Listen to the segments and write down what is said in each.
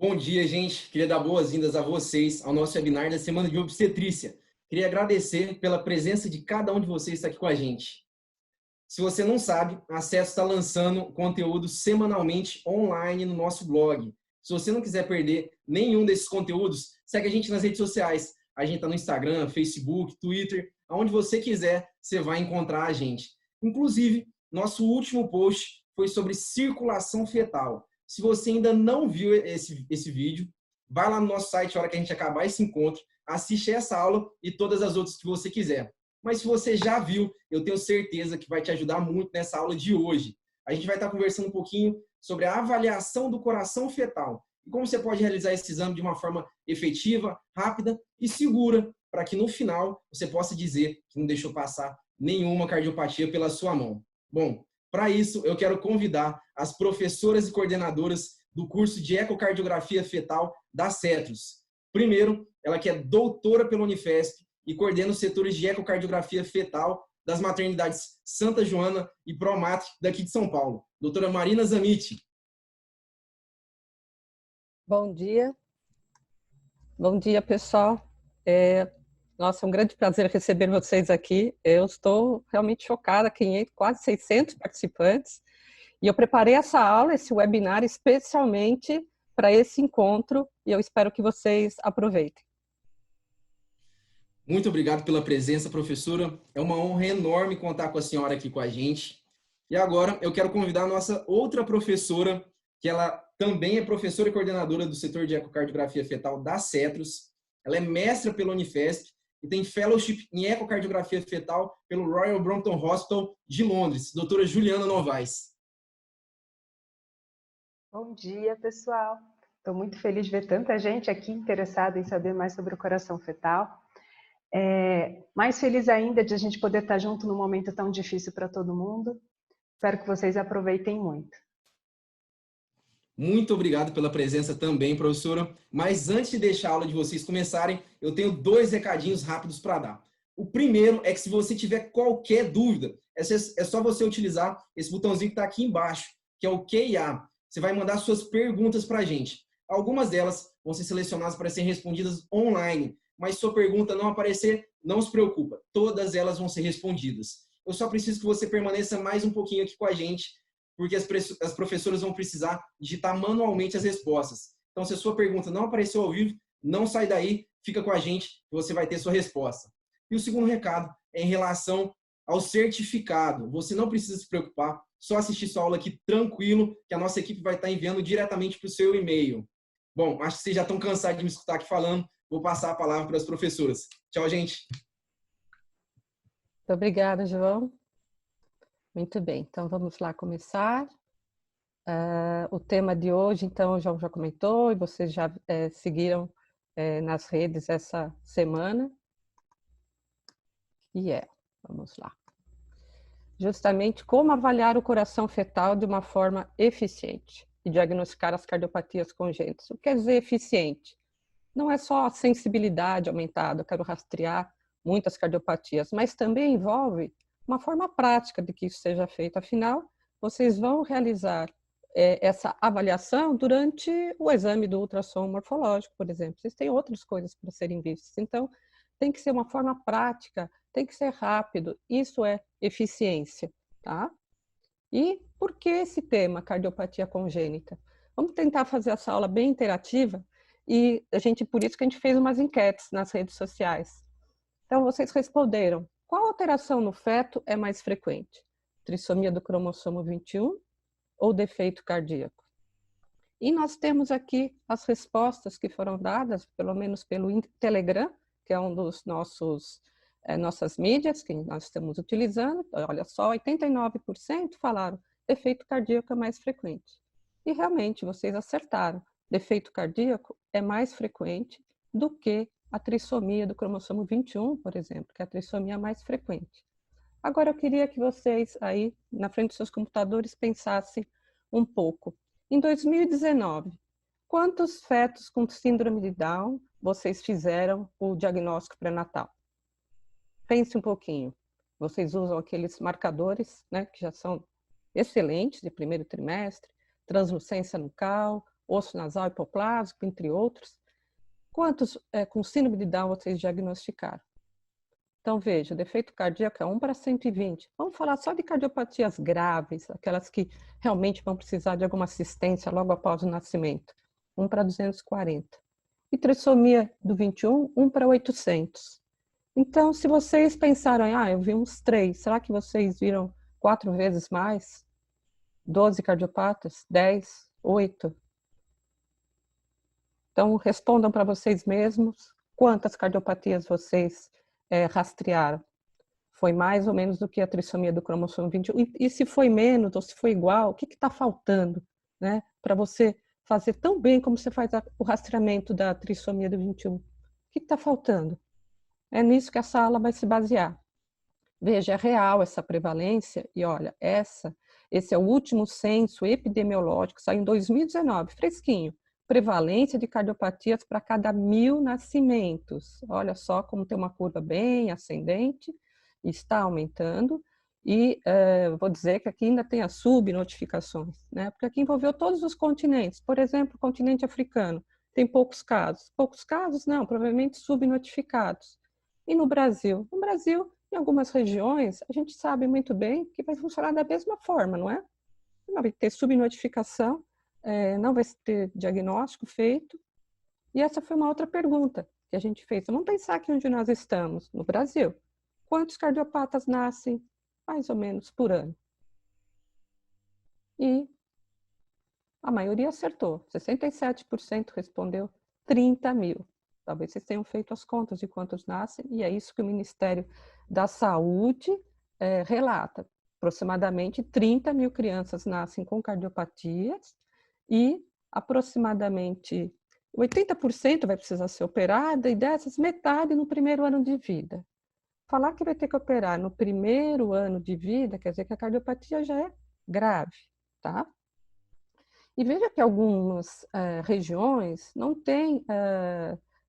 Bom dia, gente. Queria dar boas-vindas a vocês ao nosso webinar da Semana de Obstetrícia. Queria agradecer pela presença de cada um de vocês que está aqui com a gente. Se você não sabe, a Acesso está lançando conteúdo semanalmente online no nosso blog. Se você não quiser perder nenhum desses conteúdos, segue a gente nas redes sociais. A gente está no Instagram, Facebook, Twitter, aonde você quiser, você vai encontrar a gente. Inclusive, nosso último post foi sobre circulação fetal. Se você ainda não viu esse vídeo, vai lá no nosso site na hora que a gente acabar esse encontro, assiste essa aula e todas as outras que você quiser. Mas se você já viu, eu tenho certeza que vai te ajudar muito nessa aula de hoje. A gente vai estar conversando um pouquinho sobre a avaliação do coração fetal e como você pode realizar esse exame de uma forma efetiva, rápida e segura, para que no final você possa dizer que não deixou passar nenhuma cardiopatia pela sua mão. Bom, para isso eu quero convidar as professoras e coordenadoras do curso de ecocardiografia fetal da CETROS. Primeiro, ela que é doutora pela Unifesp e coordena os setores de ecocardiografia fetal das maternidades Santa Joana e Promatri daqui de São Paulo. Doutora Marina Zamiti. Bom dia. Bom dia, pessoal. Nossa, é um grande prazer receber vocês aqui. Eu estou realmente chocada, quase 600 participantes. E eu preparei essa aula, esse webinar, especialmente para esse encontro, e eu espero que vocês aproveitem. Muito obrigado pela presença, professora. É uma honra enorme contar com a senhora aqui com a gente. E agora eu quero convidar a nossa outra professora, que ela também é professora e coordenadora do setor de ecocardiografia fetal da CETROS. Ela é mestra pela Unifesp e tem fellowship em ecocardiografia fetal pelo Royal Brompton Hospital de Londres. Doutora Juliana Novaes. Bom dia, pessoal. Estou muito feliz de ver tanta gente aqui interessada em saber mais sobre o coração fetal. Mais feliz ainda de a gente poder estar junto num momento tão difícil para todo mundo. Espero que vocês aproveitem muito. Muito obrigado pela presença também, professora. Mas antes de deixar a aula de vocês começarem, eu tenho 2 recadinhos rápidos para dar. O primeiro é que se você tiver qualquer dúvida, é só você utilizar esse botãozinho que está aqui embaixo, que é o QA. Você vai mandar suas perguntas para a gente. Algumas delas vão ser selecionadas para serem respondidas online, mas sua pergunta não aparecer, não se preocupa. Todas elas vão ser respondidas. Eu só preciso que você permaneça mais um pouquinho aqui com a gente, porque as professoras vão precisar digitar manualmente as respostas. Então, se a sua pergunta não apareceu ao vivo, não sai daí, fica com a gente, que você vai ter sua resposta. E o segundo recado é em relação ao certificado. Você não precisa se preocupar, só assistir sua aula aqui tranquilo, que a nossa equipe vai estar enviando diretamente para o seu e-mail. Bom, acho que vocês já estão cansados de me escutar aqui falando, vou passar a palavra para as professoras. Tchau, gente. Muito obrigada, João. Muito bem, então vamos lá começar. O tema de hoje, então, o João já comentou e vocês já seguiram nas redes essa semana. E vamos lá. Justamente como avaliar o coração fetal de uma forma eficiente e diagnosticar as cardiopatias congênitas. O que quer dizer eficiente? Não é só a sensibilidade aumentada, eu quero rastrear muitas cardiopatias, mas também envolve uma forma prática de que isso seja feito. Afinal, vocês vão realizar essa avaliação durante o exame do ultrassom morfológico, por exemplo. Vocês têm outras coisas para serem vistas. Então, tem que ser uma forma prática, tem que ser rápido. Isso é eficiência, tá? E por que esse tema, cardiopatia congênita? Vamos tentar fazer essa aula bem interativa e por isso que a gente fez umas enquetes nas redes sociais. Então, vocês responderam: qual alteração no feto é mais frequente? Trissomia do cromossomo 21 ou defeito cardíaco? E nós temos aqui as respostas que foram dadas, pelo menos pelo Telegram, que é um dos nossas mídias que nós estamos utilizando. Olha só, 89% falaram defeito cardíaco é mais frequente. E realmente, vocês acertaram. Defeito cardíaco é mais frequente do que a trissomia do cromossomo 21, por exemplo, que é a trissomia mais frequente. Agora, eu queria que vocês aí, na frente dos seus computadores, pensassem um pouco. Em 2019, quantos fetos com síndrome de Down vocês fizeram o diagnóstico pré-natal? Pense um pouquinho. Vocês usam aqueles marcadores, né, que já são excelentes de primeiro trimestre, translucência nucal, osso nasal hipoplásico, entre outros. Quantos com síndrome de Down vocês diagnosticaram? Então, veja, o defeito cardíaco é 1 para 120. Vamos falar só de cardiopatias graves, aquelas que realmente vão precisar de alguma assistência logo após o nascimento. 1 para 240. E trissomia do 21, 1 para 800. Então, se vocês pensaram, eu vi uns 3, será que vocês viram 4 vezes mais? 12 cardiopatas? 10? 8? Então, respondam para vocês mesmos quantas cardiopatias vocês rastrearam. Foi mais ou menos do que a trissomia do cromossomo 21? E se foi menos ou se foi igual, o que está faltando, né, para você fazer tão bem como você faz o rastreamento da trissomia do 21? O que está faltando? É nisso que essa aula vai se basear. Veja, é real essa prevalência, e olha, esse é o último censo epidemiológico, saiu em 2019, fresquinho. Prevalência de cardiopatias para cada 1.000 nascimentos. Olha só como tem uma curva bem ascendente, está aumentando, e vou dizer que aqui ainda tem as subnotificações, né? Porque aqui envolveu todos os continentes. Por exemplo, o continente africano tem poucos casos. Poucos casos? Não, provavelmente subnotificados. E no Brasil? No Brasil, em algumas regiões, a gente sabe muito bem que vai funcionar da mesma forma, não é? Não vai ter subnotificação, não vai ter diagnóstico feito. E essa foi uma outra pergunta que a gente fez. Vamos pensar aqui onde nós estamos, no Brasil. Quantos cardiopatas nascem, mais ou menos, por ano? E a maioria acertou. 67% respondeu 30 mil. Talvez vocês tenham feito as contas de quantos nascem, e é isso que o Ministério da Saúde relata. Aproximadamente 30 mil crianças nascem com cardiopatias e aproximadamente 80% vai precisar ser operada, e dessas, metade no primeiro ano de vida. Falar que vai ter que operar no primeiro ano de vida, quer dizer que a cardiopatia já é grave, tá? E veja que algumas regiões não têm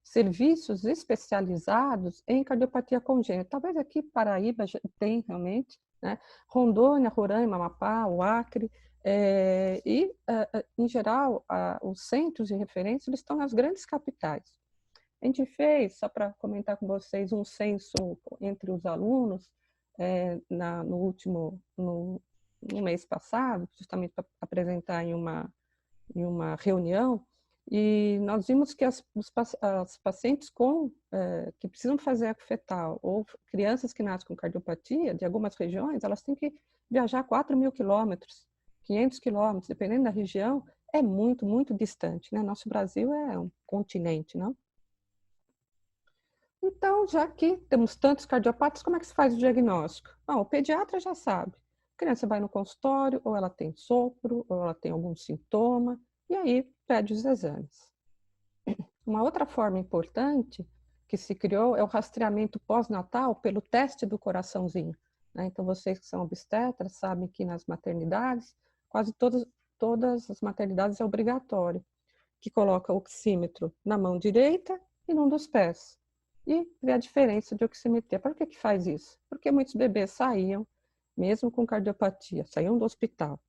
serviços especializados em cardiopatia congênita. Talvez aqui Paraíba já tem realmente, né? Rondônia, Roraima, Amapá, o Acre, em geral, os centros de referência eles estão nas grandes capitais. A gente fez, só para comentar com vocês, um censo entre os alunos no mês passado, justamente para apresentar em uma reunião, e nós vimos que as pacientes que precisam fazer eco fetal ou crianças que nascem com cardiopatia, de algumas regiões, elas têm que viajar 4.000 quilômetros, 500 quilômetros, dependendo da região, é muito, muito distante, né? Nosso Brasil é um continente, não? Então, já que temos tantos cardiopatas, como é que se faz o diagnóstico? Bom, o pediatra já sabe. A criança vai no consultório, ou ela tem sopro, ou ela tem algum sintoma, e aí pede os exames. Uma outra forma importante que se criou é o rastreamento pós-natal pelo teste do coraçãozinho, né? Então, vocês que são obstetras sabem que nas maternidades, quase todas as maternidades é obrigatório, que coloca o oxímetro na mão direita e num dos pés. E vê a diferença de oximetria. Por que faz isso? Porque muitos bebês saíam, mesmo com cardiopatia, saíam do hospital.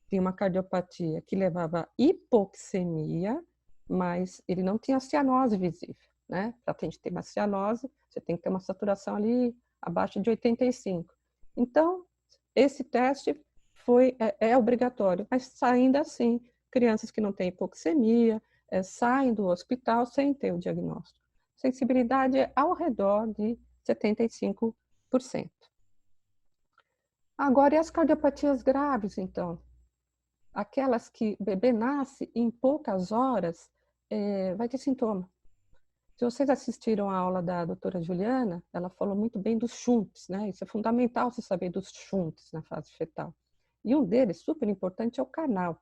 Tinha uma cardiopatia que levava a hipoxemia, mas ele não tinha cianose visível, né? Para a gente ter uma cianose, você tem que ter uma saturação ali abaixo de 85. Então, esse teste é obrigatório, mas ainda assim, crianças que não têm hipoxemia saem do hospital sem ter o diagnóstico. Sensibilidade é ao redor de 75%. Agora, e as cardiopatias graves, então? Aquelas que o bebê nasce em poucas horas, vai ter sintoma. Se vocês assistiram a aula da doutora Juliana, ela falou muito bem dos shunts, né? Isso é fundamental você saber dos shunts na fase fetal. E um deles, super importante, é o canal.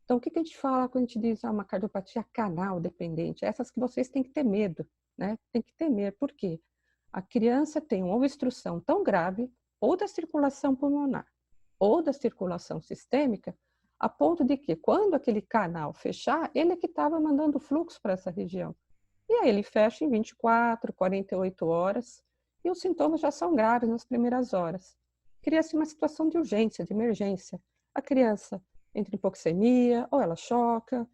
Então, o que a gente fala quando a gente diz uma cardiopatia canal dependente? Essas que vocês têm que ter medo, né? Tem que temer. Por quê? A criança tem uma obstrução tão grave, ou da circulação pulmonar, ou da circulação sistêmica, a ponto de que, quando aquele canal fechar, ele é que estava mandando fluxo para essa região. E aí ele fecha em 24, 48 horas, e os sintomas já são graves nas primeiras horas. Cria-se uma situação de urgência, de emergência. A criança entra em hipoxemia, ou ela choca,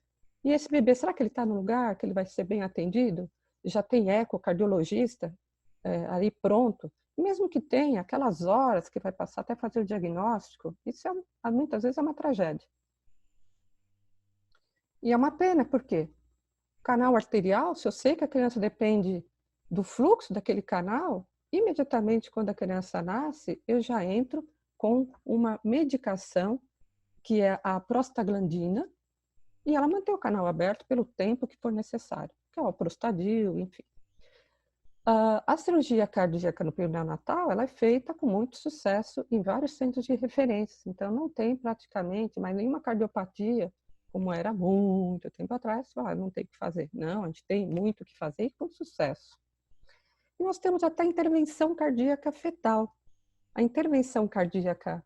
E esse bebê, será que ele está no lugar, que ele vai ser bem atendido? Já tem ecocardiologista ali pronto? Mesmo que tenha aquelas horas que vai passar até fazer o diagnóstico, isso muitas vezes é uma tragédia. E é uma pena, por quê? Canal arterial, se eu sei que a criança depende do fluxo daquele canal, imediatamente quando a criança nasce, eu já entro com uma medicação que é a prostaglandina, e ela mantém o canal aberto pelo tempo que for necessário, que é o Prostadil, enfim. A cirurgia cardíaca no período neonatal, ela é feita com muito sucesso em vários centros de referência, então não tem praticamente mais nenhuma cardiopatia, como era muito tempo atrás, não tem o que fazer. Não, a gente tem muito o que fazer e com sucesso. E nós temos até intervenção cardíaca fetal. A intervenção cardíaca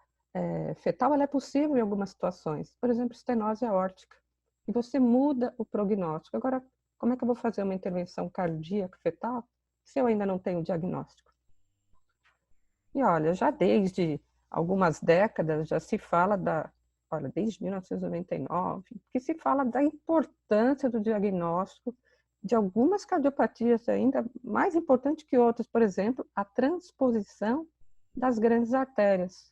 fetal ela é possível em algumas situações, por exemplo, estenose aórtica, e você muda o prognóstico. Agora, como é que eu vou fazer uma intervenção cardíaca fetal se eu ainda não tenho diagnóstico? E olha, já desde algumas décadas já se fala desde 1999, que se fala da importância do diagnóstico de algumas cardiopatias ainda mais importante que outras, por exemplo, a transposição das grandes artérias.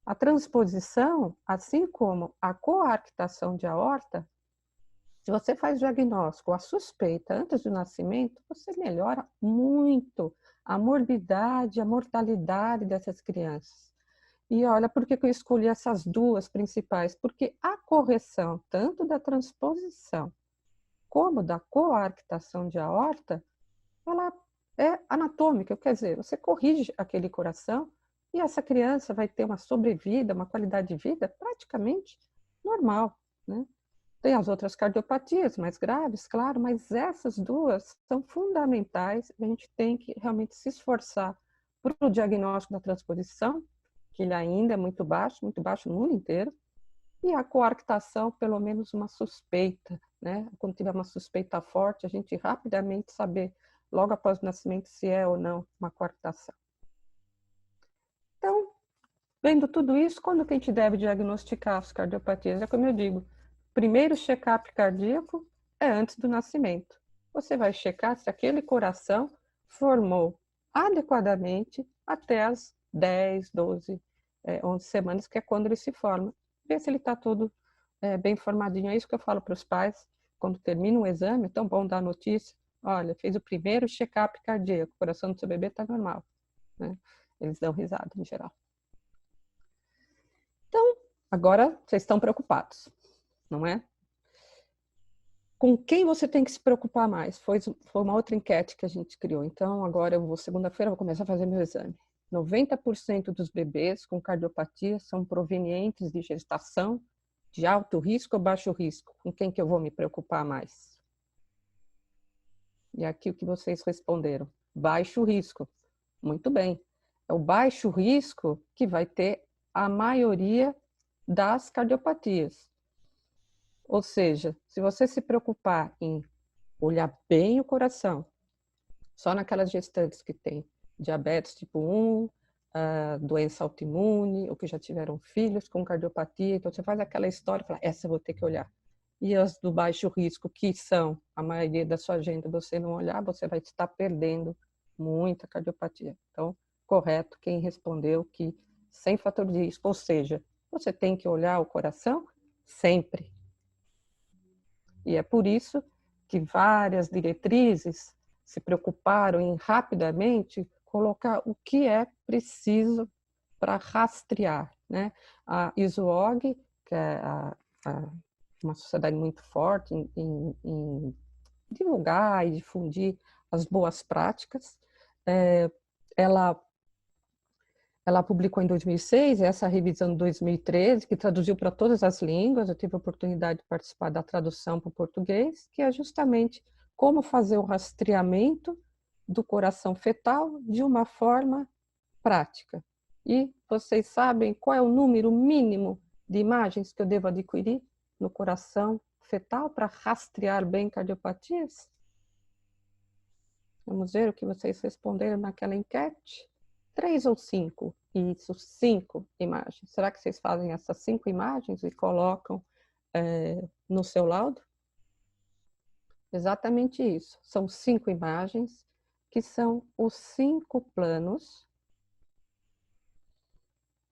A transposição, assim como a coarctação de aorta, se você faz diagnóstico, a suspeita antes do nascimento, você melhora muito a morbidade, a mortalidade dessas crianças. E olha, por que eu escolhi essas duas principais? Porque a correção, tanto da transposição como da coarctação de aorta, ela é anatômica, quer dizer, você corrige aquele coração e essa criança vai ter uma sobrevida, uma qualidade de vida praticamente normal, né? Tem as outras cardiopatias mais graves, claro, mas essas duas são fundamentais. A gente tem que realmente se esforçar para o diagnóstico da transposição, que ele ainda é muito baixo no mundo inteiro, e a coarctação, pelo menos uma suspeita, né? Quando tiver uma suspeita forte, a gente rapidamente saber, logo após o nascimento, se é ou não uma coarctação. Então, vendo tudo isso, quando que a gente deve diagnosticar as cardiopatias? É como eu digo, primeiro check-up cardíaco é antes do nascimento. Você vai checar se aquele coração formou adequadamente até as 10, 12, 11 semanas, que é quando ele se forma. Ver se ele está todo bem formadinho. É isso que eu falo para os pais, quando termina um exame, é tão bom dar a notícia. Olha, fez o primeiro check-up cardíaco, o coração do seu bebê está normal, né? Eles dão risada em geral. Então, agora vocês estão preocupados, não é? Com quem você tem que se preocupar mais? Foi uma outra enquete que a gente criou. Então, agora segunda-feira, vou começar a fazer meu exame. 90% dos bebês com cardiopatia são provenientes de gestação de alto risco ou baixo risco. Com quem que eu vou me preocupar mais? E aqui o que vocês responderam? Baixo risco. Muito bem. É o baixo risco que vai ter a maioria das cardiopatias. Ou seja, se você se preocupar em olhar bem o coração, só naquelas gestantes que têm diabetes tipo 1, doença autoimune, ou que já tiveram filhos com cardiopatia, então você faz aquela história e fala, essa eu vou ter que olhar. E as do baixo risco, que são a maioria da sua agenda, você não olhar, você vai estar perdendo muita cardiopatia. Então, correto quem respondeu que sem fator de risco, ou seja, você tem que olhar o coração sempre. E é por isso que várias diretrizes se preocuparam em rapidamente colocar o que é preciso para rastrear, né? A ISOOG, que é uma sociedade muito forte em divulgar e difundir as boas práticas, ela publicou em 2006 essa revisão de 2013, que traduziu para todas as línguas. Eu tive a oportunidade de participar da tradução para o português, que é justamente como fazer o rastreamento do coração fetal de uma forma prática. E vocês sabem qual é o número mínimo de imagens que eu devo adquirir no coração fetal para rastrear bem cardiopatias? Vamos ver o que vocês responderam naquela enquete. 3 ou 5? Isso, 5 imagens. Será que vocês fazem essas 5 imagens e colocam no seu laudo? Exatamente isso. São 5 imagens, que são os 5 planos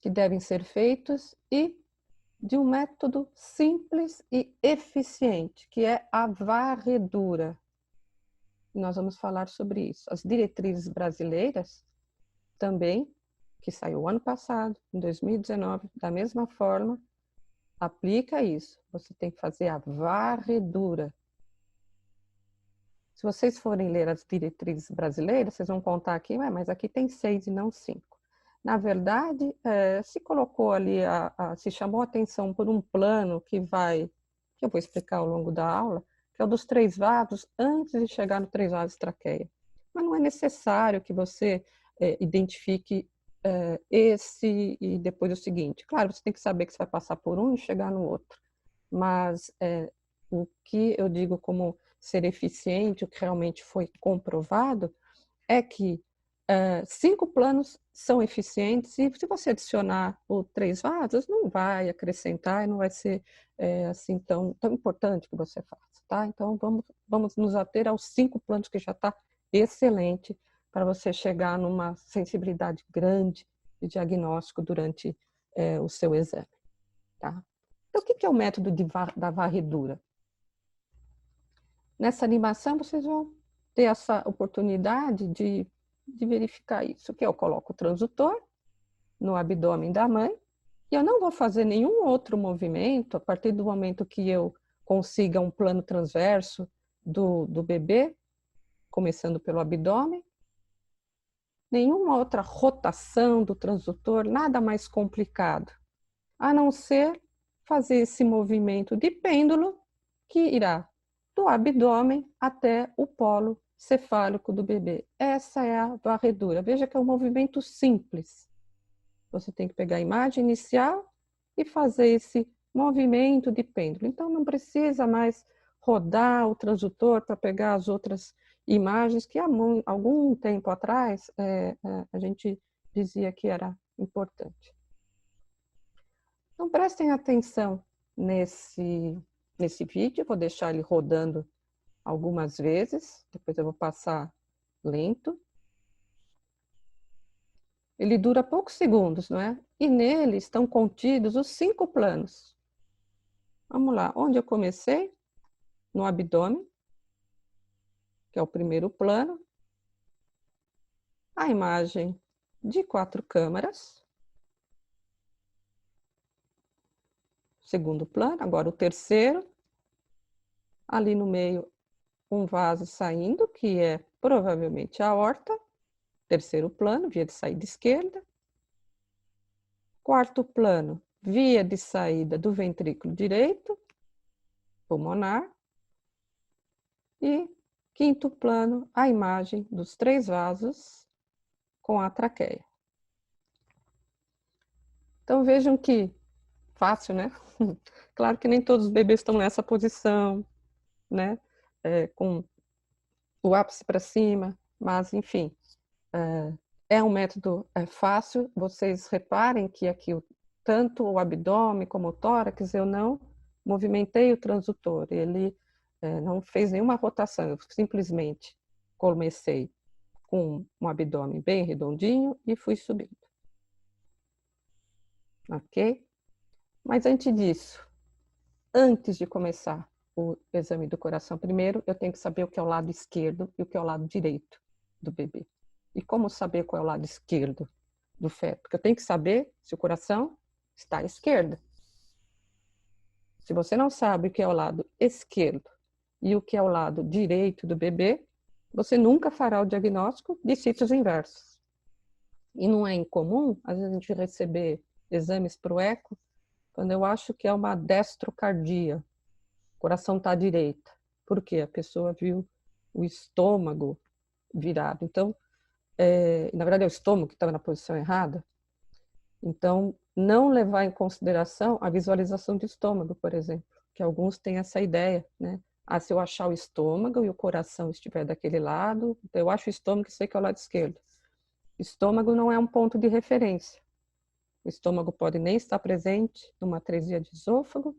que devem ser feitos e de um método simples e eficiente, que é a varredura. Nós vamos falar sobre isso. As diretrizes brasileiras também, que saiu ano passado, em 2019, da mesma forma, aplica isso. Você tem que fazer a varredura. Se vocês forem ler as diretrizes brasileiras, vocês vão contar aqui, mas aqui tem 6 e não 5. Na verdade, se colocou ali, se chamou a atenção por um plano que eu vou explicar ao longo da aula, que é o dos 3 vasos, antes de chegar no 3 vasos traqueia. Mas não é necessário que você identifique esse e depois o seguinte. Claro, você tem que saber que você vai passar por um e chegar no outro. Mas o que eu digo como ser eficiente, o que realmente foi comprovado, é que 5 planos são eficientes e se você adicionar o 3 vasos, não vai acrescentar e não vai ser assim tão importante que você faça, tá? Então, vamos nos ater aos 5 planos que já está excelente para você chegar numa sensibilidade grande de diagnóstico durante o seu exame, tá? Então, o que é o método da varredura? Nessa animação, vocês vão ter essa oportunidade de verificar isso, que eu coloco o transdutor no abdômen da mãe e eu não vou fazer nenhum outro movimento a partir do momento que eu consiga um plano transverso do bebê, começando pelo abdômen, nenhuma outra rotação do transdutor, nada mais complicado, a não ser fazer esse movimento de pêndulo que irá do abdômen até o polo cefálico do bebê. Essa é a varredura. Veja que é um movimento simples. Você tem que pegar a imagem inicial e fazer esse movimento de pêndulo. Então, não precisa mais rodar o transdutor para pegar as outras imagens que há algum tempo atrás a gente dizia que era importante. Então, prestem atenção nesse vídeo, vou deixar ele rodando algumas vezes, depois eu vou passar lento. Ele dura poucos segundos, não é? E nele estão contidos os 5 planos. Vamos lá, onde eu comecei? No abdômen, que é o primeiro plano. A imagem de 4 câmaras. Segundo plano, agora o terceiro. Ali no meio, um vaso saindo, que é provavelmente a aorta. Terceiro plano, via de saída esquerda. Quarto plano, via de saída do ventrículo direito, pulmonar. E quinto plano, a imagem dos 3 vasos com a traqueia. Então vejam que fácil, né? Claro que nem todos os bebês estão nessa posição, né? Com o ápice para cima, mas enfim, é um método fácil. Vocês reparem que aqui tanto o abdômen como o tórax eu não movimentei o transdutor, ele não fez nenhuma rotação, eu simplesmente comecei com um abdômen bem redondinho e fui subindo. Ok? Mas antes disso, antes de começar o exame do coração, primeiro eu tenho que saber o que é o lado esquerdo e o que é o lado direito do bebê. E como saber qual é o lado esquerdo do feto? Porque eu tenho que saber se o coração está à esquerda. Se você não sabe o que é o lado esquerdo e o que é o lado direito do bebê, você nunca fará o diagnóstico de sítios inversos. E não é incomum, às vezes, a gente receber exames para o eco, quando eu acho que é uma destrocardia, o coração está à direita. Por quê? A pessoa viu o estômago virado. Então, na verdade é o estômago que estava na posição errada. Então, não levar em consideração a visualização do estômago, por exemplo, que alguns têm essa ideia, né? Se eu achar o estômago e o coração estiver daquele lado, então eu acho o estômago e sei que é o lado esquerdo. Estômago não é um ponto de referência. O estômago pode nem estar presente numa atresia de esôfago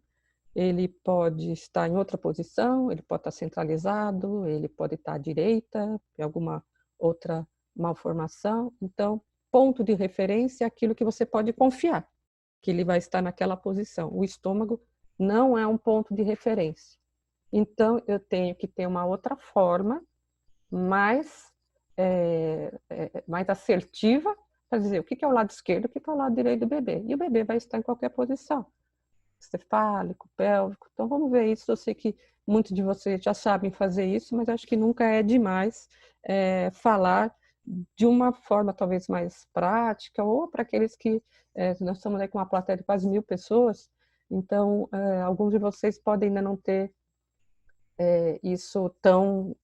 ele pode estar em outra posição, ele pode estar centralizado, ele pode estar à direita, em alguma outra malformação. Então, ponto de referência é aquilo que você pode confiar, que ele vai estar naquela posição. O estômago não é um ponto de referência. Então, eu tenho que ter uma outra forma mais, mais assertiva para dizer o que é o lado esquerdo, o que é o lado direito do bebê. E o bebê vai estar em qualquer posição. Cefálico, pélvico. Então, vamos ver isso. Eu sei que muitos de vocês já sabem fazer isso, mas acho que nunca é demais falar de uma forma talvez mais prática, ou para aqueles que nós estamos aí com uma plateia de quase 1000 pessoas, então alguns de vocês podem ainda não ter isso tão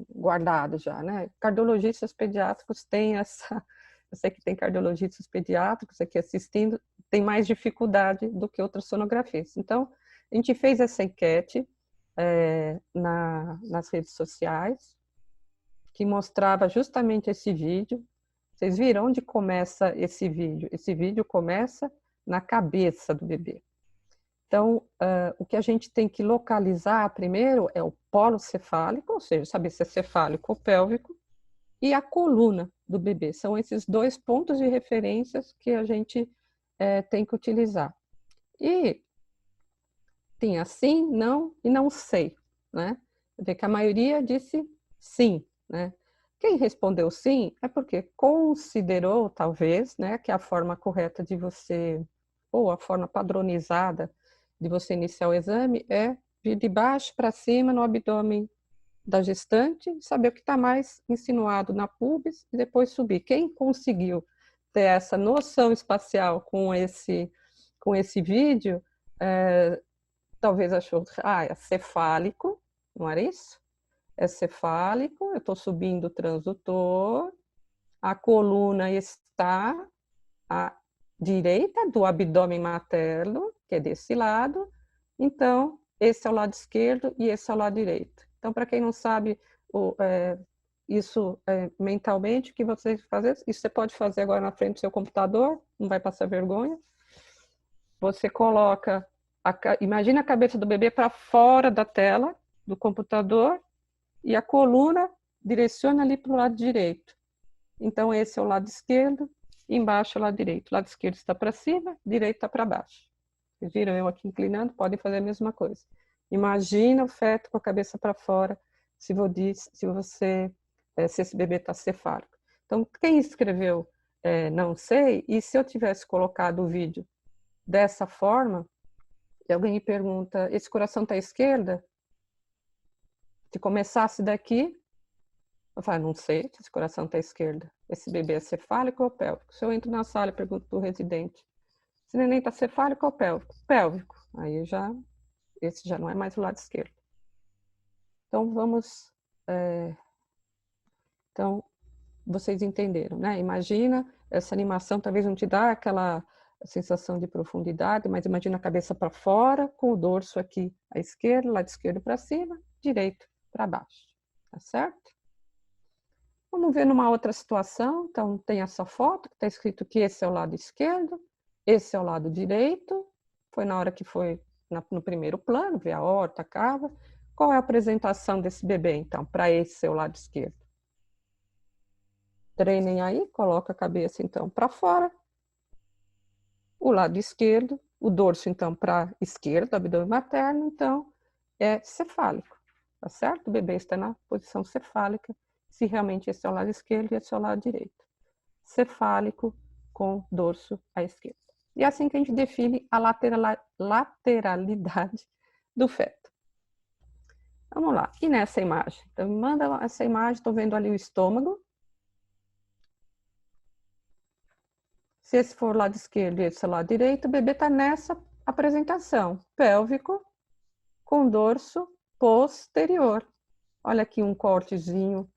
guardado já, né? Cardiologistas pediátricos têm essa, eu sei que tem cardiologistas pediátricos aqui assistindo, tem mais dificuldade do que outras sonografias. Então, a gente fez essa enquete nas redes sociais, que mostrava justamente esse vídeo. Vocês viram onde começa esse vídeo? Esse vídeo começa na cabeça do bebê. Então, o que a gente tem que localizar primeiro é o polo cefálico, ou seja, saber se é cefálico ou pélvico, e a coluna do bebê. São esses dois pontos de referências que a gente tem que utilizar. E tem sim, não e não sei, né? Vê que a maioria disse sim, né? Quem respondeu sim é porque considerou, talvez, né, que a forma correta de você, ou a forma padronizada de você iniciar o exame é vir de baixo para cima no abdômen da gestante, saber o que está mais insinuado na pubis e depois subir. Quem conseguiu ter essa noção espacial com esse vídeo, talvez achou, é cefálico, não era isso? É cefálico, eu estou subindo o transdutor, a coluna está à direita do abdômen materno, que é desse lado, então esse é o lado esquerdo e esse é o lado direito. Então, para quem não sabe isso mentalmente, o que você fazer? Isso você pode fazer agora na frente do seu computador, não vai passar vergonha. Você coloca, imagina a cabeça do bebê para fora da tela do computador e a coluna direciona ali para o lado direito. Então, esse é o lado esquerdo, embaixo é o lado direito. O lado esquerdo está para cima, direito está para baixo. Vocês viram eu aqui inclinando? Podem fazer a mesma coisa. Imagina o feto com a cabeça para fora, se esse bebê está cefálico. Então, quem escreveu não sei, e se eu tivesse colocado o vídeo dessa forma, e alguém me pergunta, esse coração está à esquerda? Se começasse daqui, eu falo, não sei se esse coração está à esquerda. Esse bebê é cefálico ou pélvico? Se eu entro na sala e pergunto para o residente, esse neném está cefálico ou pélvico? Pélvico. Aí esse já não é mais o lado esquerdo. Então, então, vocês entenderam, né? Imagina, essa animação talvez não te dá aquela sensação de profundidade, mas imagina a cabeça para fora, com o dorso aqui à esquerda, lado esquerdo para cima, direito para baixo. Tá certo? Vamos ver numa outra situação. Então, tem essa foto que está escrito que esse é o lado esquerdo, esse é o lado direito. Foi na hora que foi no primeiro plano, ver a aorta, a cava. Qual é a apresentação desse bebê, então, para esse seu lado esquerdo? Treinem aí, coloca a cabeça, então, para fora. O lado esquerdo, o dorso, então, para a esquerda, abdômen materno, então, é cefálico, tá certo? O bebê está na posição cefálica, se realmente esse é o lado esquerdo e esse é o lado direito. Cefálico com dorso à esquerda. E é assim que a gente define a lateralidade do feto. Vamos lá. E nessa imagem? Então, me manda essa imagem, estou vendo ali o estômago. Se esse for o lado esquerdo e esse é o lado direito, o bebê está nessa apresentação. Pélvico com dorso posterior. Olha aqui um cortezinho,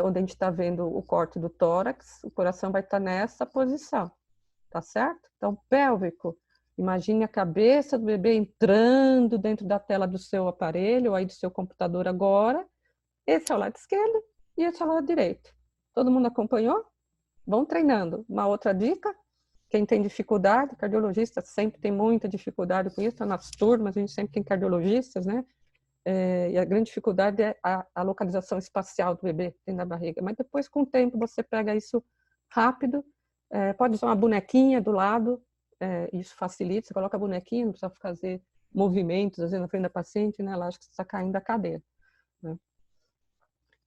onde a gente está vendo o corte do tórax. O coração vai estar nessa posição. Tá certo? Então, pélvico. Imagine a cabeça do bebê entrando dentro da tela do seu aparelho, ou aí do seu computador agora. Esse é o lado esquerdo e esse é o lado direito. Todo mundo acompanhou? Vão treinando. Uma outra dica, quem tem dificuldade, cardiologista sempre tem muita dificuldade com isso, tá nas turmas, a gente sempre tem cardiologistas, né? E a grande dificuldade é a localização espacial do bebê dentro da barriga. Mas depois, com o tempo, você pega isso rápido, pode usar uma bonequinha do lado, isso facilita, você coloca a bonequinha, não precisa fazer movimentos, às vezes na frente da paciente, né? Ela acha que você está caindo da cadeira, né?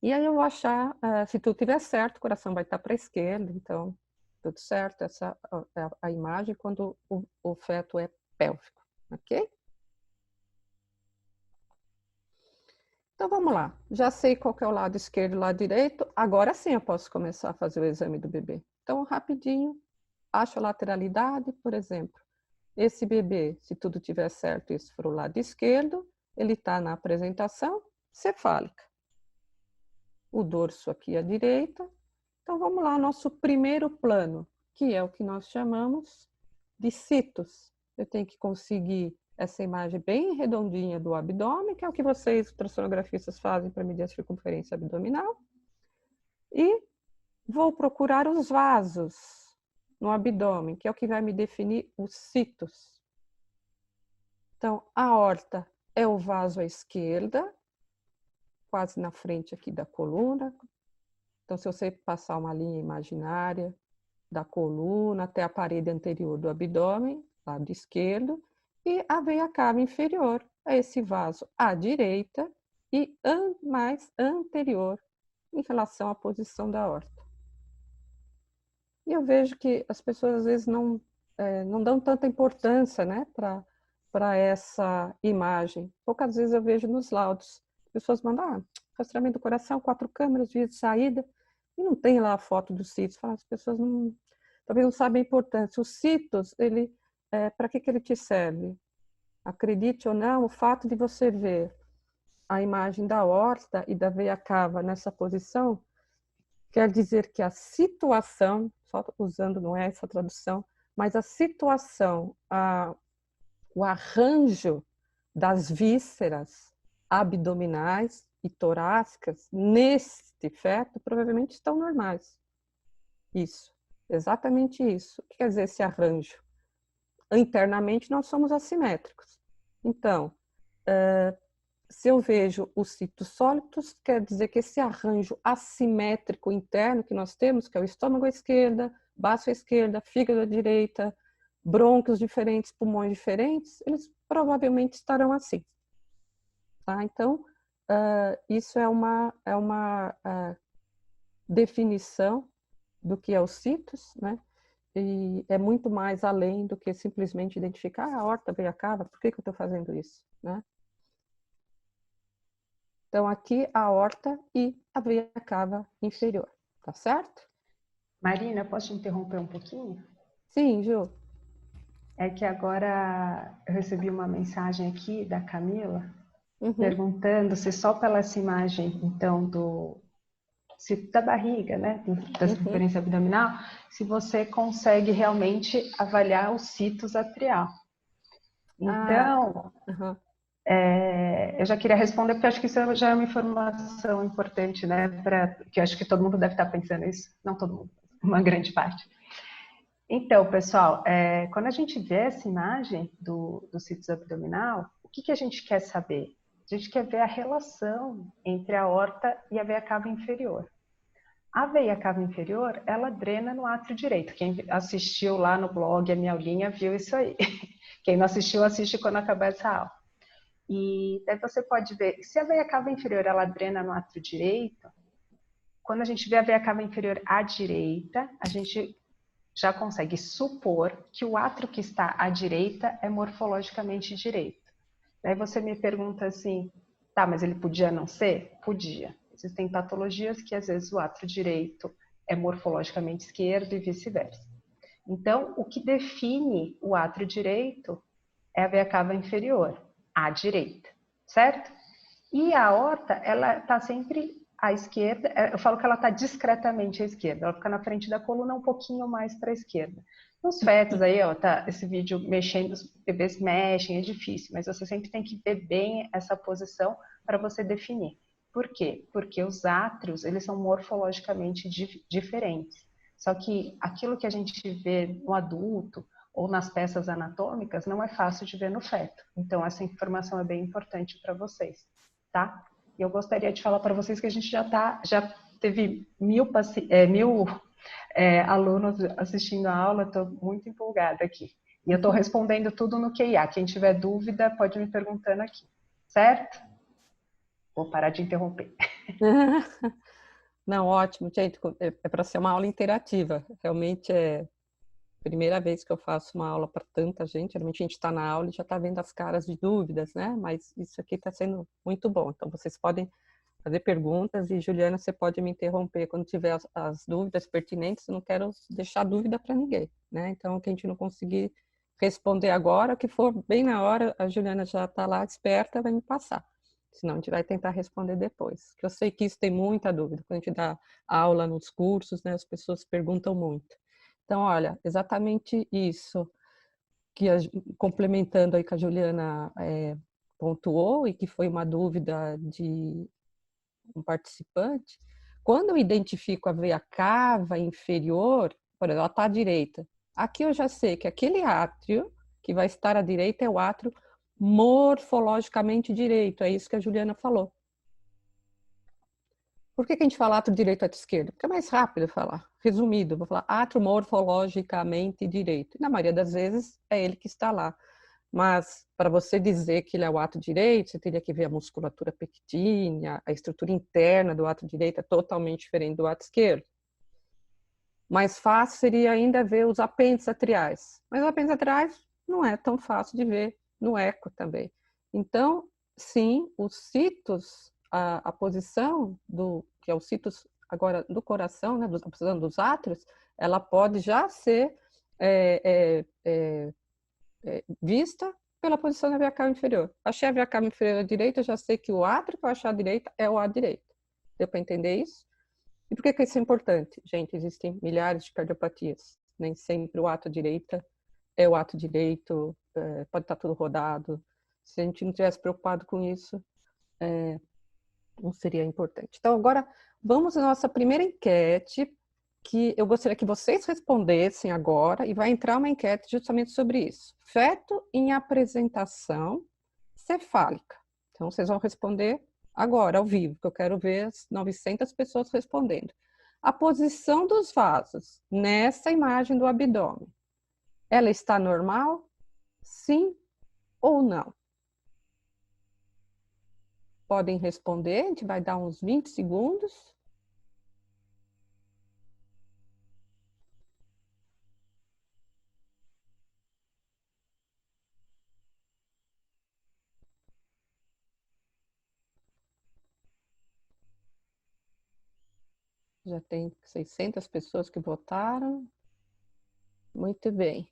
E aí eu vou achar, se tudo estiver certo, o coração vai estar para a esquerda, então tudo certo, essa é a imagem quando o feto é pélvico, ok? Então vamos lá, já sei qual que é o lado esquerdo e o lado direito, agora sim eu posso começar a fazer o exame do bebê. Então rapidinho, acho a lateralidade, por exemplo, esse bebê, se tudo estiver certo, isso for o lado esquerdo, ele está na apresentação cefálica. O dorso aqui à direita. Então vamos lá, nosso primeiro plano, que é o que nós chamamos de citos. Eu tenho que conseguir essa imagem bem redondinha do abdômen, que é o que vocês, ultrassonografistas, fazem para medir a circunferência abdominal. E vou procurar os vasos no abdômen, que é o que vai me definir os citos. Então, a aorta é o vaso à esquerda, quase na frente aqui da coluna. Então, se você passar uma linha imaginária da coluna até a parede anterior do abdômen, lado esquerdo, e a veia cava inferior é esse vaso à direita e mais anterior em relação à posição da aorta. E eu vejo que as pessoas às vezes não dão tanta importância, né, para essa imagem. Poucas vezes eu vejo nos laudos. As pessoas mandam, rastreamento do coração, 4 câmeras, via de saída, e não tem lá a foto dos citos. As pessoas talvez não sabem a importância. Os citos, para que ele te serve? Acredite ou não, o fato de você ver a imagem da aorta e da veia cava nessa posição, quer dizer que a situação, só usando, não é essa tradução, mas a situação, o arranjo das vísceras abdominais e torácicas neste feto provavelmente estão normais. Isso, exatamente isso. O que quer dizer esse arranjo? Internamente nós somos assimétricos. Então, se eu vejo os citos sólidos, quer dizer que esse arranjo assimétrico interno que nós temos, que é o estômago à esquerda, baço à esquerda, fígado à direita, brônquios diferentes, pulmões diferentes, eles provavelmente estarão assim. Tá? Então, isso é uma definição do que é os citos, né? E é muito mais além do que simplesmente identificar a aorta, veia cava, por que eu estou fazendo isso, né? Então, aqui a aorta e a veia cava inferior, tá certo? Marina, posso te interromper um pouquinho? Sim, Ju. É que agora eu recebi uma mensagem aqui da Camila, perguntando se só pela essa imagem, então, da barriga, né, da circunferência abdominal, se você consegue realmente avaliar os citos atrial. Então, eu já queria responder, porque acho que isso já é uma informação importante, né, que eu acho que todo mundo deve estar pensando isso, não todo mundo, uma grande parte. Então, pessoal, quando a gente vê essa imagem do citos abdominal, o que a gente quer saber? A gente quer ver a relação entre a aorta e a veia cava inferior. A veia cava inferior, ela drena no átrio direito. Quem assistiu lá no blog, a minha aulinha, viu isso aí. Quem não assistiu, assiste quando acabar essa aula. E daí você pode ver, se a veia cava inferior, ela drena no átrio direito, quando a gente vê a veia cava inferior à direita, a gente já consegue supor que o átrio que está à direita é morfologicamente direito. Daí você me pergunta assim, tá, mas ele podia não ser? Podia. Existem patologias que às vezes o átrio direito é morfologicamente esquerdo e vice-versa. Então, o que define o átrio direito é a veia cava inferior, à direita, certo? E a aorta, ela está sempre à esquerda, eu falo que ela está discretamente à esquerda, ela fica na frente da coluna um pouquinho mais para a esquerda. Nos fetos aí, ó, tá esse vídeo mexendo, os bebês mexem, é difícil, mas você sempre tem que ver bem essa posição para você definir. Por quê? Porque os átrios, eles são morfologicamente diferentes. Só que aquilo que a gente vê no adulto ou nas peças anatômicas não é fácil de ver no feto. Então, essa informação é bem importante para vocês, tá? E eu gostaria de falar para vocês que a gente já teve 1000 alunos assistindo a aula, estou muito empolgada aqui. E eu estou respondendo tudo no QIA. Quem tiver dúvida pode me perguntando aqui, certo? Vou parar de interromper. Não, ótimo, gente. É para ser uma aula interativa. Realmente é a primeira vez que eu faço uma aula para tanta gente. Geralmente a gente está na aula e já está vendo as caras de dúvidas, né? Mas isso aqui está sendo muito bom. Então, vocês podem fazer perguntas e, Juliana, você pode me interromper quando tiver as dúvidas pertinentes. Eu não quero deixar dúvida para ninguém, né? Então, o que a gente não conseguir responder agora, o que for bem na hora, a Juliana já está lá esperta, vai me passar. Senão a gente vai tentar responder depois. Que eu sei que isso tem muita dúvida. Quando a gente dá aula nos cursos, né, as pessoas perguntam muito. Então, olha, exatamente isso que complementando aí que a Juliana pontuou e que foi uma dúvida de um participante, quando eu identifico a veia cava inferior, por exemplo, ela está à direita. Aqui eu já sei que aquele átrio que vai estar à direita é o átrio morfologicamente direito, é isso que a Juliana falou. Por que a gente fala átrio direito e átrio esquerdo? Porque é mais rápido falar. Resumido, vou falar átrio morfologicamente direito. E na maioria das vezes é ele que está lá. Mas para você dizer que ele é o átrio direito, você teria que ver a musculatura pectínea, a estrutura interna do átrio direito é totalmente diferente do átrio esquerdo. Mais fácil seria ainda ver os apêndices atriais. Mas os apêndices atriais não é tão fácil de ver no eco também. Então, sim, os citos, a posição que é o citos agora do coração, né, a posição dos átrios, ela pode já ser vista pela posição da veia cava inferior. Achei a veia cava inferior à direita, eu já sei que o átrio que eu achar à direita é o à direita. Deu para entender isso? E por que isso é importante? Gente, existem milhares de cardiopatias. Nem sempre o ato direita é o ato direito, pode estar tudo rodado. Se a gente não tivesse preocupado com isso, não seria importante. Então, agora, vamos à nossa primeira enquete, que eu gostaria que vocês respondessem agora, e vai entrar uma enquete justamente sobre isso. Feto em apresentação cefálica. Então, vocês vão responder agora, ao vivo, que eu quero ver as 900 pessoas respondendo. A posição dos vasos nessa imagem do abdômen, ela está normal? Sim ou não? Podem responder, a gente vai dar uns 20 segundos. Já tem 600 pessoas que votaram. Muito bem.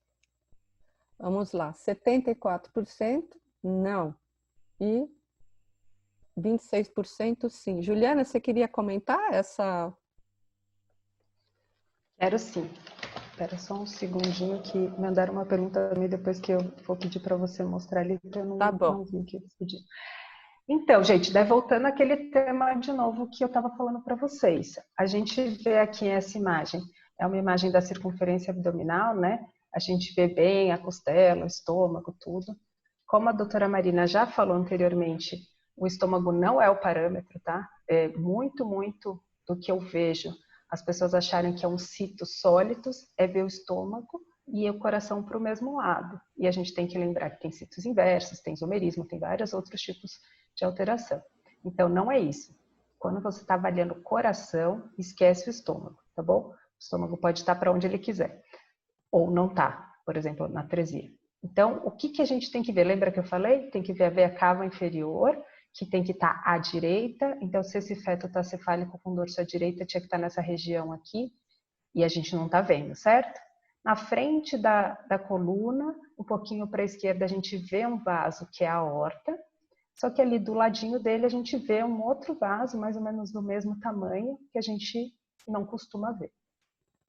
Vamos lá. 74% não. E 26% sim. Juliana, você queria comentar essa? Quero sim. Espera só um segundinho que mandaram uma pergunta também depois que eu vou pedir para você mostrar ali, que eu não vi o que eles pediram. Então, gente, daí voltando àquele tema de novo que eu estava falando para vocês. A gente vê aqui essa imagem, é uma imagem da circunferência abdominal, né? A gente vê bem a costela, o estômago, tudo. Como a doutora Marina já falou anteriormente, o estômago não é o parâmetro, tá? É muito, muito do que eu vejo. As pessoas acharem que é um citos sólidos, é ver o estômago e o coração para o mesmo lado. E a gente tem que lembrar que tem citos inversos, tem isomerismo, tem vários outros tipos de alteração. Então, não é isso. Quando você está avaliando o coração, esquece o estômago, tá bom? O estômago pode estar para onde ele quiser. Ou não tá, por exemplo, na atresia. Então, o que a gente tem que ver? Lembra que eu falei? Tem que ver a veia cava inferior, que tem que estar à direita. Então, se esse feto está cefálico com dorso à direita, tinha que estar nessa região aqui. E a gente não está vendo, certo? Na frente da coluna, um pouquinho para a esquerda, a gente vê um vaso que é a aorta. Só que ali do ladinho dele a gente vê um outro vaso, mais ou menos do mesmo tamanho, que a gente não costuma ver.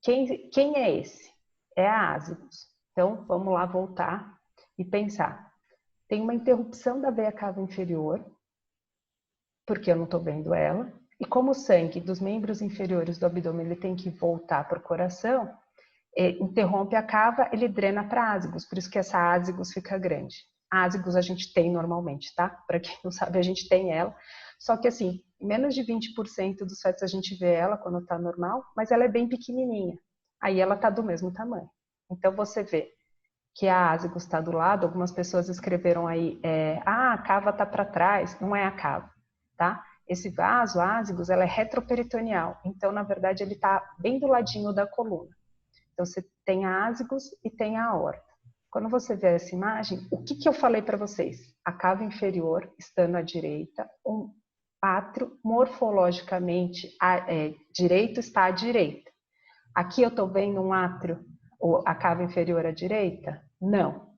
Quem é esse? É a ásibus. Então, vamos lá voltar e pensar. Tem uma interrupção da veia cava inferior, porque eu não estou vendo ela. E como o sangue dos membros inferiores do abdômen ele tem que voltar para o coração, interrompe a cava, ele drena para ázigos, por isso que essa ázigos fica grande. Ázigos a gente tem normalmente, tá? Para quem não sabe, a gente tem ela. Só que assim, menos de 20% dos fetos a gente vê ela quando está normal, mas ela é bem pequenininha. Aí ela está do mesmo tamanho. Então você vê que a ázigos está do lado, algumas pessoas escreveram aí, a cava está para trás, não é a cava, tá? Esse vaso, ázigos, ela é retroperitoneal, então na verdade ele está bem do ladinho da coluna. Então você tem a ázigos e tem a aorta. Quando você vê essa imagem, o que eu falei para vocês? A cava inferior estando à direita, um pátrio morfologicamente direito está à direita. Aqui eu estou vendo um átrio, a cava inferior à direita? Não.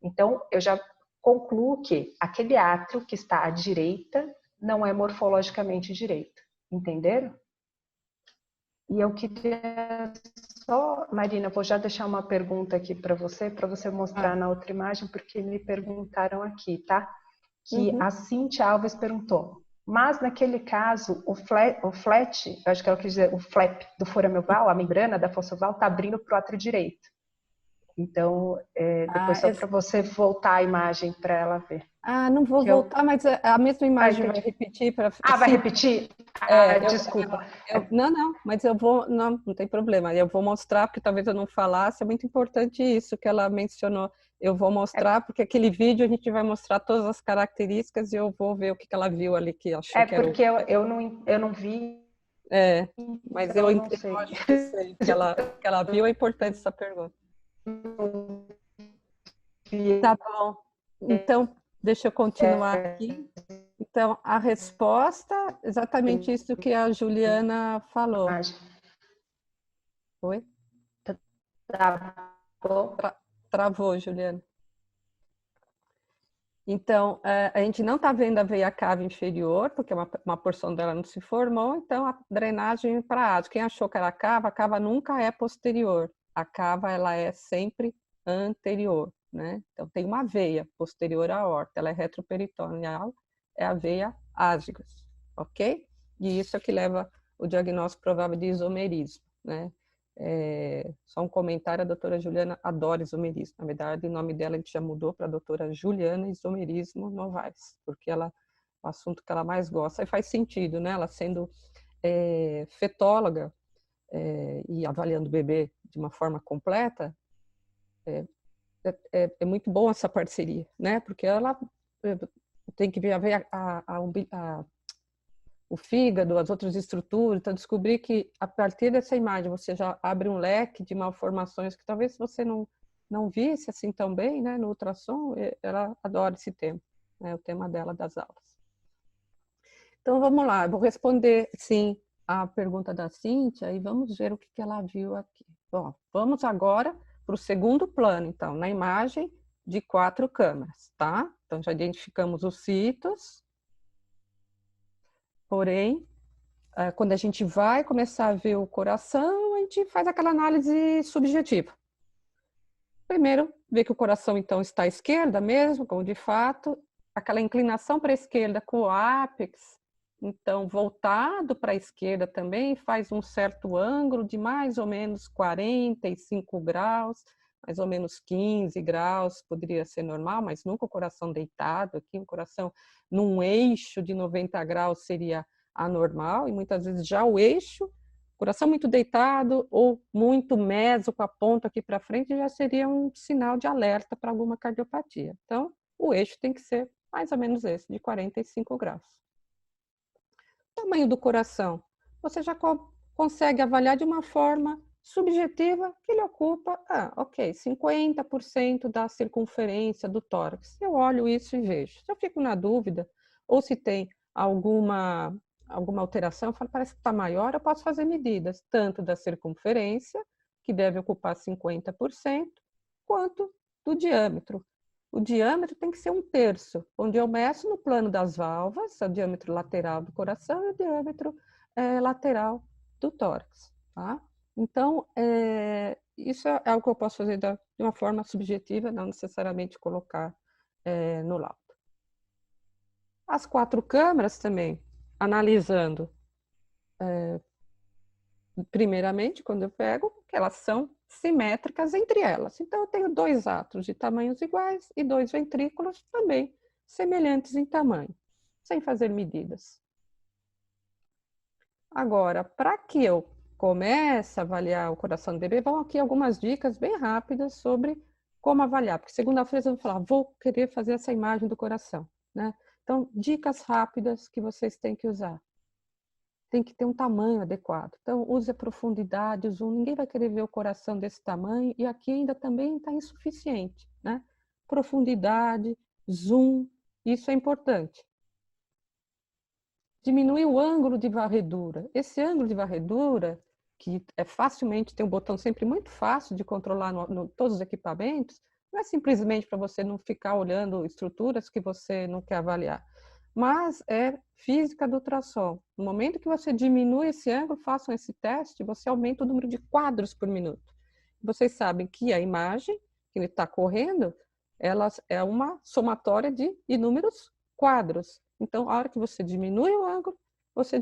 Então, eu já concluo que aquele átrio que está à direita não é morfologicamente direito. Entenderam? E eu queria só, Marina, vou já deixar uma pergunta aqui para você mostrar na outra imagem, porque me perguntaram aqui, tá? Que a Cintia Alves perguntou, mas naquele caso, o flat, eu acho que ela quis dizer, o flap do foramen oval, a membrana da fossa oval, está abrindo para o átrio direito. Então, depois só para você voltar a imagem para ela ver. Não vou voltar, mas a mesma imagem vai repetir. Vai repetir? Desculpa. Não, mas eu vou, não tem problema. Eu vou mostrar, porque talvez eu não falasse, é muito importante isso que ela mencionou. Eu vou mostrar, porque aquele vídeo a gente vai mostrar todas as características e eu vou ver o que ela viu ali, que achou que era... porque eu não vi. Mas então eu não sei. acho que sei que ela viu, é importante essa pergunta. Tá bom. Então, deixa eu continuar aqui. Então, a resposta, exatamente isso que a Juliana falou. Oi? Travou, Juliana. Então, a gente não está vendo a veia cava inferior, porque uma porção dela não se formou, então a drenagem para ázigos. Quem achou que era a cava nunca é posterior. A cava, ela é sempre anterior, né? Então, tem uma veia posterior à aorta, ela é retroperitoneal, é a veia ázigos, ok? E isso é que leva o diagnóstico provável de isomerismo, né? Só um comentário, a doutora Juliana adora isomerismo. Na verdade, o nome dela a gente já mudou para a doutora Juliana Isomerismo Novaes, porque ela, o assunto que ela mais gosta, e faz sentido, né? Ela sendo fetóloga e avaliando o bebê de uma forma completa, é muito bom essa parceria, né? Porque ela tem que ver o fígado, as outras estruturas, então descobrir que a partir dessa imagem você já abre um leque de malformações que talvez você não visse assim tão bem, né, no ultrassom. Ela adora esse tema, né, o tema dela das aulas. Então vamos lá, eu vou responder sim a pergunta da Cíntia e vamos ver o que ela viu aqui. Bom, vamos agora para o segundo plano, então, na imagem de 4 câmaras, tá? Então já identificamos os citos. Porém, quando a gente vai começar a ver o coração, a gente faz aquela análise subjetiva. Primeiro, ver que o coração, então, está à esquerda mesmo, como de fato, aquela inclinação para a esquerda com o ápex, então, voltado para a esquerda também, faz um certo ângulo de mais ou menos 45 graus, mais ou menos 15 graus, poderia ser normal, mas nunca o coração deitado aqui, o coração num eixo de 90 graus seria anormal, e muitas vezes já o eixo, coração muito deitado ou muito meso com a ponta aqui para frente, já seria um sinal de alerta para alguma cardiopatia. Então, o eixo tem que ser mais ou menos esse, de 45 graus. O tamanho do coração, você já consegue avaliar de uma forma subjetiva que ele ocupa, 50% da circunferência do tórax. Eu olho isso e vejo. Se eu fico na dúvida, ou se tem alguma alteração, eu falo, parece que está maior, eu posso fazer medidas, tanto da circunferência, que deve ocupar 50%, quanto do diâmetro. O diâmetro tem que ser 1/3, onde eu meço no plano das válvulas, o diâmetro lateral do coração e o diâmetro lateral do tórax, tá? Então, isso é algo que eu posso fazer de uma forma subjetiva, não necessariamente colocar no laudo. As 4 câmaras também, analisando primeiramente, quando eu pego, que elas são simétricas entre elas. Então, eu tenho 2 átrios de tamanhos iguais e 2 ventrículos também semelhantes em tamanho, sem fazer medidas. Agora, para que eu comece a avaliar o coração do bebê, vão aqui algumas dicas bem rápidas sobre como avaliar, porque segunda-feira eu vou falar, vou querer fazer essa imagem do coração, né? Então, dicas rápidas que vocês têm que usar. Tem que ter um tamanho adequado. Então, use a profundidade, o zoom. Ninguém vai querer ver o coração desse tamanho e aqui ainda também está insuficiente, né? Profundidade, zoom, isso é importante. Diminui o ângulo de varredura. Esse ângulo de varredura, que é facilmente, tem um botão sempre muito fácil de controlar todos os equipamentos, não é simplesmente para você não ficar olhando estruturas que você não quer avaliar, mas é física do ultrassom. No momento que você diminui esse ângulo, façam esse teste, você aumenta o número de quadros por minuto. Vocês sabem que a imagem que está correndo, ela é uma somatória de inúmeros quadros. Então, a hora que você diminui o ângulo, você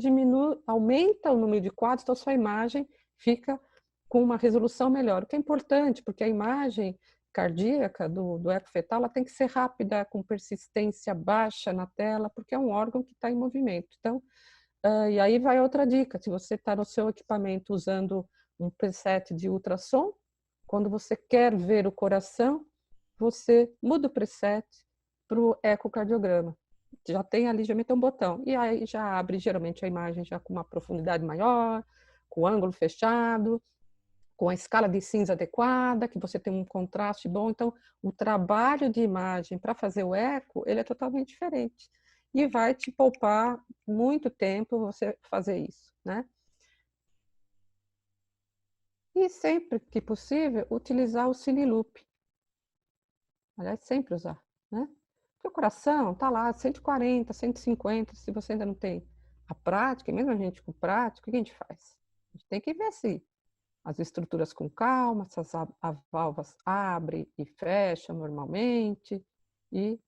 aumenta o número de quadros, então sua imagem fica com uma resolução melhor. O que é importante, porque a imagem cardíaca do eco fetal ela tem que ser rápida, com persistência baixa na tela, porque é um órgão que está em movimento. Então, e aí vai outra dica, se você está no seu equipamento usando um preset de ultrassom, quando você quer ver o coração, você muda o preset para o ecocardiograma. Já tem ali, já tem um botão. E aí já abre geralmente a imagem já com uma profundidade maior, com o ângulo fechado, com a escala de cinza adequada, que você tem um contraste bom. Então, o trabalho de imagem para fazer o eco, ele é totalmente diferente. E vai te poupar muito tempo você fazer isso, né? E sempre que possível, utilizar o Cine Loop. Aliás, sempre usar, né? Porque o coração está lá, 140, 150, se você ainda não tem a prática, e mesmo a gente com prática, o que a gente faz? A gente tem que ver se as estruturas com calma, se as válvulas abrem e fecham normalmente, e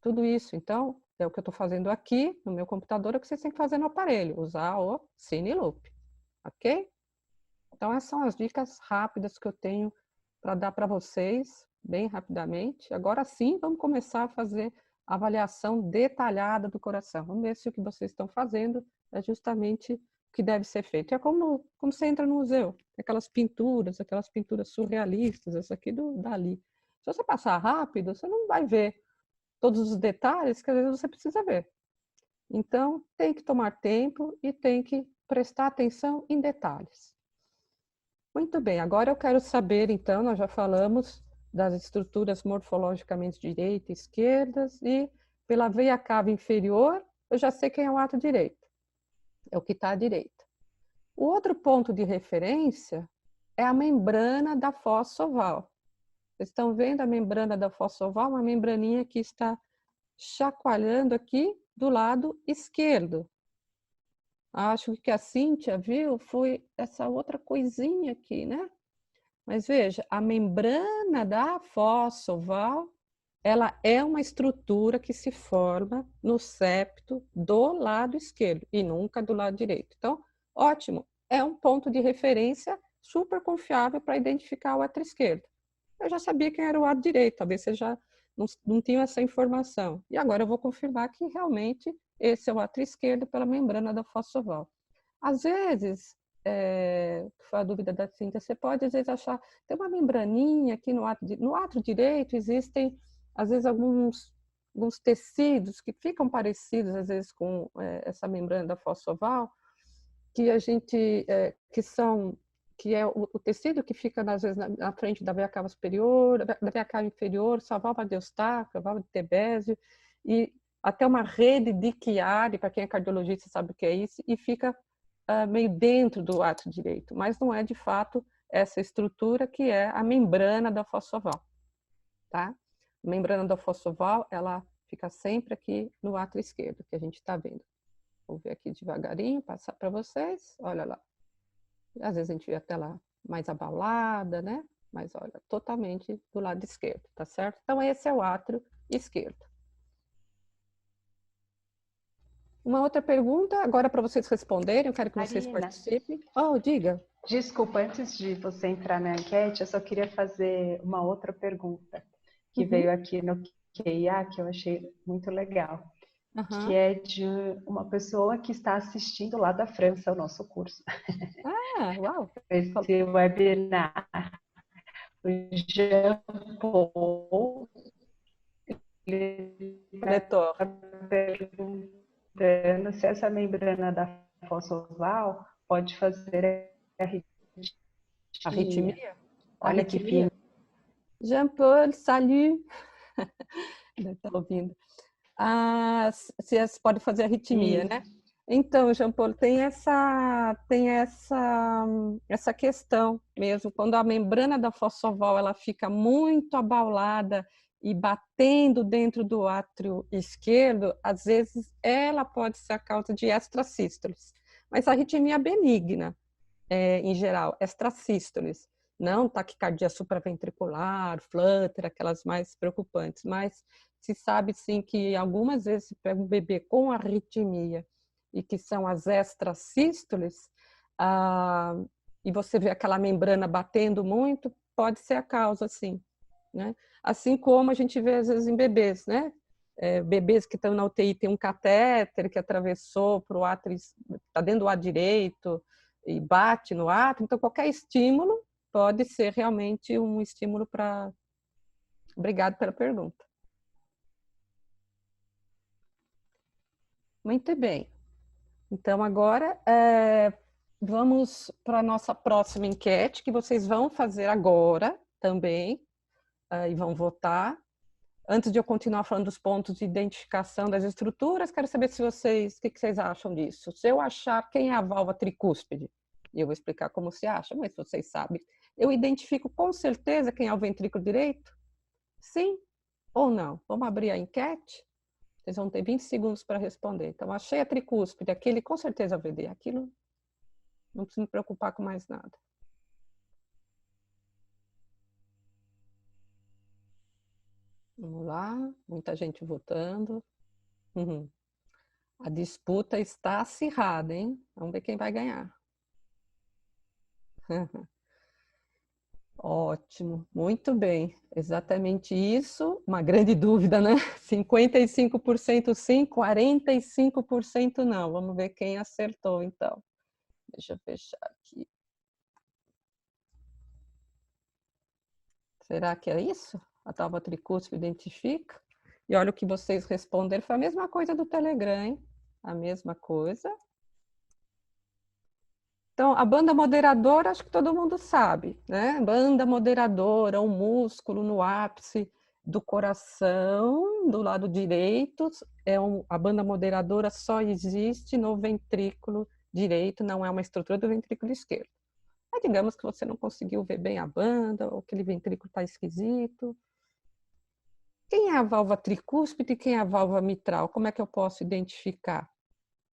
tudo isso. Então, é o que eu estou fazendo aqui no meu computador, é o que vocês têm que fazer no aparelho, usar o Cine Loop, ok? Então, essas são as dicas rápidas que eu tenho para dar para vocês, bem rapidamente. Agora sim, vamos começar a fazer a avaliação detalhada do coração. Vamos ver se o que vocês estão fazendo é justamente o que deve ser feito. É como você entra no museu, aquelas pinturas surrealistas, essa aqui do Dali. Se você passar rápido, você não vai ver todos os detalhes que às vezes você precisa ver. Então, tem que tomar tempo e tem que prestar atenção em detalhes. Muito bem, agora eu quero saber, então, nós já falamos das estruturas morfologicamente direita e esquerdas, e pela veia cava inferior, eu já sei quem é o ato direito, é o que está à direita. O outro ponto de referência é a membrana da fossa oval. Vocês estão vendo a membrana da fossa oval, uma membraninha que está chacoalhando aqui do lado esquerdo. Acho que a Cíntia viu foi essa outra coisinha aqui, né? Mas veja, a membrana da fossa oval, ela é uma estrutura que se forma no septo do lado esquerdo e nunca do lado direito. Então, ótimo, é um ponto de referência super confiável para identificar o átrio esquerdo. Eu já sabia quem era o lado direito, talvez você já não tinha essa informação. E agora eu vou confirmar que realmente esse é o átrio esquerdo pela membrana da fossa oval. Às vezes, foi a dúvida da Cíntia, você pode às vezes achar, tem uma membraninha aqui no átrio direito, existem às vezes alguns tecidos que ficam parecidos às vezes com essa membrana da fossa oval, que a gente, que é o tecido que fica às vezes na frente da veia cava superior, da veia cava inferior, sua válvula de Eustáquio, a válvula de Thebésio, e até uma rede de Chiari, para quem é cardiologista sabe o que é isso, e fica meio dentro do átrio direito, mas não é de fato essa estrutura que é a membrana da fossa oval, tá? A membrana da fossa oval, ela fica sempre aqui no átrio esquerdo, que a gente está vendo. Vou ver aqui devagarinho, passar para vocês, olha lá. Às vezes a gente vê a tela mais abalada, né? Mas olha, totalmente do lado esquerdo, tá certo? Então esse é o átrio esquerdo. Uma outra pergunta, agora para vocês responderem, eu quero que vocês Marina, participem. Oh, diga. desculpa, antes de você entrar na enquete, eu só queria fazer uma outra pergunta que veio aqui no QIA, que eu achei muito legal, que é de uma pessoa que está assistindo lá da França o nosso curso. Ah, uau! Esse webinar. O Jean Paul Diretor. está perguntando se essa membrana da fossa oval pode fazer Arritmia? Olha que fino. Jean-Paul, salut! Deve estar ouvindo. Se pode fazer arritmia, né? Então, Jean-Paul, tem essa questão mesmo. Quando a membrana da fossa oval ela fica muito abaulada e batendo dentro do átrio esquerdo, às vezes ela pode ser a causa de extrasístoles. Mas a arritmia benigna, em geral, extrasístoles, não taquicardia supraventricular, flutter, aquelas mais preocupantes, mas se sabe sim que algumas vezes se pega um bebê com arritmia e que são as extrasístoles, e você vê aquela membrana batendo muito, pode ser a causa, sim, né? Assim como a gente vê às vezes em bebês, né? Bebês que estão na UTI tem um catéter que atravessou para o átrio, está dentro do átrio direito e bate no átrio, então qualquer estímulo pode ser realmente um estímulo para... Obrigado pela pergunta. Muito bem. Então, agora, vamos para a nossa próxima enquete, que vocês vão fazer agora também, e vão votar. Antes de eu continuar falando dos pontos de identificação das estruturas, quero saber se vocês, o que vocês acham disso. Se eu achar quem é a válvula tricúspide, e eu vou explicar como se acha, mas vocês sabem, eu identifico com certeza quem é o ventrículo direito? Sim ou não? Vamos abrir a enquete? Vocês vão ter 20 segundos para responder. Então, achei a tricúspide, aquele com certeza é o VD. Aquilo, não preciso me preocupar com mais nada. Vamos lá, muita gente votando. A disputa está acirrada, hein? Vamos ver quem vai ganhar. Ótimo, muito bem. Exatamente isso. Uma grande dúvida, né? 55% sim, 45% não. Vamos ver quem acertou, então. Deixa eu fechar aqui. Será que é isso? A válvula tricúspide identifica? E olha o que vocês responderam. Foi a mesma coisa do Telegram, hein? A mesma coisa. Então, a banda moderadora, acho que todo mundo sabe, né? Banda moderadora, um músculo no ápice do coração, do lado direito. A banda moderadora só existe no ventrículo direito, não é uma estrutura do ventrículo esquerdo. Mas digamos que você não conseguiu ver bem a banda, ou aquele ventrículo está esquisito. Quem é a válvula tricúspide e quem é a válvula mitral? Como é que eu posso identificar?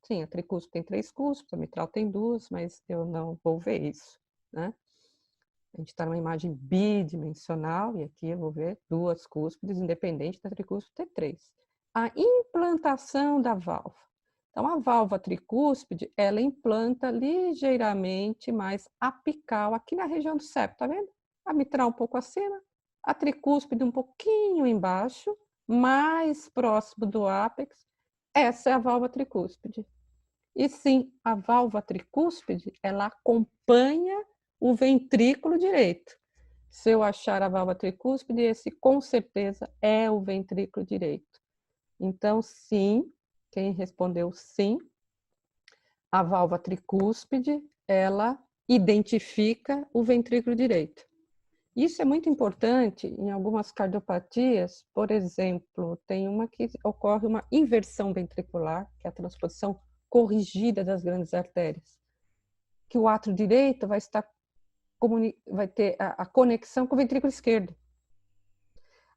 Sim, a tricúspide tem 3 cúspides, a mitral tem 2, mas eu não vou ver isso, né? A gente está numa imagem bidimensional, e aqui eu vou ver 2 cúspides, independente da tricúspide ter 3. A implantação da válvula. Então, a válvula tricúspide, ela implanta ligeiramente mais apical, aqui na região do septo, tá vendo? A mitral um pouco acima, a tricúspide um pouquinho embaixo, mais próximo do ápex. Essa é a válvula tricúspide. E sim, a válvula tricúspide, ela acompanha o ventrículo direito. Se eu achar a válvula tricúspide, esse com certeza é o ventrículo direito. Então, sim, quem respondeu sim, a válvula tricúspide, ela identifica o ventrículo direito. Isso é muito importante em algumas cardiopatias, por exemplo, tem uma que ocorre uma inversão ventricular, que é a transposição corrigida das grandes artérias, que o átrio direito vai ter a conexão com o ventrículo esquerdo.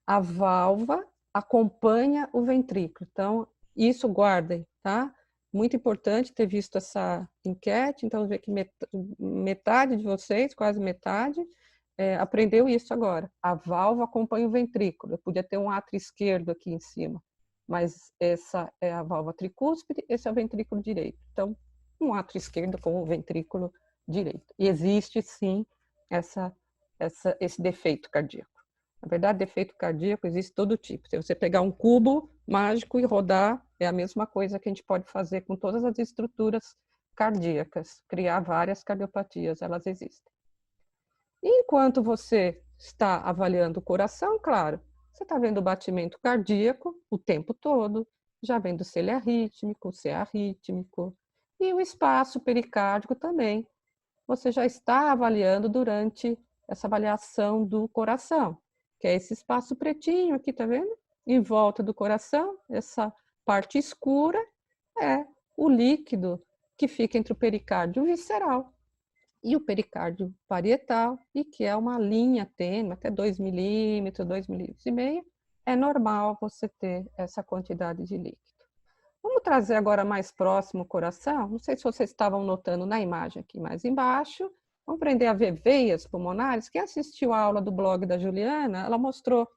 A válvula acompanha o ventrículo, então isso guardem, tá? Muito importante ter visto essa enquete, então vê que metade de vocês, quase metade, aprendeu isso agora. A válvula acompanha o ventrículo. Eu podia ter um átrio esquerdo aqui em cima. mas essa é a válvula tricúspide, esse é o ventrículo direito. Então, um átrio esquerdo com o ventrículo direito. E existe, sim, esse defeito cardíaco. Na verdade, defeito cardíaco existe todo tipo. Se você pegar um cubo mágico e rodar, é a mesma coisa que a gente pode fazer com todas as estruturas cardíacas, criar várias cardiopatias, elas existem. E enquanto você está avaliando o coração, claro, você está vendo o batimento cardíaco o tempo todo, já vendo se ele é rítmico, se é arrítmico, e o espaço pericárdico também. Você já está avaliando durante essa avaliação do coração, que é esse espaço pretinho aqui, tá vendo? Em volta do coração, essa parte escura é o líquido que fica entre o pericárdio visceral e o pericárdio parietal, e que é uma linha tênue, até 2 milímetros, 2,5 milímetros, é normal você ter essa quantidade de líquido. Vamos trazer agora mais próximo o coração. Não sei se vocês estavam notando na imagem aqui mais embaixo. Vamos aprender a ver veias pulmonares. Quem assistiu a aula do blog da Juliana, ela mostrou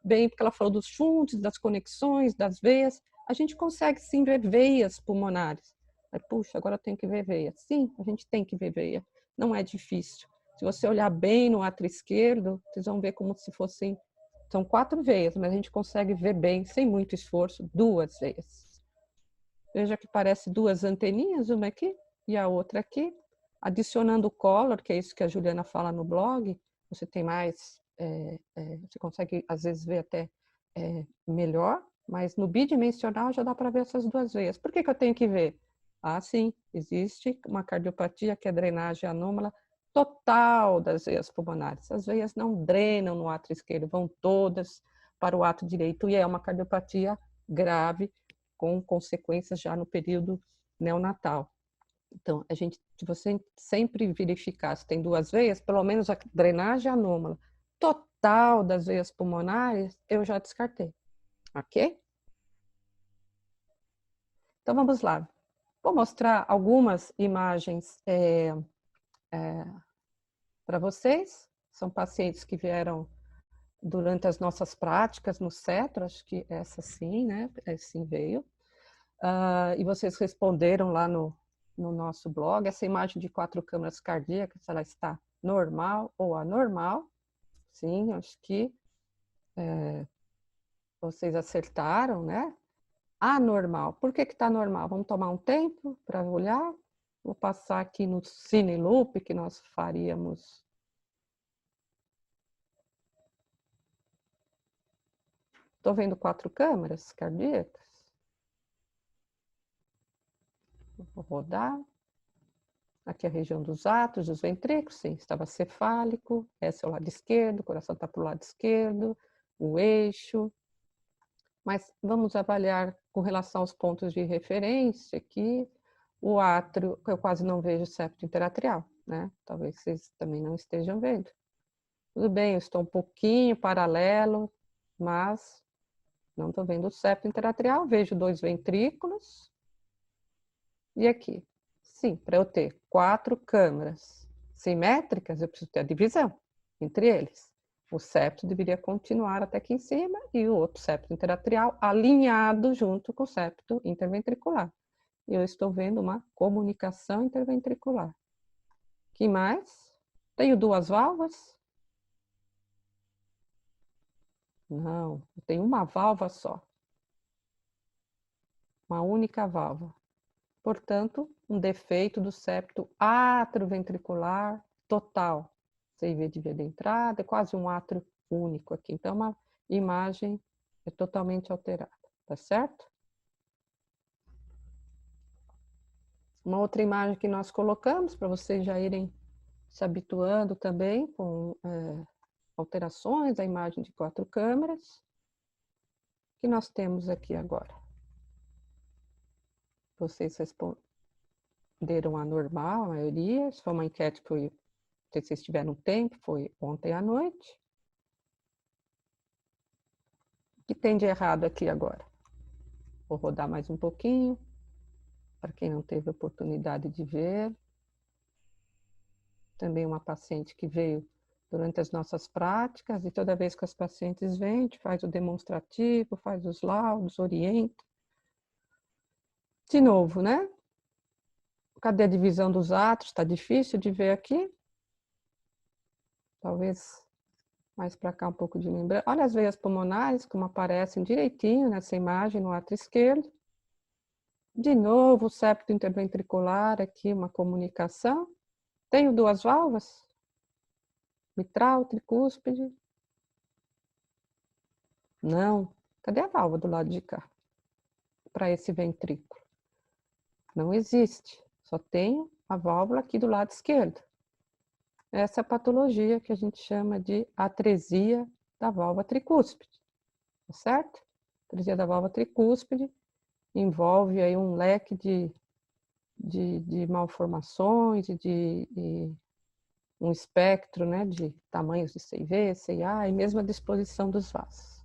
bem, porque ela falou dos shunts, das conexões, das veias. A gente consegue sim ver veias pulmonares. Aí, puxa, agora eu tenho que ver veia. Sim, a gente tem que ver veia. Não é difícil. Se você olhar bem no átrio esquerdo, vocês vão ver como se fossem... São 4 veias, mas a gente consegue ver bem, sem muito esforço, 2 veias. Veja que parece 2 anteninhas, uma aqui e a outra aqui. Adicionando o color, que é isso que a Juliana fala no blog, você tem mais, você consegue às vezes ver até melhor, mas no bidimensional já dá para ver essas 2 veias. Por que eu tenho que ver? Ah, sim, existe uma cardiopatia que é drenagem anômala total das veias pulmonares. As veias não drenam no átrio esquerdo, vão todas para o átrio direito, e é uma cardiopatia grave, com consequências já no período neonatal. Então, se você sempre verificar se tem 2 veias, pelo menos a drenagem anômala total das veias pulmonares, eu já descartei, ok? Então, vamos lá. Vou mostrar algumas imagens para vocês. São pacientes que vieram durante as nossas práticas no CETRO, acho que essa sim, né? Sim veio. E vocês responderam lá no nosso blog, essa imagem de 4 câmaras cardíacas, ela está normal ou anormal? Sim, acho que vocês acertaram, né? Anormal. Por que está normal? Vamos tomar um tempo para olhar? Vou passar aqui no Cine Loop, que nós faríamos. Estou vendo 4 câmaras cardíacas. Vou rodar. Aqui a região dos átrios, dos ventrículos, sim, estava cefálico, esse é o lado esquerdo, o coração está para o lado esquerdo, o eixo. Mas vamos avaliar com relação aos pontos de referência aqui, o átrio, eu quase não vejo o septo interatrial, né? Talvez vocês também não estejam vendo. Tudo bem, eu estou um pouquinho paralelo, mas não estou vendo o septo interatrial, vejo 2 ventrículos. E aqui? Sim, para eu ter 4 câmaras simétricas, eu preciso ter a divisão entre eles. O septo deveria continuar até aqui em cima e o outro septo interatrial alinhado junto com o septo interventricular. E eu estou vendo uma comunicação interventricular. Que mais? Tenho 2 válvulas? Não, eu tenho uma válvula só. Uma única válvula. Portanto, um defeito do septo atrioventricular total. CV de via de entrada, é quase um átrio único aqui. Então, uma imagem é totalmente alterada, tá certo? Uma outra imagem que nós colocamos, para vocês já irem se habituando também com alterações da imagem de 4 câmeras, que nós temos aqui agora. Vocês responderam a normal, a maioria. Isso foi uma enquete que foi, não sei se vocês tiveram tempo, foi ontem à noite. O que tem de errado aqui agora? Vou rodar mais um pouquinho, para quem não teve oportunidade de ver. Também uma paciente que veio durante as nossas práticas, e toda vez que os pacientes vêm, a gente faz o demonstrativo, faz os laudos, orienta. De novo, né? Cadê a divisão dos atos? Está difícil de ver aqui? Talvez mais para cá um pouco de membrana. Olha as veias pulmonares, como aparecem direitinho nessa imagem no átrio esquerdo. De novo, o septo interventricular, aqui uma comunicação. Tenho duas válvulas? Mitral, tricúspide? Não. Cadê a válvula do lado de cá? Para esse ventrículo? Não existe. Só tenho a válvula aqui do lado esquerdo. Essa é a patologia que a gente chama de atresia da válvula tricúspide. Tá certo? Atresia da válvula tricúspide envolve aí um leque de malformações e de um espectro, né, de tamanhos de CIV, CIA e mesmo a disposição dos vasos.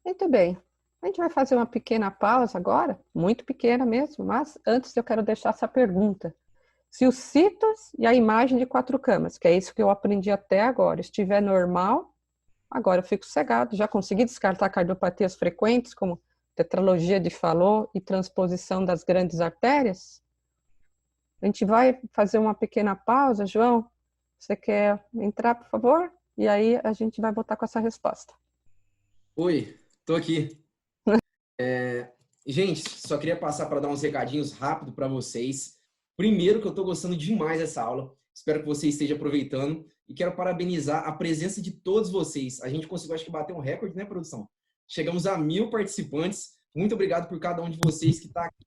Muito bem. A gente vai fazer uma pequena pausa agora, muito pequena mesmo, mas antes eu quero deixar essa pergunta. Se os citos e a imagem de 4 câmaras, que é isso que eu aprendi até agora, estiver normal, agora eu fico cegado. Já consegui descartar cardiopatias frequentes, como tetralogia de Fallot e transposição das grandes artérias? A gente vai fazer uma pequena pausa. João, você quer entrar, por favor? E aí a gente vai voltar com essa resposta. Oi, tô aqui. Gente, só queria passar para dar uns recadinhos rápido para vocês. Primeiro, que eu estou gostando demais dessa aula. Espero que você esteja aproveitando. E quero parabenizar a presença de todos vocês. A gente conseguiu, acho que, bater um recorde, né, produção? Chegamos a 1000 participantes. Muito obrigado por cada um de vocês que está aqui.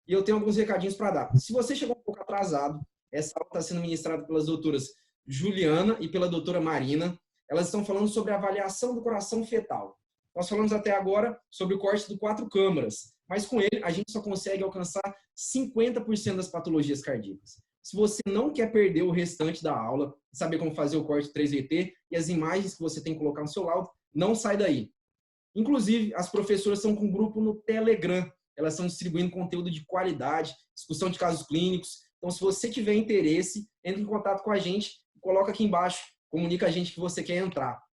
E eu tenho alguns recadinhos para dar. Se você chegou um pouco atrasado, essa aula está sendo ministrada pelas doutoras Juliana e pela doutora Marina. Elas estão falando sobre a avaliação do coração fetal. Nós falamos até agora sobre o corte do 4 câmaras, mas com ele a gente só consegue alcançar 50% das patologias cardíacas. Se você não quer perder o restante da aula, saber como fazer o corte 3VT e as imagens que você tem que colocar no seu laudo, não sai daí. Inclusive, as professoras estão com um grupo no Telegram. Elas estão distribuindo conteúdo de qualidade, discussão de casos clínicos. Então, se você tiver interesse, entre em contato com a gente, coloca aqui embaixo, comunica a gente que você quer entrar.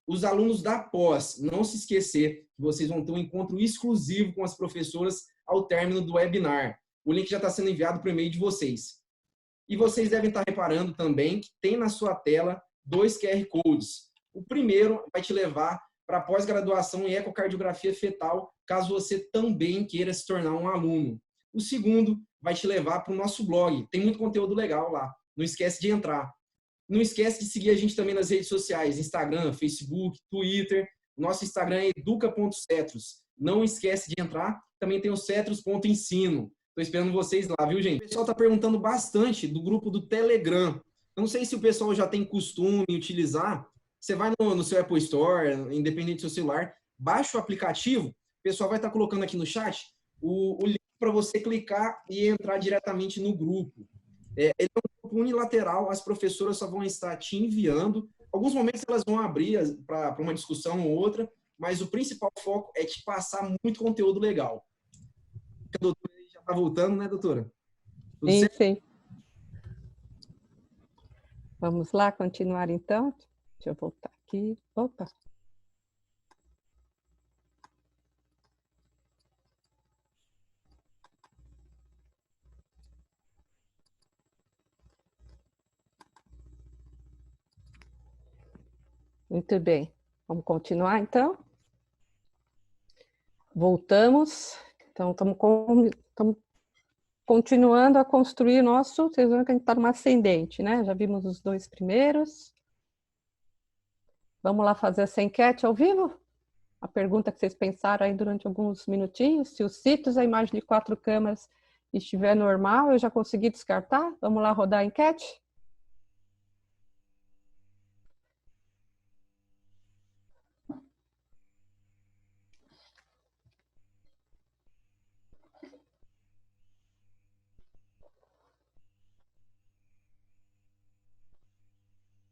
Os alunos da pós, não se esquecer que vocês vão ter um encontro exclusivo com as professoras ao término do webinar. O link já está sendo enviado para o e-mail de vocês. E vocês devem estar reparando também que tem na sua tela 2 QR Codes. O primeiro vai te levar para pós-graduação em ecocardiografia fetal, caso você também queira se tornar um aluno. O segundo vai te levar para o nosso blog. Tem muito conteúdo legal lá. Não esquece de entrar. Não esquece de seguir a gente também nas redes sociais, Instagram, Facebook, Twitter. Nosso Instagram é educa.cetros. Não esquece de entrar. Também tem o cetros.ensino. Estou esperando vocês lá, viu, gente? O pessoal está perguntando bastante do grupo do Telegram. Eu não sei se o pessoal já tem costume em utilizar. Você vai no seu Apple Store, independente do seu celular, baixa o aplicativo. O pessoal vai estar colocando aqui no chat o link para você clicar e entrar diretamente no grupo. Ele é um grupo unilateral, as professoras só vão estar te enviando. Alguns momentos elas vão abrir para uma discussão ou outra, mas o principal foco é te passar muito conteúdo legal. A doutora já está voltando, né, doutora? Tudo Sim, certo? sim. Vamos lá, continuar então? Deixa eu voltar aqui. Opa! Muito bem. Vamos continuar então? Voltamos. Então, estamos continuando a construir nosso... Vocês viram que a gente está numa ascendente, né? Já vimos os 2 primeiros. Vamos lá fazer essa enquete ao vivo? A pergunta que vocês pensaram aí durante alguns minutinhos. Se os citos, a imagem de 4 câmaras estiver normal, eu já consegui descartar? Vamos lá rodar a enquete?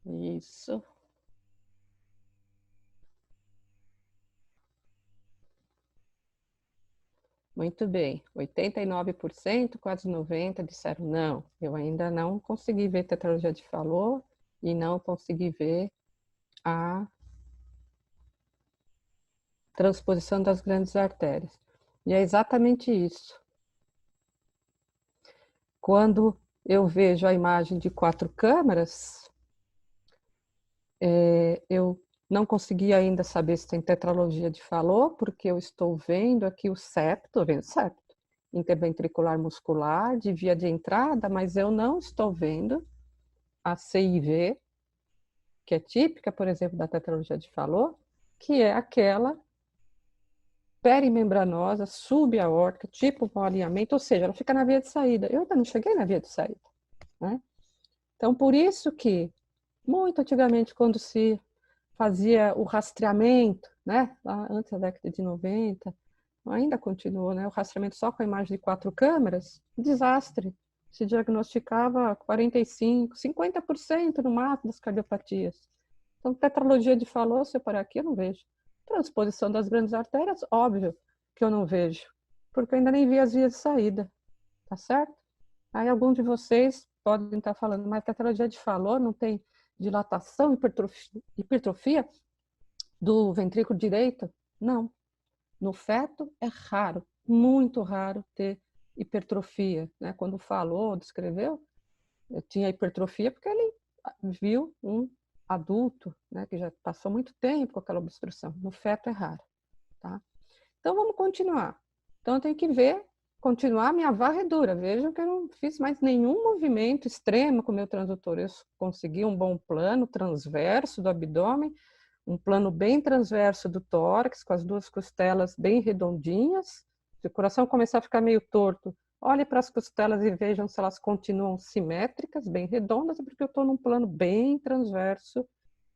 Isso. Muito bem. 89%, quase 90% disseram não. Eu ainda não consegui ver tetralogia de Fallot e não consegui ver a transposição das grandes artérias. E é exatamente isso. Quando eu vejo a imagem de 4 câmeras, eu não consegui ainda saber se tem tetralogia de Fallot, porque eu estou vendo aqui o septo, estou vendo septo interventricular muscular de via de entrada, mas eu não estou vendo a CIV, que é típica, por exemplo, da tetralogia de Fallot, que é aquela perimembranosa, subaórtica, tipo um alinhamento, ou seja, ela fica na via de saída. Eu ainda não cheguei na via de saída, né? Então, por isso que, muito antigamente, quando se fazia o rastreamento, né, lá antes da década de 90, ainda continuou, né, o rastreamento só com a imagem de 4 câmeras, desastre. Se diagnosticava 45%, 50% no máximo das cardiopatias. Então, tetralogia de Fallot, se eu parar aqui, eu não vejo. Transposição das grandes artérias, óbvio que eu não vejo, porque eu ainda nem vi as vias de saída, tá certo? Aí alguns de vocês podem estar falando, mas tetralogia de Fallot não tem dilatação, hipertrofia do ventrículo direito? Não. No feto é raro, muito raro ter hipertrofia, né? Quando falou, descreveu, tinha hipertrofia porque ele viu um adulto, né, que já passou muito tempo com aquela obstrução. No feto é raro, tá? Então vamos continuar. Então eu tenho que ver, continuar a minha varredura. Vejam que eu não fiz mais nenhum movimento extremo com o meu transdutor. Eu consegui um bom plano transverso do abdômen, um plano bem transverso do tórax, com as 2 costelas bem redondinhas. Se o coração começar a ficar meio torto, olhe para as costelas e vejam se elas continuam simétricas, bem redondas, porque eu estou num plano bem transverso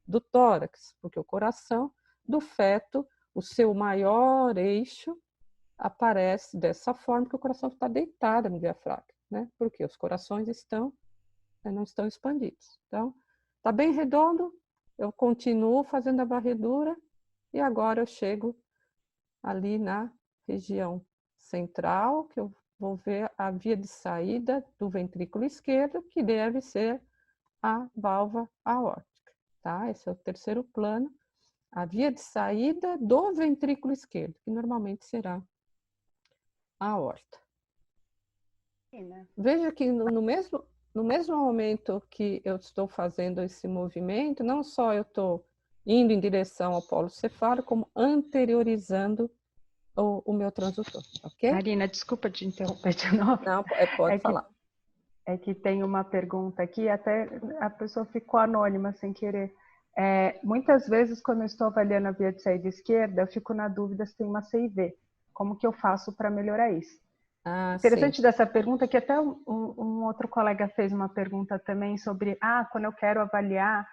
do tórax, porque o coração do feto, o seu maior eixo, aparece dessa forma, que o coração está deitado no diafragma, né? Porque os corações não estão expandidos. Então, está bem redondo, eu continuo fazendo a varredura e agora eu chego ali na região central, que eu vou ver a via de saída do ventrículo esquerdo, que deve ser a válvula aórtica, tá? Esse é o terceiro plano, a via de saída do ventrículo esquerdo, que normalmente será a aorta. Veja que no mesmo momento que eu estou fazendo esse movimento, não só eu estou indo em direção ao polo cefálico, como anteriorizando o meu transdutor, ok? Marina, desculpa te interromper de novo. Não, pode falar. É que tem uma pergunta aqui, até a pessoa ficou anônima sem querer. Muitas vezes, quando eu estou avaliando a via de saída esquerda, eu fico na dúvida se tem uma CIV. Como que eu faço para melhorar isso? Interessante Sim. dessa pergunta, que até um outro colega fez uma pergunta também sobre, quando eu quero avaliar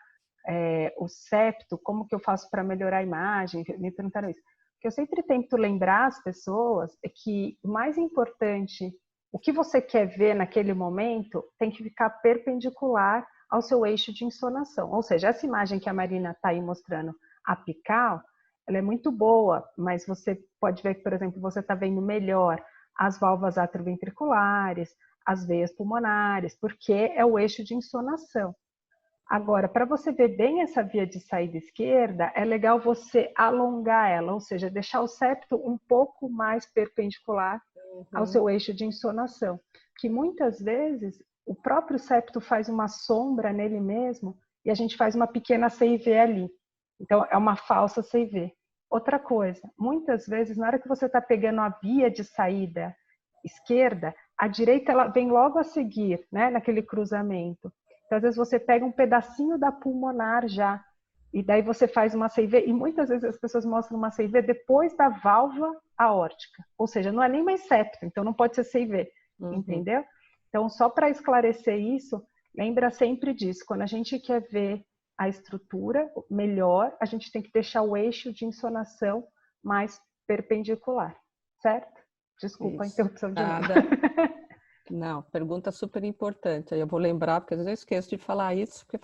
o septo, como que eu faço para melhorar a imagem? Me perguntaram isso. O que eu sempre tento lembrar as pessoas é que o mais importante, o que você quer ver naquele momento, tem que ficar perpendicular ao seu eixo de insonação. Ou seja, essa imagem que a Marina está aí mostrando apical, ela é muito boa, mas você pode ver que, por exemplo, você está vendo melhor as válvulas atrioventriculares, as veias pulmonares, porque é o eixo de insonação. Agora, para você ver bem essa via de saída esquerda, é legal você alongar ela, ou seja, deixar o septo um pouco mais perpendicular ao seu eixo de insonação. Que muitas vezes o próprio septo faz uma sombra nele mesmo e a gente faz uma pequena CIV ali. Então, é uma falsa CIV. Outra coisa, muitas vezes, na hora que você está pegando a via de saída esquerda, a direita ela vem logo a seguir, né, naquele cruzamento. Então, às vezes, você pega um pedacinho da pulmonar já, e daí você faz uma CIV, e muitas vezes as pessoas mostram uma CIV depois da válvula aórtica. Ou seja, não é nem mais septo, então não pode ser CIV, entendeu? Então, só para esclarecer isso, lembra sempre disso. Quando a gente quer ver a estrutura melhor, a gente tem que deixar o eixo de insonação mais perpendicular, certo? Desculpa a interrupção de novo. Não, pergunta super importante. Aí eu vou lembrar, porque às vezes eu esqueço de falar isso, porque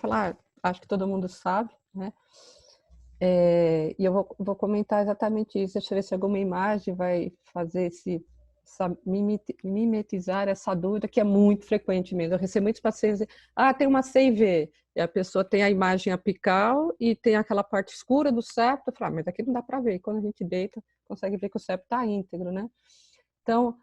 acho que todo mundo sabe, né? E eu vou comentar exatamente isso. Deixa eu ver se alguma imagem vai fazer mimetizar essa dúvida que é muito frequente mesmo. Eu recebo muitos pacientes, tem uma CIV, e a pessoa tem a imagem apical e tem aquela parte escura do septo, eu falo, mas aqui não dá para ver, e quando a gente deita, consegue ver que o septo está íntegro, né? Então,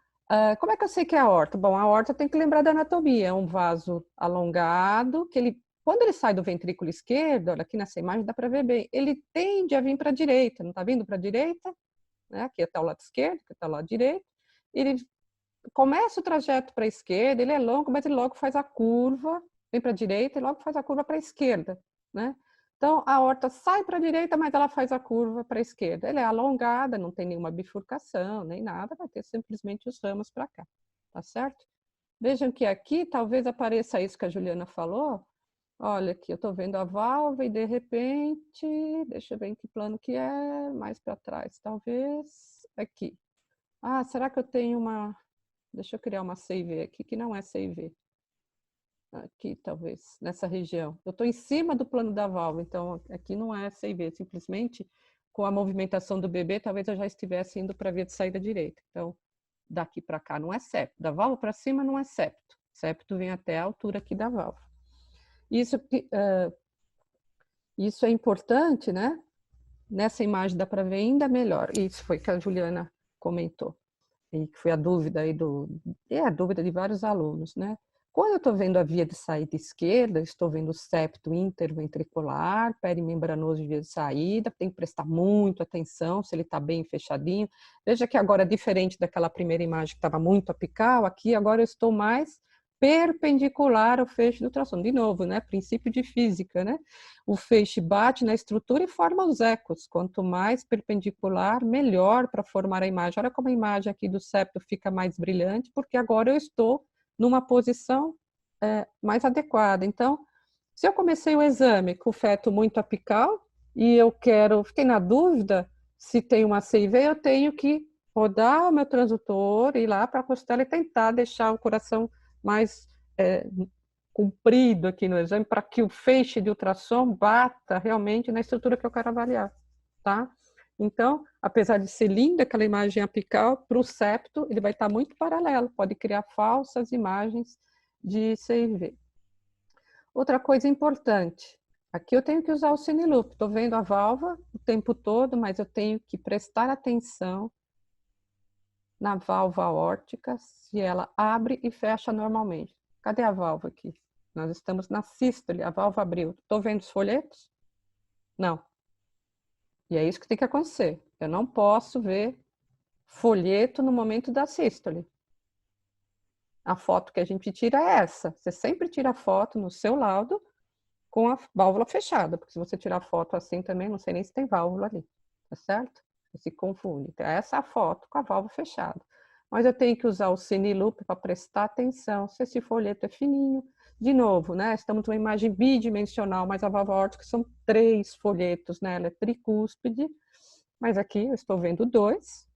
como é que eu sei que é a aorta? Bom, a aorta tem que lembrar da anatomia, é um vaso alongado, que ele, quando ele sai do ventrículo esquerdo, olha aqui nessa imagem dá para ver bem, ele tende a vir para a direita, não está vindo para a direita? Né? Aqui está o lado esquerdo, aqui está o lado direito, ele começa o trajeto para a esquerda, ele é longo, mas ele logo faz a curva, vem para a direita e logo faz a curva para a esquerda, né? Então, a aorta sai para a direita, mas ela faz a curva para a esquerda. Ela é alongada, não tem nenhuma bifurcação, nem nada, vai ter simplesmente os ramos para cá, tá certo? Vejam que aqui talvez apareça isso que a Juliana falou. Olha aqui, eu estou vendo a válvula e de repente, deixa eu ver em que plano que é, mais para trás, talvez, aqui. Será que eu tenho uma... Deixa eu criar uma CIV aqui, que não é CIV. Aqui, talvez, nessa região. Eu estou em cima do plano da válvula, então aqui não é CIV, simplesmente com a movimentação do bebê, talvez eu já estivesse indo para a via de saída direita. Então, daqui para cá não é septo, da válvula para cima não é septo. Septo vem até a altura aqui da válvula. Isso é importante, né? Nessa imagem dá para ver ainda melhor. Isso foi que a Juliana comentou. E que foi a dúvida aí a dúvida de vários alunos, né? Quando eu estou vendo a via de saída esquerda, estou vendo o septo interventricular, perimembranoso de via de saída, tem que prestar muito atenção se ele está bem fechadinho. Veja que agora, diferente daquela primeira imagem que estava muito apical, aqui agora eu estou mais perpendicular ao feixe do ultrassom. De novo, né? Princípio de física, né? O feixe bate na estrutura e forma os ecos. Quanto mais perpendicular, melhor para formar a imagem. Olha como a imagem aqui do septo fica mais brilhante, porque agora eu estou numa posição mais adequada. Então, se eu comecei o exame com o feto muito apical e eu fiquei na dúvida se tem uma CIV, eu tenho que rodar o meu transdutor, ir lá para a costela e tentar deixar o coração mais comprido aqui no exame, para que o feixe de ultrassom bata realmente na estrutura que eu quero avaliar, tá? Então, apesar de ser linda aquela imagem apical, para o septo ele vai estar muito paralelo, pode criar falsas imagens de CIV. Outra coisa importante, aqui eu tenho que usar o Cine Loop, estou vendo a válvula o tempo todo, mas eu tenho que prestar atenção na válvula aórtica, se ela abre e fecha normalmente. Cadê a válvula aqui? Nós estamos na sístole, a válvula abriu. Estou vendo os folhetos? Não. E é isso que tem que acontecer. Eu não posso ver folheto no momento da sístole. A foto que a gente tira é essa. Você sempre tira a foto no seu laudo com a válvula fechada, porque se você tirar foto assim também, não sei nem se tem válvula ali, tá certo? Você se confunde. Então, essa é a foto com a válvula fechada. Mas eu tenho que usar o Cine Loop para prestar atenção se esse folheto é fininho. De novo, né? Estamos numa imagem bidimensional, mas a válvula aórtica são 3 folhetos, né? Ela é tricúspide, mas aqui eu estou vendo 2.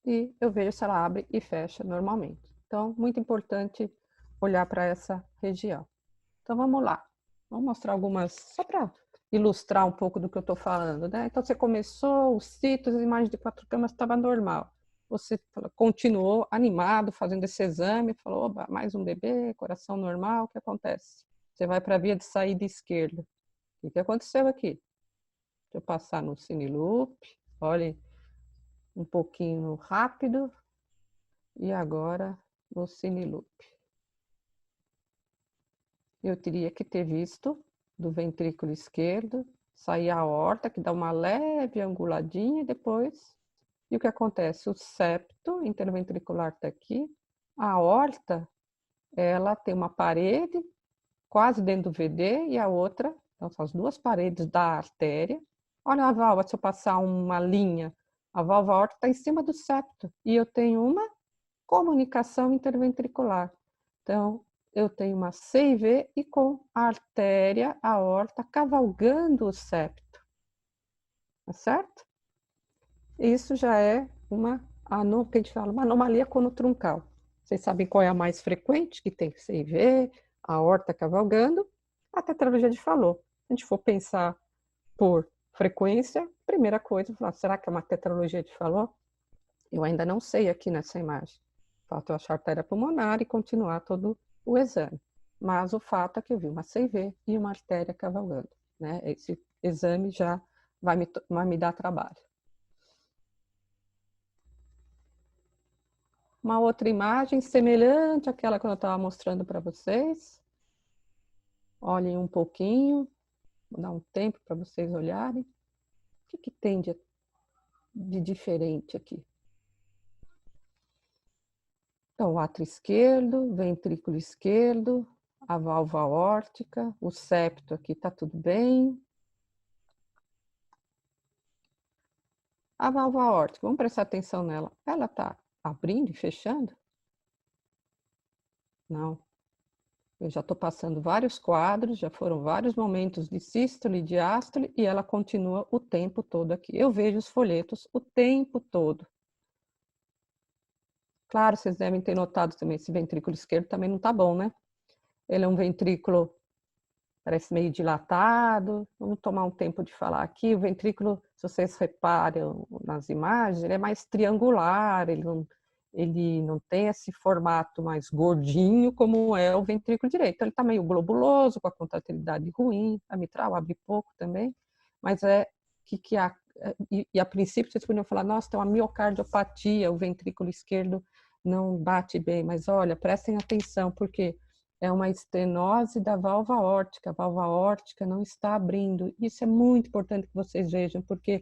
E eu vejo se ela abre e fecha normalmente. Então, muito importante olhar para essa região. Então, vamos lá. Vamos mostrar algumas, só para ilustrar um pouco do que eu estou falando, né? Então, você começou, os citos, as imagens de 4 câmaras estava normal. Você continuou animado fazendo esse exame, falou, oba, mais um bebê, coração normal, o que acontece? Você vai para a via de saída esquerda. O que aconteceu aqui? Deixa eu passar no Cine Loop, olhem um pouquinho rápido, e agora no Cine Loop. Eu teria que ter visto do ventrículo esquerdo sair a aorta, que dá uma leve anguladinha, e depois... E o que acontece? O septo interventricular está aqui, a aorta, ela tem uma parede quase dentro do VD e a outra, então são as 2 paredes da artéria. Olha a válvula, se eu passar uma linha, a válvula aórtica está em cima do septo e eu tenho uma comunicação interventricular. Então, eu tenho uma CIV e com a artéria aorta cavalgando o septo. Tá certo? Isso já é uma anomalia conotruncal. Vocês sabem qual é a mais frequente, que tem CIV, a aorta cavalgando? A tetralogia de Fallot. Se a gente for pensar por frequência, primeira coisa, falar, será que é uma tetralogia de Fallot? Eu ainda não sei aqui nessa imagem. Falta eu achar a artéria pulmonar e continuar todo o exame. Mas o fato é que eu vi uma CV e uma artéria cavalgando, né? Esse exame já vai me dar trabalho. Uma outra imagem semelhante àquela que eu estava mostrando para vocês. Olhem um pouquinho, vou dar um tempo para vocês olharem. O que tem de diferente aqui? Então, o átrio esquerdo, ventrículo esquerdo, a válvula aórtica, o septo aqui está tudo bem. A válvula aórtica, vamos prestar atenção nela. Ela está abrindo e fechando? Não. Eu já estou passando vários quadros, já foram vários momentos de sístole e diástole e ela continua o tempo todo aqui. Eu vejo os folhetos o tempo todo. Claro, vocês devem ter notado também, esse ventrículo esquerdo também não está bom, né? Ele é um ventrículo, parece meio dilatado. Vamos tomar um tempo de falar aqui. O ventrículo, se vocês reparam nas imagens, ele é mais triangular, ele não tem esse formato mais gordinho como é o ventrículo direito. Ele está meio globuloso, com a contratilidade ruim, a mitral abre pouco também, mas a princípio vocês podiam falar, nossa, tem uma miocardiopatia, o ventrículo esquerdo não bate bem, mas olha, prestem atenção, porque é uma estenose da válvula aórtica, a válvula aórtica não está abrindo. Isso é muito importante que vocês vejam, porque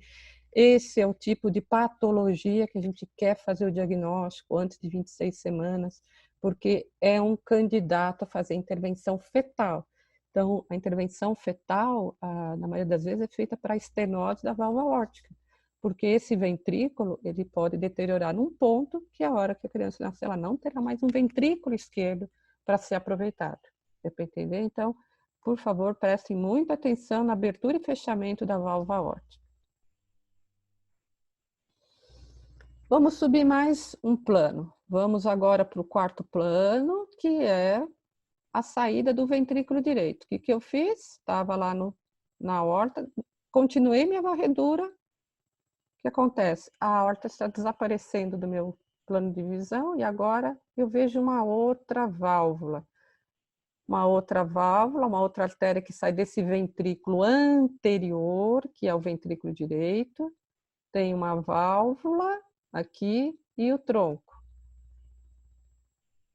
esse é o tipo de patologia que a gente quer fazer o diagnóstico antes de 26 semanas, porque é um candidato a fazer intervenção fetal. Então, a intervenção fetal, na maioria das vezes, é feita para a estenose da válvula aórtica, porque esse ventrículo, ele pode deteriorar num ponto que a hora que a criança nascer, ela não terá mais um ventrículo esquerdo para ser aproveitado. Deu para entender? Então, por favor, prestem muita atenção na abertura e fechamento da válvula aórtica. Vamos subir mais um plano. Vamos agora para o quarto plano, que é a saída do ventrículo direito. O que eu fiz? Estava lá na aorta, continuei minha varredura. O que acontece? A aorta está desaparecendo do meu plano de visão e agora eu vejo uma outra válvula. Uma outra artéria que sai desse ventrículo anterior, que é o ventrículo direito. Tem uma válvula aqui e o tronco.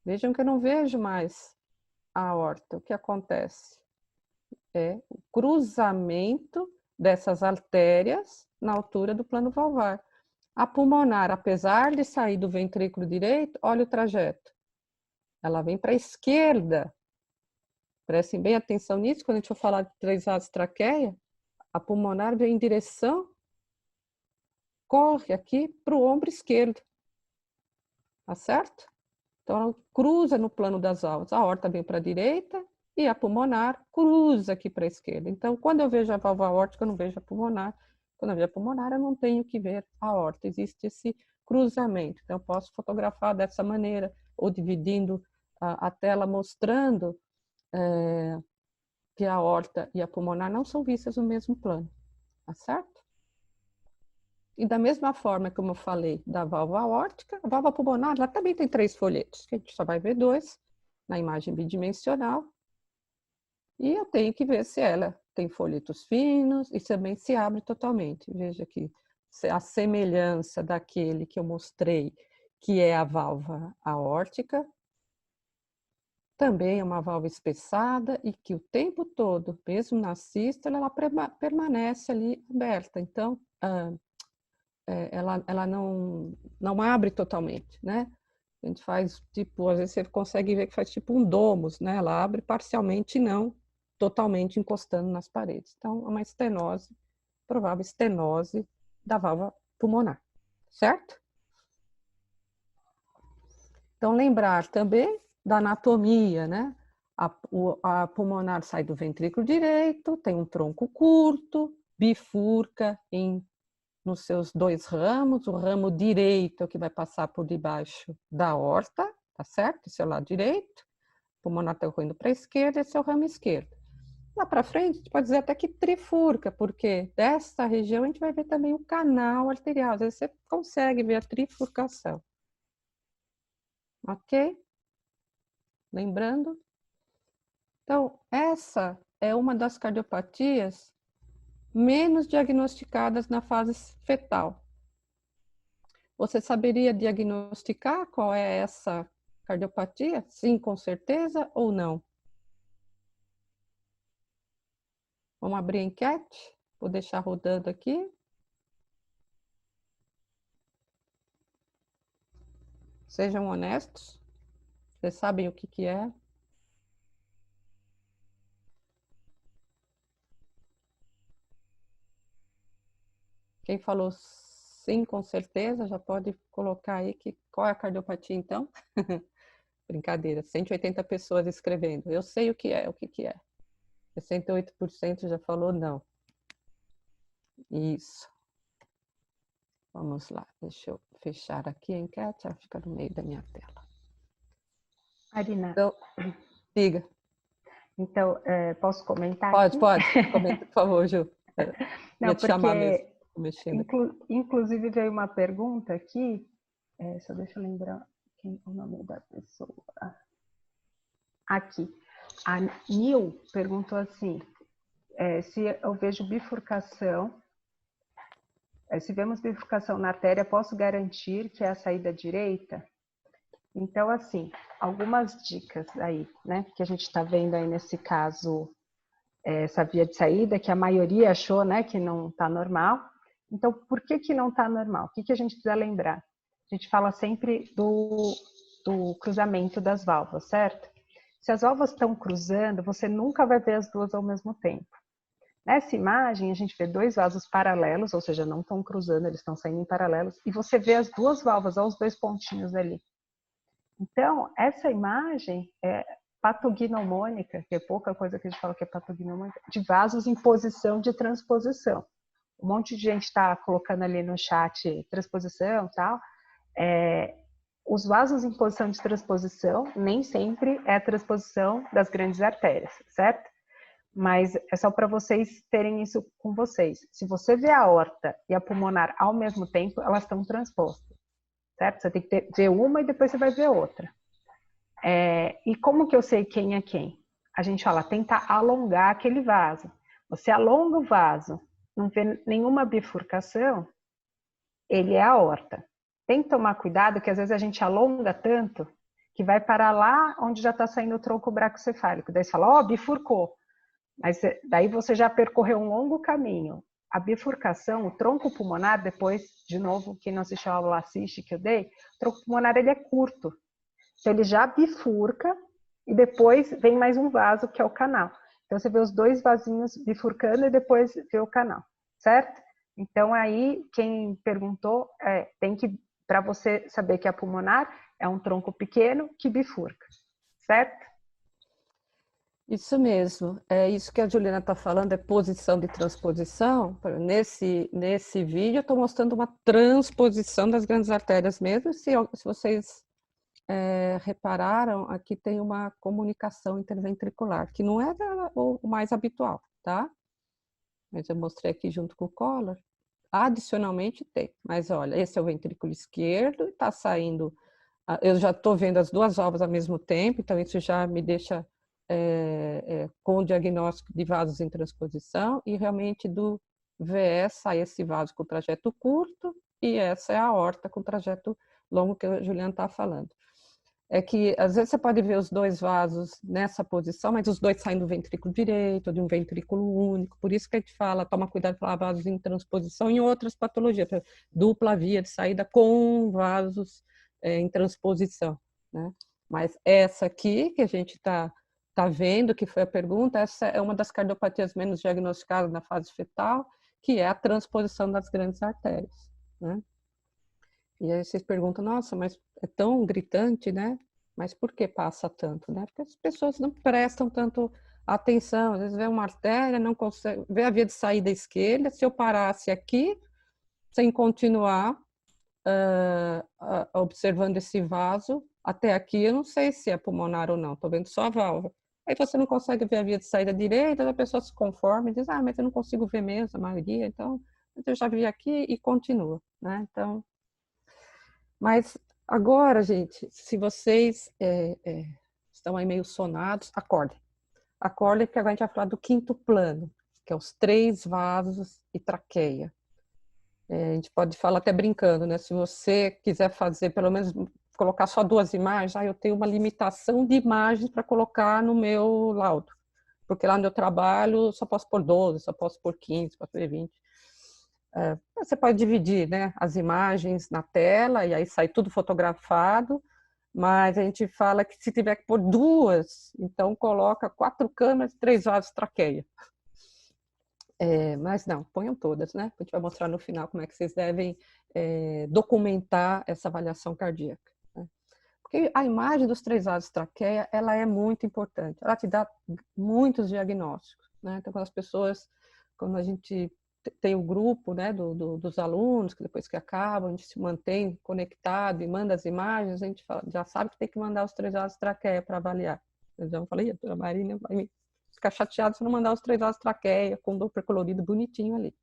Vejam que eu não vejo mais a aorta. O que acontece? É o cruzamento dessas artérias na altura do plano valvar. A pulmonar, apesar de sair do ventrículo direito, olha o trajeto. Ela vem para a esquerda. Prestem bem atenção nisso, quando a gente for falar de 3 vasos traqueia, a pulmonar vem em direção, corre aqui para o ombro esquerdo. Tá certo? Então, ela cruza no plano das válvulas. A aorta vem para a direita e a pulmonar cruza aqui para a esquerda. Então, quando eu vejo a válvula aórtica, eu não vejo a pulmonar. Quando eu vejo a pulmonar, eu não tenho que ver a aorta. Existe esse cruzamento. Então, eu posso fotografar dessa maneira, ou dividindo a tela, mostrando que a aorta e a pulmonar não são vistas no mesmo plano. Tá certo? E da mesma forma como eu falei da válvula aórtica, a válvula pulmonar, ela também tem 3 folhetos, que a gente só vai ver 2 na imagem bidimensional. E eu tenho que ver se ela tem folhetos finos e também se abre totalmente. Veja aqui a semelhança daquele que eu mostrei, que é a válvula aórtica. Também é uma válvula espessada e que o tempo todo, mesmo na sístole, ela permanece ali aberta. Então, ela não abre totalmente, né? A gente faz, tipo, às vezes você consegue ver que faz tipo um domus, né? Ela abre parcialmente e não totalmente encostando nas paredes. Então, é uma estenose, provável estenose da válvula pulmonar, certo? Então, lembrar também da anatomia, né? A pulmonar sai do ventrículo direito, tem um tronco curto, bifurca nos seus 2 ramos, o ramo direito é o que vai passar por debaixo da aorta, tá certo? Esse é o lado direito, o pulmonar está correndo para a esquerda, esse é o ramo esquerdo. Lá para frente, a gente pode dizer até que trifurca, porque desta região a gente vai ver também o canal arterial. Às vezes você consegue ver a trifurcação. Ok? Lembrando? Então, essa é uma das cardiopatias menos diagnosticadas na fase fetal. Você saberia diagnosticar qual é essa cardiopatia? Sim, com certeza ou não? Vamos abrir a enquete? Vou deixar rodando aqui. Sejam honestos. Vocês sabem o que é? Quem falou sim, com certeza, já pode colocar aí qual é a cardiopatia, então? Brincadeira, 180 pessoas escrevendo. Eu sei o que é. 68% já falou não. Isso. Vamos lá, deixa eu fechar aqui a enquete, ela fica no meio da minha tela. Marina. Então, diga. Então, posso comentar Pode, aqui? pode. Comenta, por favor, Ju. Não, Ia te chamar mesmo. porque, Mexendo. inclusive, veio uma pergunta aqui, só deixa eu lembrar o nome da pessoa. Aqui. A Nil perguntou assim, se eu vejo bifurcação, se vemos bifurcação na artéria, posso garantir que é a saída direita? Então, assim, algumas dicas aí, né, que a gente está vendo aí nesse caso, essa via de saída, que a maioria achou, né, que não está normal. Então, por que não está normal? O que a gente precisa lembrar? A gente fala sempre do cruzamento das válvulas, certo? Se as válvulas estão cruzando, você nunca vai ver as duas ao mesmo tempo. Nessa imagem, a gente vê dois vasos paralelos, ou seja, não estão cruzando, eles estão saindo em paralelos, e você vê as duas válvulas, olha os dois pontinhos ali. Então, essa imagem é patognomônica, que é pouca coisa que a gente fala que é patognomônica, de vasos em posição de transposição. Um monte de gente está colocando ali no chat transposição e tal. Os vasos em posição de transposição nem sempre é a transposição das grandes artérias, certo? Mas é só para vocês terem isso com vocês. Se você vê a aorta e a pulmonar ao mesmo tempo, elas estão transpostas, certo? Você tem que ver uma e depois você vai ver outra. E como que eu sei quem é quem? A gente fala, tenta alongar aquele vaso. Você alonga o vaso, não vê nenhuma bifurcação, ele é a aorta. Tem que tomar cuidado que às vezes a gente alonga tanto que vai parar lá onde já está saindo o tronco braquicefálico. Daí você fala, ó, bifurcou. Mas daí você já percorreu um longo caminho. A bifurcação, o tronco pulmonar, depois, de novo, quem não assistiu a aula assiste que eu dei, o tronco pulmonar ele é curto. Então ele já bifurca e depois vem mais um vaso que é o canal. Então você vê os dois vasinhos bifurcando e depois vê o canal, certo? Então aí quem perguntou, tem que, para você saber que a pulmonar é um tronco pequeno que bifurca, certo? Isso mesmo, é isso que a Juliana está falando, é posição de transposição. Nesse vídeo eu estou mostrando uma transposição das grandes artérias mesmo. Se vocês repararam, aqui tem uma comunicação interventricular, que não é o mais habitual, tá? Mas eu mostrei aqui junto com o Collor. Adicionalmente tem, mas olha, esse é o ventrículo esquerdo, está saindo, eu já estou vendo as duas válvulas ao mesmo tempo, então isso já me deixa com o diagnóstico de vasos em transposição, e realmente do VS sai esse vaso com trajeto curto, e essa é a aorta com trajeto longo que a Juliana está falando. É que às vezes você pode ver os dois vasos nessa posição, mas os dois saem do ventrículo direito, de um ventrículo único, por isso que a gente fala, toma cuidado de falar vasos em transposição em outras patologias, dupla via de saída com vasos em transposição, né? Mas essa aqui que a gente está vendo, que foi a pergunta, essa é uma das cardiopatias menos diagnosticadas na fase fetal, que é a transposição das grandes artérias, né? E aí vocês perguntam, nossa, mas é tão gritante, né? Mas por que passa tanto, né? Porque as pessoas não prestam tanto atenção. Às vezes vê uma artéria, não consegue, vê a via de saída esquerda. Se eu parasse aqui, sem continuar observando esse vaso, até aqui eu não sei se é pulmonar ou não, estou vendo só a válvula. Aí você não consegue ver a via de saída direita, a pessoa se conforma e diz, mas eu não consigo ver mesmo a maioria, então eu já vi aqui e continua, né? Então, mas agora, gente, se vocês estão aí meio sonados, acordem. Acordem, porque agora a gente vai falar do quinto plano, que é os 3 vasos e traqueia. A gente pode falar até brincando, né? Se você quiser fazer, pelo menos colocar só 2 imagens, eu tenho uma limitação de imagens para colocar no meu laudo. Porque lá onde eu trabalho, só posso pôr 12, só posso pôr 15, posso pôr 20. Você pode dividir, né, as imagens na tela e aí sai tudo fotografado, mas a gente fala que se tiver que pôr 2, então coloca 4 câmeras, 3 vasos traqueia. Mas não, ponham todas, né? A gente vai mostrar no final como é que vocês devem documentar essa avaliação cardíaca. Né? Porque a imagem dos 3 vasos traqueia, ela é muito importante. Ela te dá muitos diagnósticos, né? Então, quando a gente tem o grupo, né, dos alunos, que depois que acabam, a gente se mantém conectado e manda as imagens, a gente já sabe que tem que mandar os 3 vasos traqueia para avaliar. Eu já falei, a doutora Marina vai me ficar chateado se não mandar os 3 vasos traqueia com Doppler colorido bonitinho ali.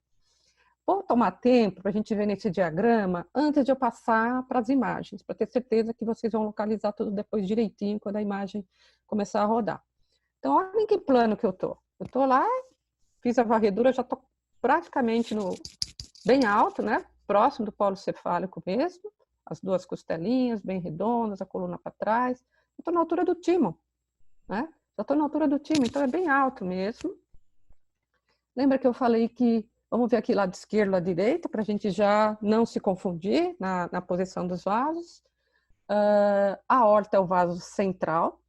Vou tomar tempo para a gente ver nesse diagrama antes de eu passar para as imagens, para ter certeza que vocês vão localizar tudo depois direitinho quando a imagem começar a rodar. Então, olha em que plano que eu estou. Eu estou lá, fiz a varredura, já estou praticamente bem alto, né? Próximo do polo cefálico mesmo, as 2 costelinhas bem redondas, a coluna para trás. Estou na altura do timo, né? Já estou na altura do timo, então é bem alto mesmo. Lembra que eu falei que, vamos ver aqui lado esquerdo, lado direito, para a gente já não se confundir na posição dos vasos. A aorta é o vaso central.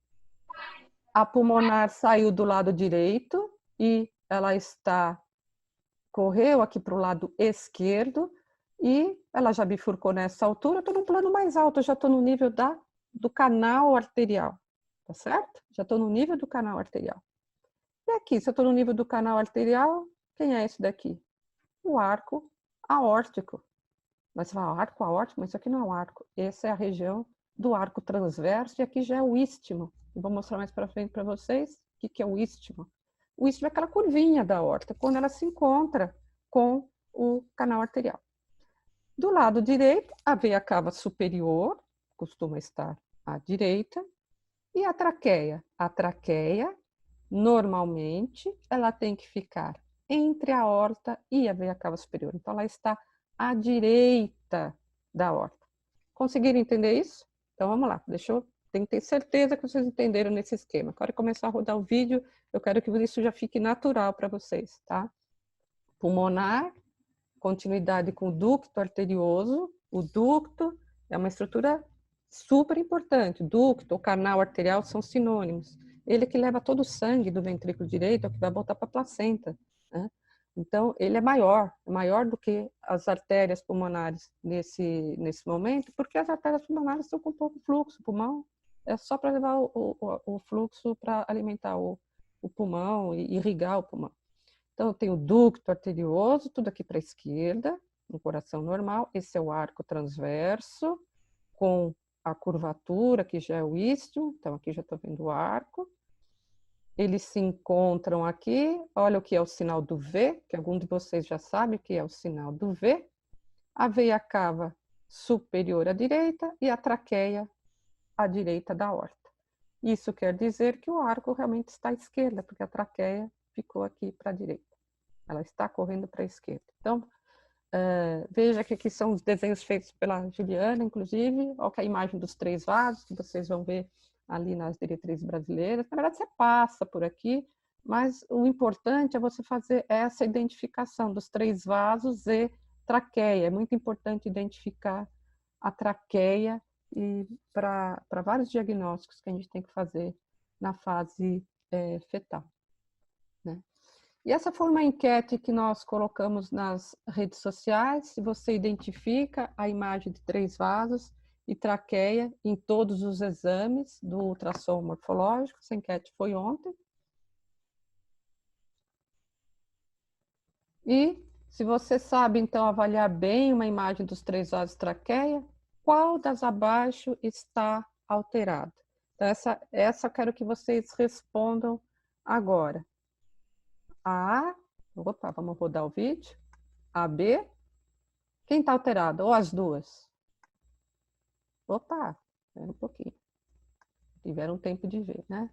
A pulmonar saiu do lado direito e ela correu aqui para o lado esquerdo e ela já bifurcou nessa altura. Estou num plano mais alto, eu já estou no nível do canal arterial, tá certo? Já estou no nível do canal arterial. E aqui, se eu estou no nível do canal arterial, quem é esse daqui? O arco aórtico. Mas você fala, arco aórtico? Mas isso aqui não é um arco. Essa é a região do arco transverso e aqui já é o istmo. Eu vou mostrar mais para frente para vocês o que é o istmo. O istmo é aquela curvinha da aorta, quando ela se encontra com o canal arterial. Do lado direito, a veia cava superior, costuma estar à direita, e a traqueia? A traqueia, normalmente, ela tem que ficar entre a aorta e a veia cava superior. Então, ela está à direita da aorta. Conseguiram entender isso? Então, vamos lá. Tenho que ter certeza que vocês entenderam nesse esquema. Agora começar a rodar o vídeo, eu quero que isso já fique natural para vocês, tá? Pulmonar, continuidade com o ducto arterioso. O ducto é uma estrutura super importante. Ducto ou canal arterial são sinônimos. Ele que leva todo o sangue do ventrículo direito, é o que vai voltar para a placenta, né? Então, ele é maior do que as artérias pulmonares nesse momento, porque as artérias pulmonares estão com pouco fluxo. O pulmão é só para levar o fluxo para alimentar o pulmão e irrigar o pulmão. Então, eu tenho o ducto arterioso, tudo aqui para a esquerda, no coração normal. Esse é o arco transverso, com a curvatura, que já é o istmo. Então, aqui já estou vendo o arco. Eles se encontram aqui. Olha o que é o sinal do V, que algum de vocês já sabe o que é o sinal do V. A veia cava superior à direita e a traqueia à direita da aorta. Isso quer dizer que o arco realmente está à esquerda, porque a traqueia ficou aqui para a direita. Ela está correndo para a esquerda. Então, veja que aqui são os desenhos feitos pela Juliana, inclusive. Olha a imagem dos 3 vasos, que vocês vão ver ali nas diretrizes brasileiras. Na verdade, você passa por aqui, mas o importante é você fazer essa identificação dos 3 vasos e traqueia. É muito importante identificar a traqueia e para vários diagnósticos que a gente tem que fazer na fase fetal, né? E essa foi uma enquete que nós colocamos nas redes sociais. Se você identifica a imagem de 3 vasos e traqueia em todos os exames do ultrassom morfológico, essa enquete foi ontem. E se você sabe, então, avaliar bem uma imagem dos 3 vasos traqueia, qual das abaixo está alterada? Então, essa eu quero que vocês respondam agora. Opa, vamos rodar o vídeo. AB. Quem está alterado? Ou as duas? Opa, espera um pouquinho. Tiveram tempo de ver, né?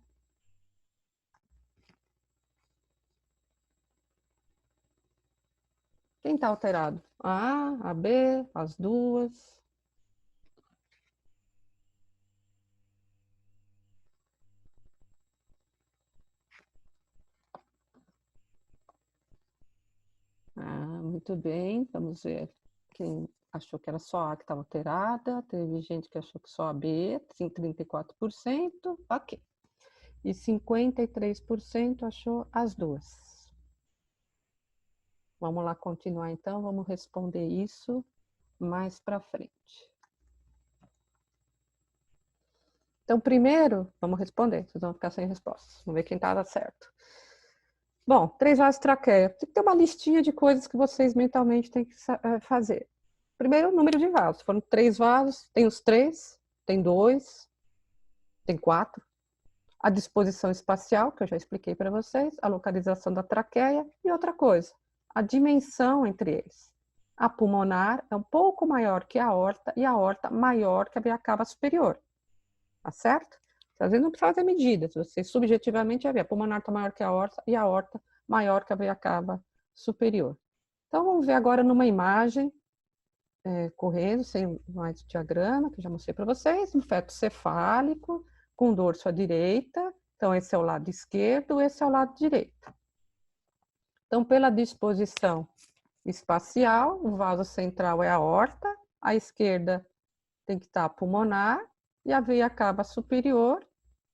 Quem está alterado? A B, as duas. Muito bem, vamos ver quem achou que era só A que estava alterada. Teve gente que achou que só a B, 34%, ok. E 53% achou as duas. Vamos lá continuar então, vamos responder isso mais para frente. Então, primeiro, vamos responder, vocês vão ficar sem respostas. Vamos ver quem estava certo. Bom, 3 vasos traqueia. Tem que ter uma listinha de coisas que vocês mentalmente têm que fazer. Primeiro, o número de vasos. Foram 3 vasos, tem os 3, tem 2, tem 4. A disposição espacial, que eu já expliquei para vocês, a localização da traqueia e outra coisa, a dimensão entre eles. A pulmonar é um pouco maior que a aorta e a aorta maior que a veia cava superior. Tá certo? Às vezes não precisa fazer medidas, você subjetivamente vai ver, a pulmonar está maior que a aorta e a aorta maior que a veia cava superior. Então, vamos ver agora numa imagem, correndo, sem mais diagrama, que eu já mostrei para vocês, um feto cefálico, com dorso à direita, então esse é o lado esquerdo, esse é o lado direito. Então, pela disposição espacial, o vaso central é a aorta, à esquerda tem que estar a pulmonar, e a veia cava superior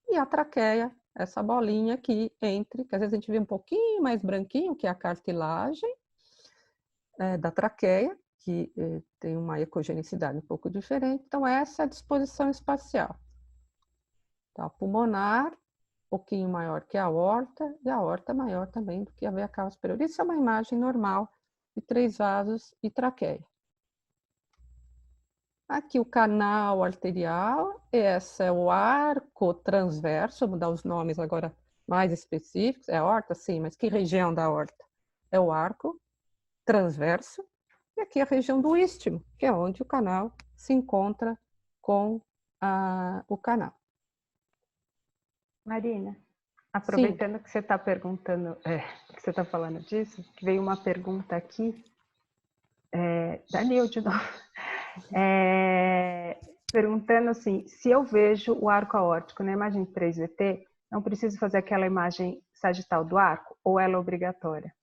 e a traqueia, essa bolinha aqui entre, que às vezes a gente vê um pouquinho mais branquinho, que é a cartilagem da traqueia, que tem uma ecogenicidade um pouco diferente. Então, essa é a disposição espacial. Tá, a pulmonar, um pouquinho maior que a aorta, e a aorta maior também do que a veia cava superior. Isso é uma imagem normal de 3 vasos e traqueia. Aqui o canal arterial, esse é o arco transverso, vou dar os nomes agora mais específicos, é a aorta, sim, mas que região da aorta? É o arco transverso, e aqui a região do istmo, que é onde o canal se encontra com o canal. Marina, aproveitando que você está perguntando, que você está falando disso, que veio uma pergunta aqui, da Nil de novo, perguntando assim, se eu vejo o arco aórtico na imagem 3VT, não preciso fazer aquela imagem sagital do arco, ou ela é obrigatória?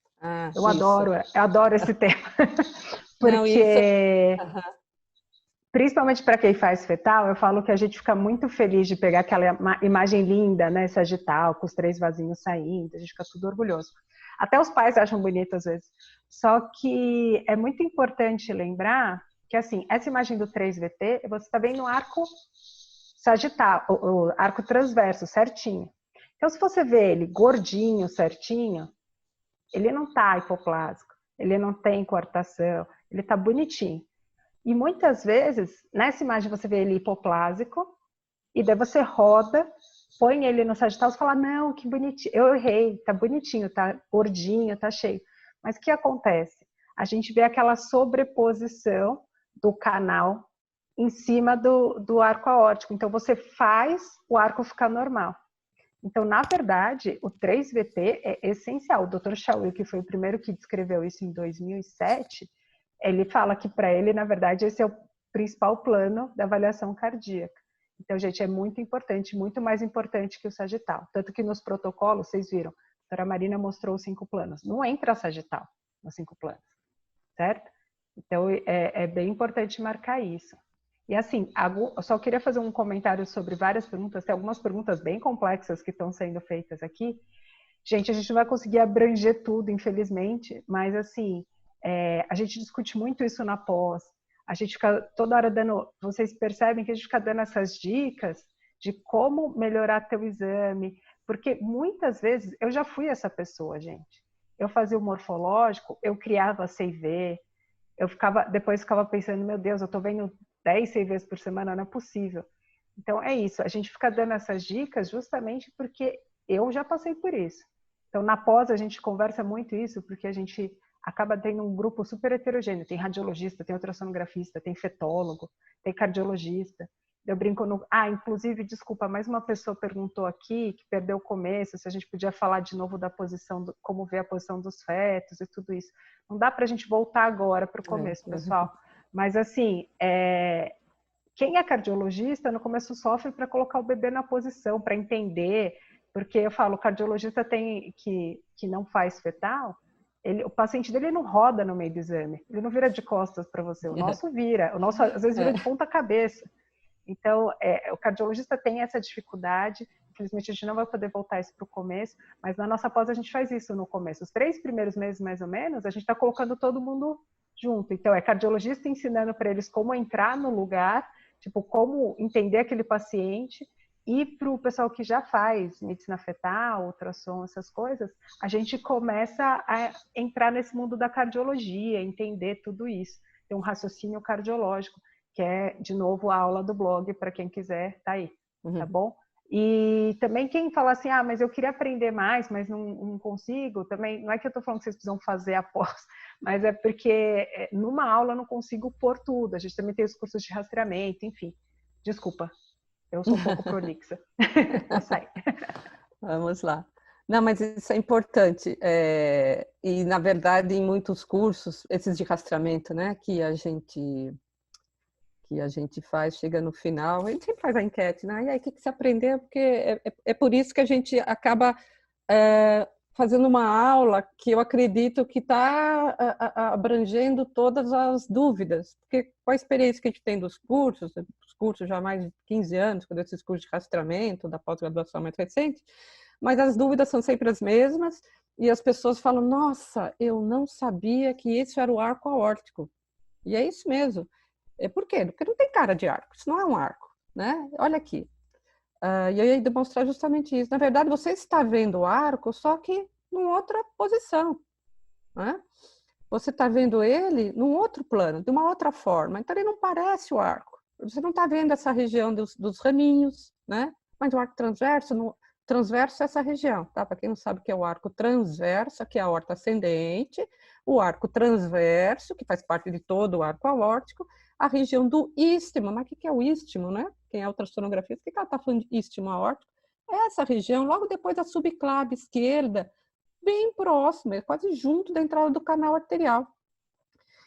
Eu adoro esse tema, porque principalmente para quem faz fetal, eu falo que a gente fica muito feliz de pegar aquela imagem linda, né, sagital, com os 3 vasinhos saindo, a gente fica tudo orgulhoso. Até os pais acham bonito às vezes. Só que é muito importante lembrar que, assim, essa imagem do 3VT, você está vendo um arco sagital, o arco transverso, certinho. Então, se você vê ele gordinho, certinho, ele não está hipoplásico, ele não tem coartação, ele está bonitinho. E muitas vezes, nessa imagem você vê ele hipoplásico, e daí você roda, põe ele no sagital e fala, não, que bonitinho, eu errei, tá bonitinho, tá gordinho, tá cheio. Mas o que acontece? A gente vê aquela sobreposição do canal em cima do arco aórtico. Então, você faz o arco ficar normal. Então, na verdade, o 3VT é essencial. O Dr. Chauí, que foi o primeiro que descreveu isso em 2007, ele fala que para ele, na verdade, esse é o principal plano da avaliação cardíaca. Então, gente, é muito importante, muito mais importante que o sagital. Tanto que nos protocolos, vocês viram, a doutora Marina mostrou os 5 planos. Não entra sagital nos 5 planos, certo? Então, é bem importante marcar isso. E assim, eu só queria fazer um comentário sobre várias perguntas. Tem algumas perguntas bem complexas que estão sendo feitas aqui. Gente, a gente não vai conseguir abranger tudo, infelizmente, mas assim, a gente discute muito isso na pós. A gente fica toda hora dando... Vocês percebem que a gente fica dando essas dicas de como melhorar teu exame, porque muitas vezes eu já fui essa pessoa, gente. Eu fazia o morfológico, eu criava CV, depois ficava pensando, meu Deus, eu tô vendo 10 CVs por semana, não é possível. Então, é isso. A gente fica dando essas dicas justamente porque eu já passei por isso. Então, na pós, a gente conversa muito isso, porque a gente acaba tendo um grupo super heterogêneo. Tem radiologista, tem ultrassonografista, tem fetólogo, tem cardiologista. Eu brinco no... inclusive, desculpa, mais uma pessoa perguntou aqui, que perdeu o começo, se a gente podia falar de novo da posição, como ver a posição dos fetos e tudo isso. Não dá para a gente voltar agora para o começo, pessoal. Mas, assim, quem é cardiologista, no começo sofre para colocar o bebê na posição, para entender, porque eu falo, o cardiologista que não faz fetal, o paciente dele não roda no meio do exame, ele não vira de costas para você, o nosso vira, o nosso às vezes vira de ponta cabeça. Então, o cardiologista tem essa dificuldade, infelizmente a gente não vai poder voltar isso para o começo, mas na nossa pós a gente faz isso no começo. Os 3 primeiros meses, mais ou menos, a gente está colocando todo mundo junto. Então, é cardiologista ensinando para eles como entrar no lugar, tipo, como entender aquele paciente, e para o pessoal que já faz medicina fetal, ultrassom, essas coisas, a gente começa a entrar nesse mundo da cardiologia, entender tudo isso. Tem um raciocínio cardiológico, que é, de novo, a aula do blog, para quem quiser, tá aí, tá bom? E também quem fala assim, mas eu queria aprender mais, mas não consigo, também, não é que eu estou falando que vocês precisam fazer após, mas é porque numa aula eu não consigo pôr tudo, a gente também tem os cursos de rastreamento, enfim. Desculpa, eu sou um pouco prolixa. Vou sair. Vamos lá. Não, mas isso é importante. E, na verdade, em muitos cursos, esses de rastreamento, né, que a gente faz, chega no final, a gente sempre faz a enquete, né? E aí, o que você aprendeu? Porque é por isso que a gente acaba fazendo uma aula que eu acredito que está abrangendo todas as dúvidas. Porque com a experiência que a gente tem dos cursos, os cursos já há mais de 15 anos, com esses cursos de rastreamento, da pós-graduação mais recente, mas as dúvidas são sempre as mesmas, e as pessoas falam, nossa, eu não sabia que esse era o arco aórtico. E é isso mesmo. Por quê? Porque não tem cara de arco, isso não é um arco, né? Olha aqui. E eu ia demonstrar justamente isso. Na verdade, você está vendo o arco, só que numa outra posição, né? Você está vendo ele num outro plano, de uma outra forma. Então, ele não parece o arco. Você não está vendo essa região dos raminhos, né? Mas o arco transverso é essa região, tá? Para quem não sabe o que é o arco transverso, aqui é a aorta ascendente, o arco transverso, que faz parte de todo o arco aórtico, a região do istmo. Mas o que é o istmo, né? Quem é ultrassonografista, o que ela está falando de istmo aórtico? É essa região, logo depois da subclave esquerda, bem próxima, é quase junto da entrada do canal arterial.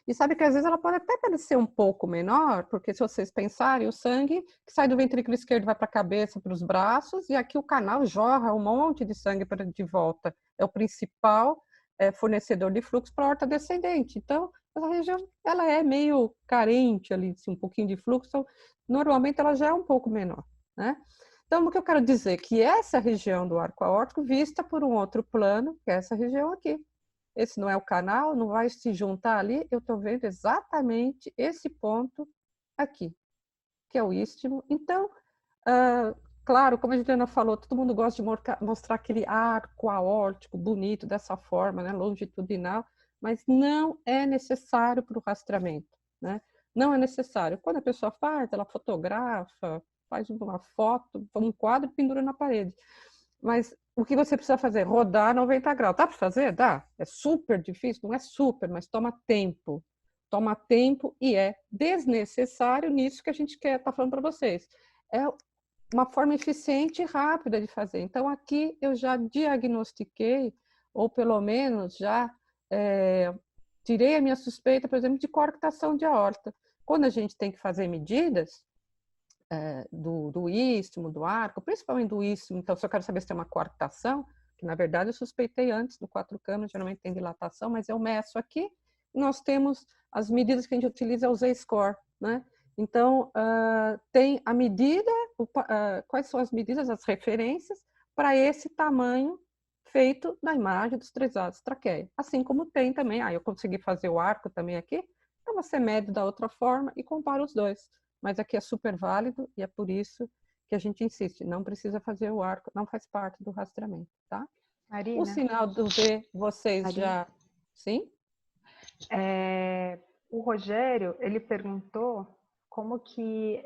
E sabe que às vezes ela pode até parecer um pouco menor, porque se vocês pensarem, o sangue que sai do ventrículo esquerdo vai para a cabeça, para os braços, e aqui o canal jorra um monte de sangue de volta. É o principal fornecedor de fluxo para a aorta descendente. Então, essa região ela é meio carente ali, assim, um pouquinho de fluxo, então, normalmente ela já é um pouco menor, né? Então, o que eu quero dizer é que essa região do arco aórtico vista por um outro plano, que é essa região aqui. Esse não é o canal, não vai se juntar ali, eu estou vendo exatamente esse ponto aqui, que é o istmo. Então, claro, como a Juliana falou, todo mundo gosta de mostrar aquele arco aórtico bonito dessa forma, né, longitudinal, mas não é necessário para o rastreamento, né? Não é necessário. Quando a pessoa faz, ela fotografa, faz uma foto, um quadro e pendura na parede. Mas o que você precisa fazer? Rodar 90 graus. Dá para fazer? Dá. É super difícil? Não é super, mas toma tempo. Toma tempo e é desnecessário nisso que a gente quer estar falando para vocês. É uma forma eficiente e rápida de fazer. Então, aqui eu já diagnostiquei, ou pelo menos já tirei a minha suspeita, por exemplo, de coarctação de aorta. Quando a gente tem que fazer medidas, do istmo, do arco, principalmente do istmo, então se eu quero saber se tem uma coarctação, que na verdade eu suspeitei antes do 4 câmeras, geralmente tem dilatação, mas eu meço aqui, nós temos as medidas que a gente utiliza, é o Z-score, né? Então, tem a medida, quais são as medidas, as referências para esse tamanho feito na imagem dos 3 lados traqueia. Assim como tem também, eu consegui fazer o arco também aqui, então você mede da outra forma e compara os dois. Mas aqui é super válido e é por isso que a gente insiste, não precisa fazer o arco, não faz parte do rastreamento, tá? Marina, o sinal do V, vocês Marina, já... Sim? O Rogério, ele perguntou como que,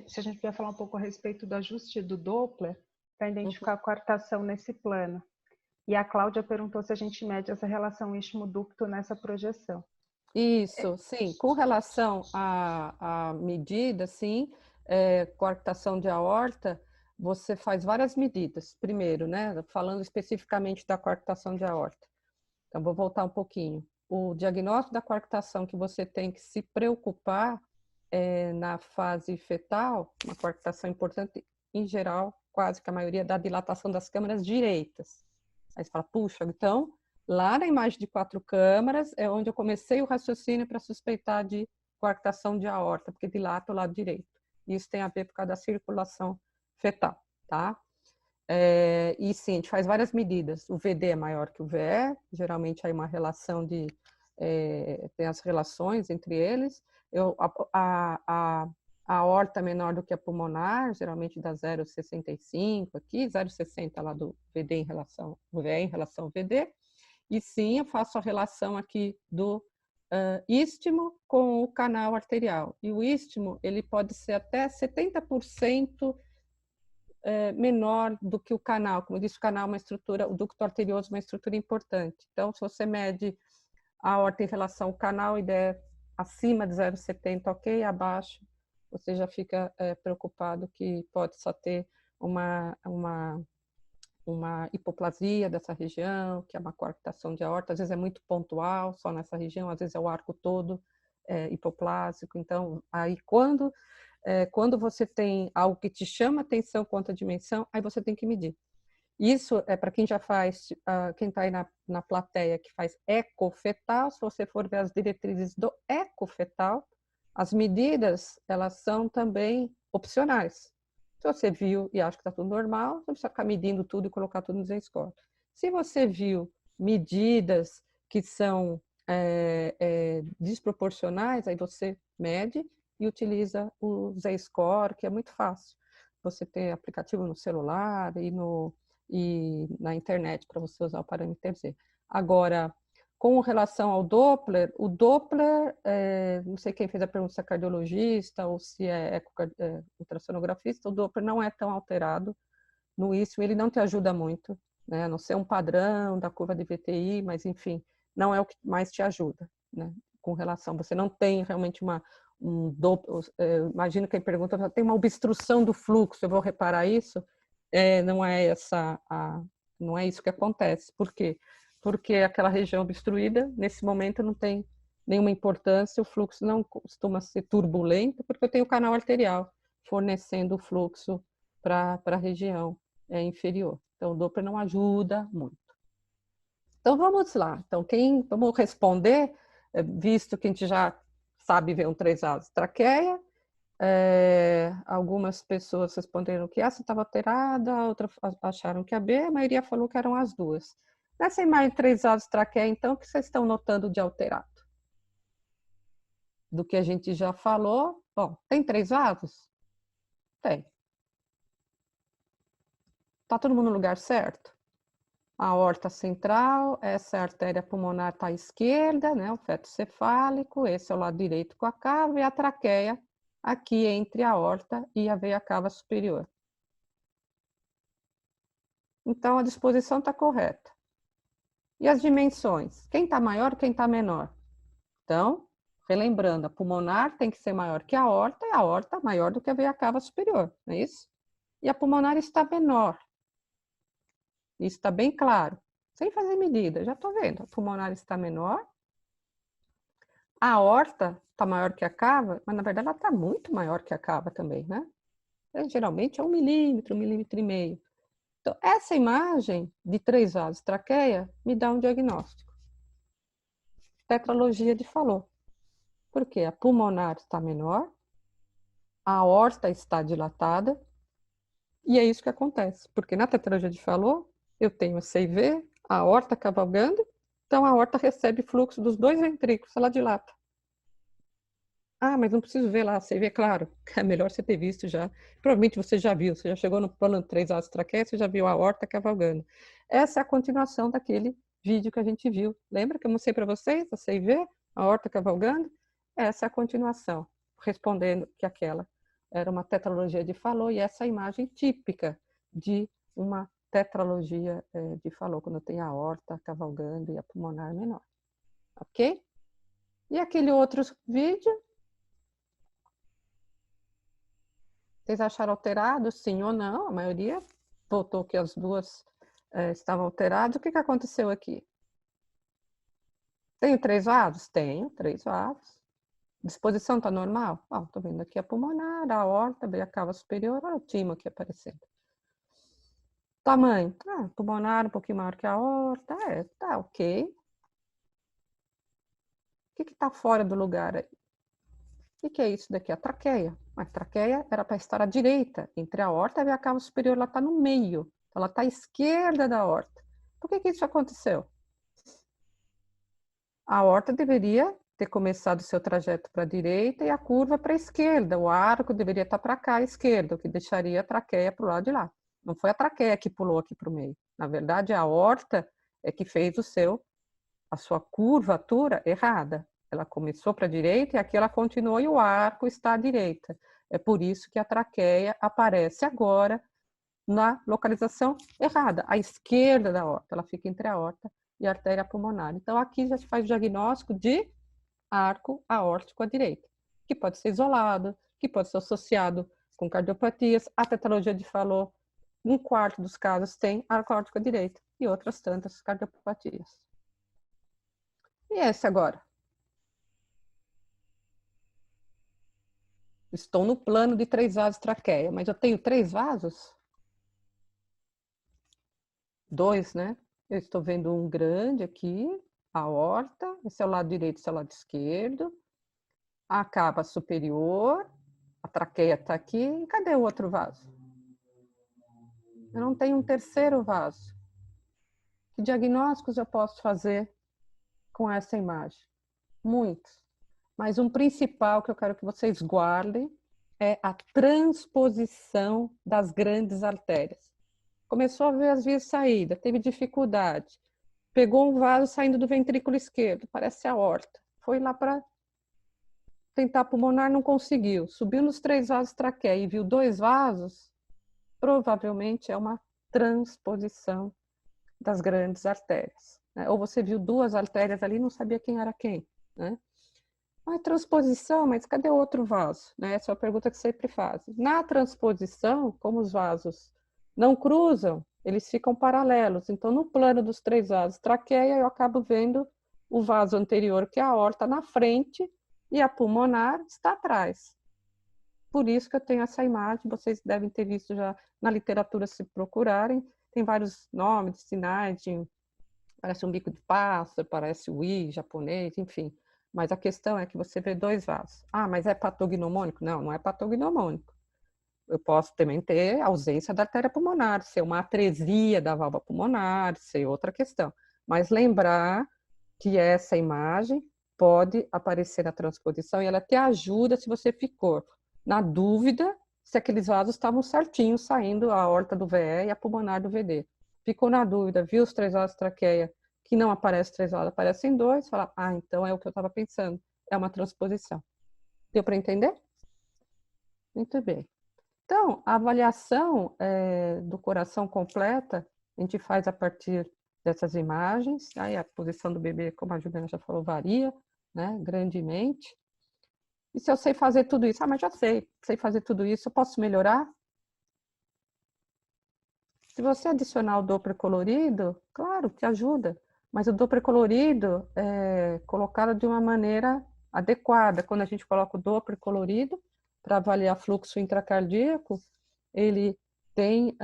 se a gente puder falar um pouco a respeito do ajuste do Doppler, para identificar a coartação nesse plano. E a Cláudia perguntou se a gente mede essa relação istmo-ducto nessa projeção. Isso, sim. Com relação à medida, sim, coartação de aorta, você faz várias medidas. Primeiro, né, falando especificamente da coartação de aorta. Então, vou voltar um pouquinho. O diagnóstico da coartação que você tem que se preocupar na fase fetal, uma coartação importante, em geral, quase que a maioria da dilatação das câmaras direitas. Aí você fala, puxa, então, lá na imagem de 4 câmaras é onde eu comecei o raciocínio para suspeitar de coartação de aorta, porque dilata o lado direito. Isso tem a ver por causa da circulação fetal, tá? E sim, a gente faz várias medidas. O VD é maior que o VE, geralmente aí uma relação de... tem as relações entre eles. A aorta menor do que a pulmonar, geralmente dá 0,65 aqui, 0,60 lá do VD em relação ao VE em relação ao VD. E sim, eu faço a relação aqui do istmo com o canal arterial. E o istmo, ele pode ser até 70% menor do que o canal. Como eu disse, o canal é uma estrutura, o ducto arterioso é uma estrutura importante. Então, se você mede a aorta em relação ao canal e der acima de 0,70, ok, abaixo, você já fica preocupado que pode só ter uma hipoplasia dessa região, que é uma coartação de aorta, às vezes é muito pontual, só nessa região, às vezes é o arco todo hipoplásico. Então, aí quando você tem algo que te chama atenção quanto à dimensão, aí você tem que medir. Isso é para quem já faz, quem está aí na plateia que faz ecofetal. Se você for ver as diretrizes do ecofetal, as medidas, elas são também opcionais. Se você viu e acha que está tudo normal, não precisa ficar medindo tudo e colocar tudo no Z-score. Se você viu medidas que são desproporcionais, aí você mede e utiliza o Z-score, que é muito fácil. Você tem aplicativo no celular e na internet para você usar o parâmetro Z. Agora, com relação ao Doppler, o Doppler, não sei quem fez a pergunta se é cardiologista ou se é ultrassonografista, o Doppler não é tão alterado no istmo, ele não te ajuda muito, né? A não ser um padrão da curva de VTI, mas enfim, não é o que mais te ajuda, né? Com relação, você não tem realmente Doppler, imagino quem pergunta, tem uma obstrução do fluxo, eu vou reparar isso? Não é isso que acontece. Por quê? Porque aquela região obstruída, nesse momento, não tem nenhuma importância, o fluxo não costuma ser turbulento, porque eu tenho o canal arterial fornecendo o fluxo para a região inferior. Então, o Doppler não ajuda muito. Então, vamos lá. Então, vamos responder, visto que a gente já sabe ver um 3A de traqueia. Algumas pessoas responderam que essa estava alterada, outras acharam que a B, a maioria falou que eram as duas. Nessa imagem 3A de traqueia, então, o que vocês estão notando de alterado? Do que a gente já falou, bom, tem 3 vasos? Tem. Está todo mundo no lugar certo? A aorta central, essa é a artéria pulmonar está à esquerda, né, o feto cefálico, esse é o lado direito com a cava, e a traqueia aqui entre a aorta e a veia cava superior. Então, a disposição está correta. E as dimensões? Quem está maior, quem está menor? Então, relembrando, a pulmonar tem que ser maior que a aorta, e a aorta maior do que a veia cava superior, não é isso? E a pulmonar está menor. Isso está bem claro. Sem fazer medida, já estou vendo. A pulmonar está menor. A aorta está maior que a cava, mas na verdade ela está muito maior que a cava também, né? Geralmente é 1 milímetro, 1,5 milímetros. Então, essa imagem de 3 vasos traqueia me dá um diagnóstico. Tetralogia de Fallot. Por quê? A pulmonar está menor, a aorta está dilatada, e é isso que acontece. Porque na tetralogia de Fallot, eu tenho a CIV, a aorta cavalgando, então a aorta recebe fluxo dos 2 ventrículos, ela dilata. Ah, mas não preciso ver lá a CIV, claro, é melhor você ter visto já. Provavelmente você já viu, você já chegou no plano 3 vasos traqueia, você já viu a aorta cavalgando. Essa é a continuação daquele vídeo que a gente viu. Lembra que eu mostrei para vocês a CIV, a aorta cavalgando? Essa é a continuação. respondendo que aquela era uma tetralogia de Fallot, e essa é a imagem típica de uma tetralogia de Fallot, quando tem a aorta cavalgando e a pulmonar menor. Ok? E aquele outro vídeo? Vocês acharam alterado, sim ou não? A maioria votou que as duas estavam alteradas. O que aconteceu aqui? Tenho 3 vasos? Tenho 3 vasos. Disposição está normal? Estou vendo aqui a pulmonar, a aorta, a cava superior, olha o timo aqui aparecendo. Tamanho? Pulmonar um pouquinho maior que a aorta, tá ok. O que está fora do lugar aí? O que é isso daqui? A traqueia. A traqueia era para estar à direita, entre a aorta e a cava superior, ela está no meio. Então, ela está à esquerda da aorta. Por que isso aconteceu? A aorta deveria ter começado o seu trajeto para a direita e a curva para a esquerda. O arco deveria estar para cá, à esquerda, o que deixaria a traqueia para o lado de lá. Não foi a traqueia que pulou aqui para o meio. Na verdade, a aorta é que fez a sua curvatura errada. Ela começou para a direita e aqui ela continuou e o arco está à direita. É por isso que a traqueia aparece agora na localização errada, à esquerda da aorta. Ela fica entre a aorta e a artéria pulmonar. Então, aqui já se faz o diagnóstico de arco aórtico à direita, que pode ser isolado, que pode ser associado com cardiopatias. A tetralogia de Fallot, 1/4 dos casos tem arco aórtico à direita e outras tantas cardiopatias. E esse agora? Estou no plano de 3 vasos traqueia, mas eu tenho 3 vasos? 2, né? Eu estou vendo um grande aqui, a aorta, esse é o lado direito, esse é o lado esquerdo. A cava superior, a traqueia está aqui. E cadê o outro vaso? Eu não tenho um terceiro vaso. Que diagnósticos eu posso fazer com essa imagem? Muitos. Mas um principal que eu quero que vocês guardem é a transposição das grandes artérias. Começou a ver as vias de saída, teve dificuldade. Pegou um vaso saindo do ventrículo esquerdo, parece a aorta. Foi lá para tentar pulmonar, não conseguiu. Subiu nos 3 vasos traqueia e viu 2 vasos, provavelmente é uma transposição das grandes artérias. Né? Ou você viu 2 artérias ali e não sabia quem era quem. Né? Mas transposição, mas cadê o outro vaso? Né? Essa é a pergunta que sempre fazem. Na transposição, como os vasos não cruzam, eles ficam paralelos. Então, no plano dos 3 vasos traqueia, eu acabo vendo o vaso anterior, que é a aorta, na frente, e a pulmonar está atrás. Por isso que eu tenho essa imagem, vocês devem ter visto já na literatura, se procurarem, tem vários nomes, sinais, parece um bico de pássaro, parece o I japonês, enfim. Mas a questão é que você vê 2 vasos. Mas é patognomônico? Não, não é patognomônico. Eu posso também ter ausência da artéria pulmonar, ser uma atresia da válvula pulmonar, ser outra questão. Mas lembrar que essa imagem pode aparecer na transposição e ela te ajuda se você ficou na dúvida se aqueles vasos estavam certinhos saindo a aorta do VE e a pulmonar do VD. Ficou na dúvida, viu os 3 vasos traqueia que não aparece 3 vasos, aparecem 2, fala, então é o que eu estava pensando, é uma transposição. Deu para entender? Muito bem. Então, a avaliação do coração completa, a gente faz a partir dessas imagens, aí a posição do bebê, como a Juliana já falou, varia, né, grandemente. E se eu sei fazer tudo isso? Mas já sei fazer tudo isso, eu posso melhorar? Se você adicionar o Doppler colorido, claro, te ajuda, mas o Doppler colorido é colocado de uma maneira adequada. Quando a gente coloca o Doppler colorido para avaliar fluxo intracardíaco, ele tem,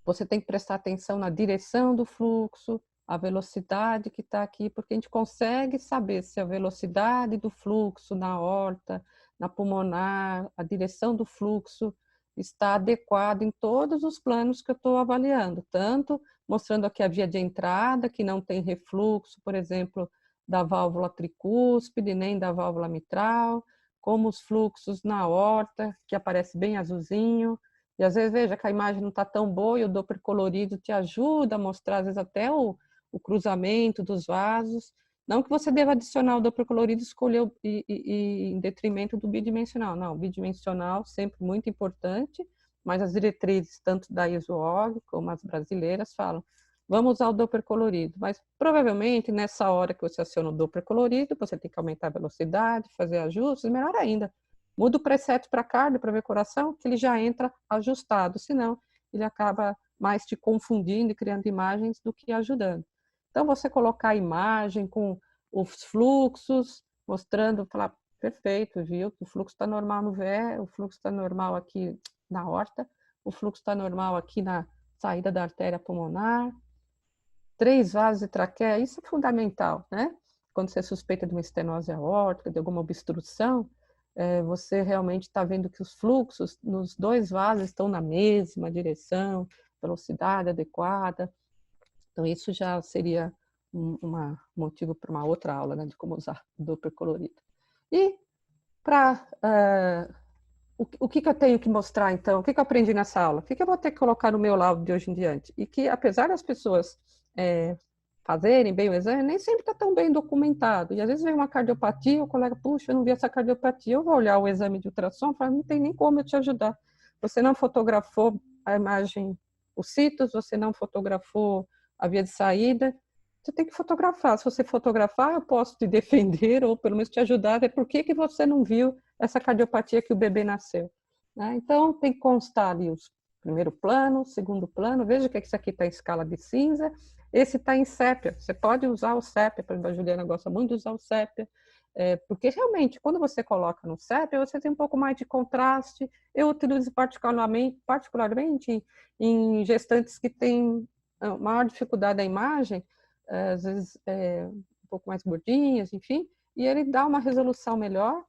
você tem que prestar atenção na direção do fluxo, a velocidade que está aqui, porque a gente consegue saber se a velocidade do fluxo na aorta, na pulmonar, a direção do fluxo está adequada em todos os planos que eu estou avaliando, tanto mostrando aqui a via de entrada, que não tem refluxo, por exemplo, da válvula tricúspide, nem da válvula mitral, como os fluxos na aorta, que aparece bem azulzinho, e às vezes, veja que a imagem não está tão boa e o Doppler colorido te ajuda a mostrar, às vezes, até o cruzamento dos vasos, Não que você deva adicionar o Doppler colorido em detrimento do bidimensional. Não, bidimensional sempre muito importante, mas as diretrizes, tanto da ISO-OG como as brasileiras, falam, vamos usar o Doppler colorido. Mas provavelmente nessa hora que você aciona o Doppler colorido, você tem que aumentar a velocidade, fazer ajustes, melhor ainda. Muda o preset para cardio, para ver coração, que ele já entra ajustado, senão ele acaba mais te confundindo e criando imagens do que ajudando. Então, você colocar a imagem com os fluxos, mostrando, falar, perfeito, viu? O fluxo está normal no VE, o fluxo está normal aqui na aorta, o fluxo está normal aqui na saída da artéria pulmonar, 3 vasos de traqueia, isso é fundamental, né? Quando você suspeita de uma estenose aórtica, de alguma obstrução, você realmente está vendo que os fluxos nos 2 vasos estão na mesma direção, velocidade adequada. Então, isso já seria um motivo para uma outra aula, né, de como usar o Doppler colorido. E para o que eu tenho que mostrar, então? O que eu aprendi nessa aula? O que eu vou ter que colocar no meu laudo de hoje em diante? E que, apesar das pessoas fazerem bem o exame, nem sempre está tão bem documentado. E às vezes vem uma cardiopatia, o colega, puxa, eu não vi essa cardiopatia. Eu vou olhar o exame de ultrassom e falar, não tem nem como eu te ajudar. Você não fotografou a imagem, os citos, você não fotografou a via de saída. Você tem que fotografar. Se você fotografar, eu posso te defender ou pelo menos te ajudar a ver por que você não viu essa cardiopatia que o bebê nasceu. Né? Então, tem que constar ali o primeiro plano, segundo plano. Veja que isso aqui está em escala de cinza. Esse está em sépia. Você pode usar o sépia, por exemplo, a Juliana gosta muito de usar o sépia, porque realmente, quando você coloca no sépia, você tem um pouco mais de contraste. Eu utilizo particularmente em gestantes que têm maior dificuldade da imagem, às vezes um pouco mais gordinhas, enfim, e ele dá uma resolução melhor.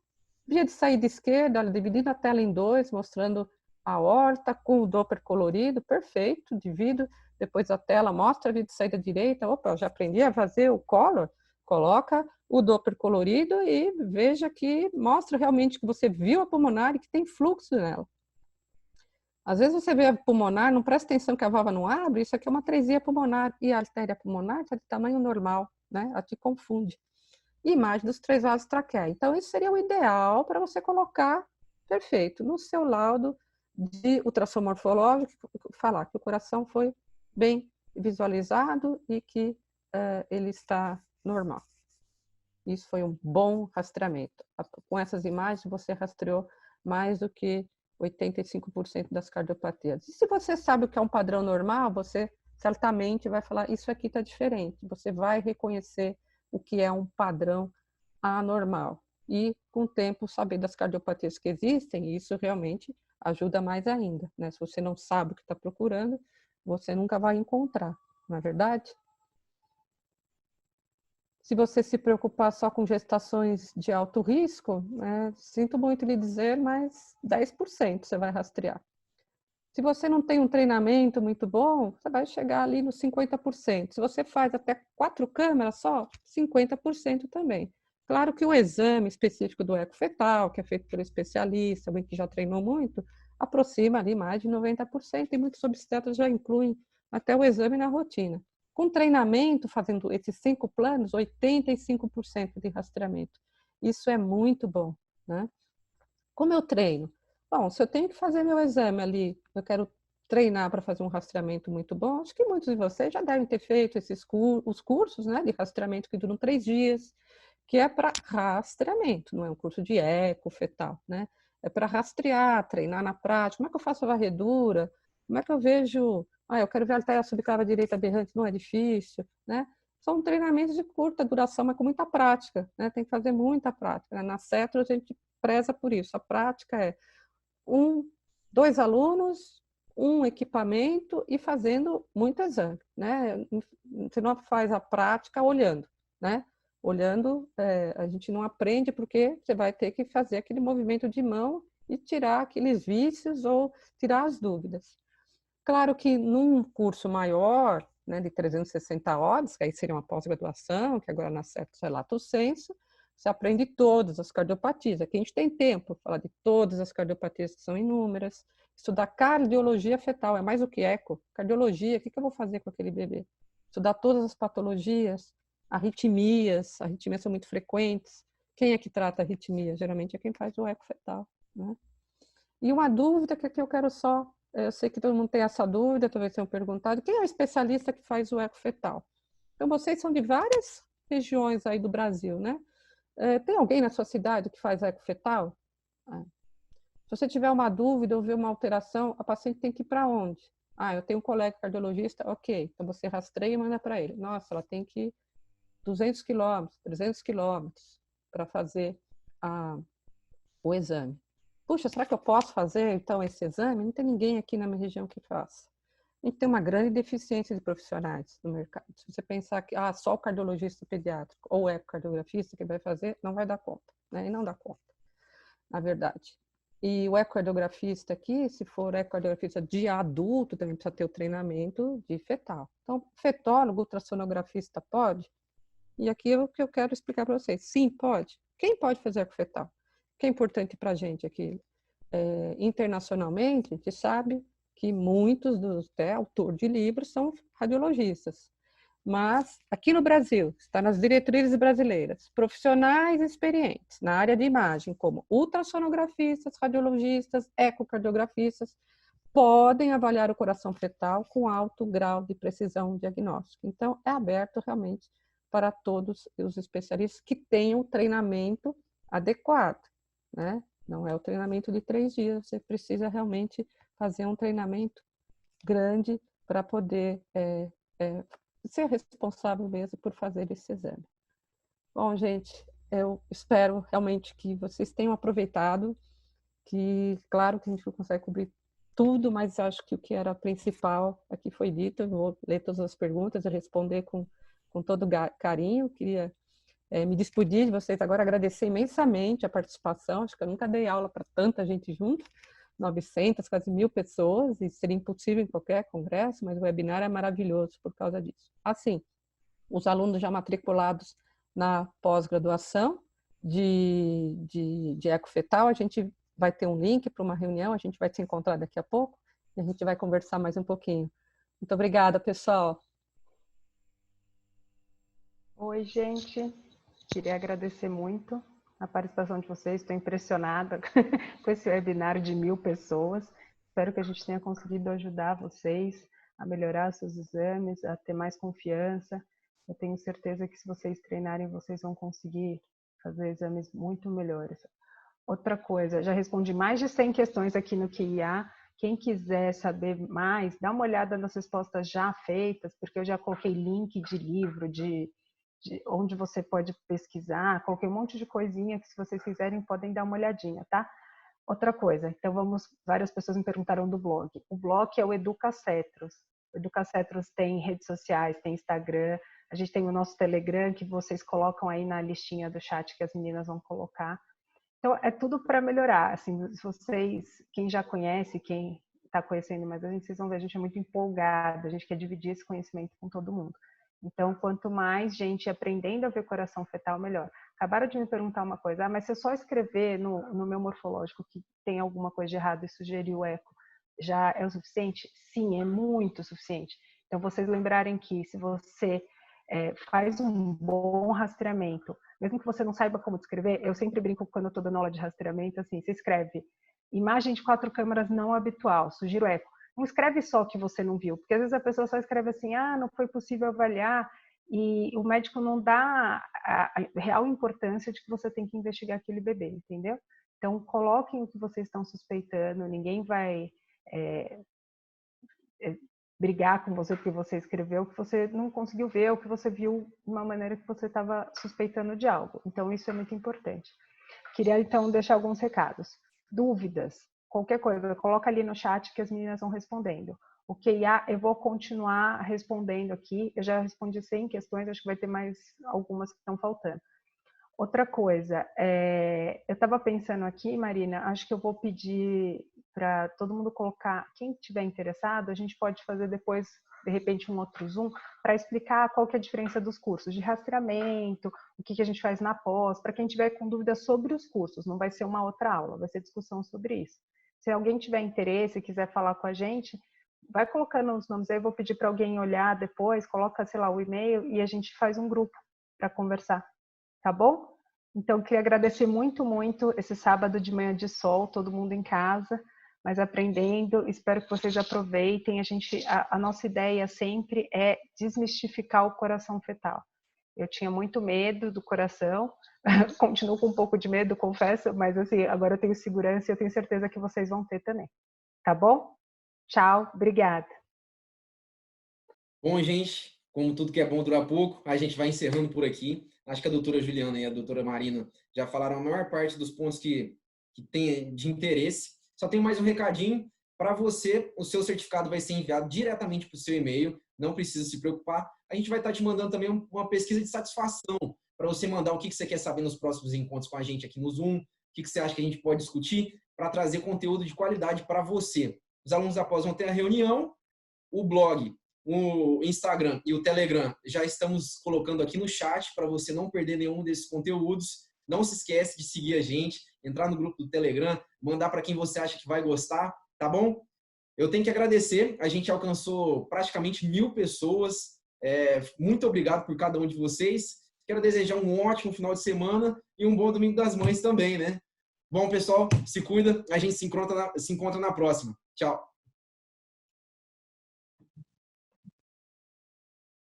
Via de saída esquerda, dividindo a tela em 2, mostrando a aorta com o Doppler colorido, perfeito, divido, depois a tela mostra a via de saída direita, opa, já aprendi a fazer o color, coloca o Doppler colorido e veja que mostra realmente que você viu a pulmonar e que tem fluxo nela. Às vezes você vê a pulmonar, não presta atenção que a válvula não abre, isso aqui é uma atresia pulmonar e a artéria pulmonar está de tamanho normal, né? Ela te confunde. E imagem dos 3 vasos traqueais. Então, isso seria o ideal para você colocar, perfeito, no seu laudo de ultrassom morfológico, falar que o coração foi bem visualizado e que ele está normal. Isso foi um bom rastreamento. Com essas imagens, você rastreou mais do que 85% das cardiopatias. E se você sabe o que é um padrão normal, você certamente vai falar, isso aqui está diferente. Você vai reconhecer o que é um padrão anormal. E, com o tempo, saber das cardiopatias que existem, e isso realmente ajuda mais ainda. Né? Se você não sabe o que está procurando, você nunca vai encontrar, não é verdade? Se você se preocupar só com gestações de alto risco, sinto muito lhe dizer, mas 10% você vai rastrear. Se você não tem um treinamento muito bom, você vai chegar ali nos 50%. Se você faz até 4 câmeras só, 50% também. Claro que o exame específico do eco fetal, que é feito por especialista, alguém que já treinou muito, aproxima ali mais de 90%, e muitos obstetras já incluem até o exame na rotina. Com treinamento, fazendo esses 5 planos, 85% de rastreamento. Isso é muito bom, né? Como eu treino? Bom, se eu tenho que fazer meu exame ali, eu quero treinar para fazer um rastreamento muito bom, acho que muitos de vocês já devem ter feito os cursos, né, de rastreamento que duram 3 dias, que é para rastreamento, não é um curso de eco fetal, né? É para rastrear, treinar na prática. Como é que eu faço a varredura? Como é que eu vejo... eu quero ver a artéria subclava direita aberrante, não é difícil, né? São treinamentos de curta duração, mas com muita prática, né? Tem que fazer muita prática, né? Na CETRO a gente preza por isso. A prática é 2 alunos, um equipamento e fazendo muito exame, né? Você não faz a prática olhando, né? Olhando, a gente não aprende porque você vai ter que fazer aquele movimento de mão e tirar aqueles vícios ou tirar as dúvidas. Claro que num curso maior, né, de 360 horas, que aí seria uma pós-graduação, que agora na CETRO é lato sensu, você aprende todas as cardiopatias. Aqui a gente tem tempo para falar de todas as cardiopatias que são inúmeras. Estudar cardiologia fetal, é mais do que eco. Cardiologia, o que eu vou fazer com aquele bebê? Estudar todas as patologias, arritmias são muito frequentes. Quem é que trata arritmia? Geralmente é quem faz o eco fetal, né? E uma dúvida que aqui eu quero só, eu sei que todo mundo tem essa dúvida, talvez tenham perguntado, quem é o especialista que faz o eco fetal? Então, vocês são de várias regiões aí do Brasil, né? Tem alguém na sua cidade que faz eco fetal? Se você tiver uma dúvida ou ver uma alteração, a paciente tem que ir para onde? Eu tenho um colega cardiologista, ok. Então, você rastreia e manda para ele. Nossa, ela tem que ir 200 quilômetros, 300 quilômetros para fazer o exame. Puxa, será que eu posso fazer, então, esse exame? Não tem ninguém aqui na minha região que faça. A gente tem uma grande deficiência de profissionais no mercado. Se você pensar que só o cardiologista pediátrico ou o ecocardiografista que vai fazer, não vai dar conta, né? E não dá conta, na verdade. E o ecocardiografista aqui, se for ecocardiografista de adulto, também precisa ter o treinamento de fetal. Então, fetólogo, ultrassonografista pode? E aqui é o que eu quero explicar para vocês. Sim, pode. Quem pode fazer eco fetal? O que é importante para a gente aqui? Internacionalmente, a gente sabe que muitos dos autores de livros são radiologistas. Mas aqui no Brasil, está nas diretrizes brasileiras, profissionais experientes na área de imagem, como ultrassonografistas, radiologistas, ecocardiografistas, podem avaliar o coração fetal com alto grau de precisão diagnóstica. Então, é aberto realmente para todos os especialistas que tenham treinamento adequado, né? Não é o treinamento de 3 dias, você precisa realmente fazer um treinamento grande para poder ser responsável mesmo por fazer esse exame. Bom, gente, eu espero realmente que vocês tenham aproveitado, que claro que a gente não consegue cobrir tudo, mas acho que o que era principal aqui foi dito. Eu vou ler todas as perguntas e responder com todo carinho. Queria me despedir de vocês agora, agradecer imensamente a participação. Acho que eu nunca dei aula para tanta gente junto, 900, quase 1000 pessoas, e seria impossível em qualquer congresso, mas o webinar é maravilhoso por causa disso. Assim, os alunos já matriculados na pós-graduação de ecofetal, a gente vai ter um link para uma reunião, a gente vai se encontrar daqui a pouco, e a gente vai conversar mais um pouquinho. Muito obrigada, pessoal. Oi, gente. Queria agradecer muito a participação de vocês. Estou impressionada com esse webinar de 1000 pessoas. Espero que a gente tenha conseguido ajudar vocês a melhorar seus exames, a ter mais confiança. Eu tenho certeza que se vocês treinarem, vocês vão conseguir fazer exames muito melhores. Outra coisa, já respondi mais de 100 questões aqui no QIA. Quem quiser saber mais, dá uma olhada nas respostas já feitas, porque eu já coloquei link de livro, de onde você pode pesquisar, coloquei um monte de coisinha que, se vocês quiserem, podem dar uma olhadinha, tá? Outra coisa, então várias pessoas me perguntaram do blog. O blog é o Educacetros. O Educacetros tem redes sociais, tem Instagram, a gente tem o nosso Telegram, que vocês colocam aí na listinha do chat que as meninas vão colocar. Então, é tudo para melhorar. Assim, se vocês, quem já conhece, quem está conhecendo mais a gente, vocês vão ver, a gente é muito empolgada, a gente quer dividir esse conhecimento com todo mundo. Então, quanto mais gente aprendendo a ver coração fetal, melhor. Acabaram de me perguntar uma coisa, mas se eu só escrever no meu morfológico que tem alguma coisa de errado e sugerir o eco, já é o suficiente? Sim, é muito suficiente. Então, vocês lembrarem que se você faz um bom rastreamento, mesmo que você não saiba como descrever, eu sempre brinco quando eu estou dando aula de rastreamento, assim, você escreve imagem de 4 câmeras não habitual, sugiro eco. Não escreve só que você não viu, porque às vezes a pessoa só escreve assim, não foi possível avaliar, e o médico não dá a real importância de que você tem que investigar aquele bebê, entendeu? Então, coloquem o que vocês estão suspeitando, ninguém vai brigar com você porque você escreveu, que você não conseguiu ver, ou que você viu de uma maneira que você estava suspeitando de algo. Então, isso é muito importante. Queria, então, deixar alguns recados. Dúvidas, qualquer coisa, coloca ali no chat que as meninas vão respondendo. O QIA, eu vou continuar respondendo aqui. Eu já respondi 100 questões, acho que vai ter mais algumas que estão faltando. Outra coisa, eu estava pensando aqui, Marina, acho que eu vou pedir para todo mundo colocar, quem estiver interessado, a gente pode fazer depois, de repente, um outro Zoom, para explicar qual que é a diferença dos cursos de rastreamento, o que a gente faz na pós, para quem tiver com dúvida sobre os cursos, não vai ser uma outra aula, vai ser discussão sobre isso. Se alguém tiver interesse e quiser falar com a gente, vai colocando os nomes aí, eu vou pedir para alguém olhar depois, coloca, sei lá, o e-mail e a gente faz um grupo para conversar, tá bom? Então, queria agradecer muito, muito esse sábado de manhã de sol, todo mundo em casa, mas aprendendo. Espero que vocês aproveitem. A nossa ideia sempre é desmistificar o coração fetal. Eu tinha muito medo do coração, continuo com um pouco de medo, confesso, mas assim, agora eu tenho segurança e eu tenho certeza que vocês vão ter também. Tá bom? Tchau, obrigada. Bom, gente, como tudo que é bom dura pouco, a gente vai encerrando por aqui. Acho que a doutora Juliana e a doutora Marina já falaram a maior parte dos pontos que tem de interesse. Só tem mais um recadinho para você. O seu certificado vai ser enviado diretamente para o seu e-mail. Não precisa se preocupar. A gente vai estar te mandando também uma pesquisa de satisfação para você mandar o que você quer saber nos próximos encontros com a gente aqui no Zoom, o que você acha que a gente pode discutir para trazer conteúdo de qualidade para você. Os alunos após vão ter a reunião, o blog, o Instagram e o Telegram já estamos colocando aqui no chat para você não perder nenhum desses conteúdos. Não se esquece de seguir a gente, entrar no grupo do Telegram, mandar para quem você acha que vai gostar, tá bom? Eu tenho que agradecer, a gente alcançou praticamente 1000 pessoas. Muito obrigado por cada um de vocês. Quero desejar um ótimo final de semana e um bom Domingo das Mães também, né? Bom, pessoal, se cuida, a gente se encontra na próxima. Tchau!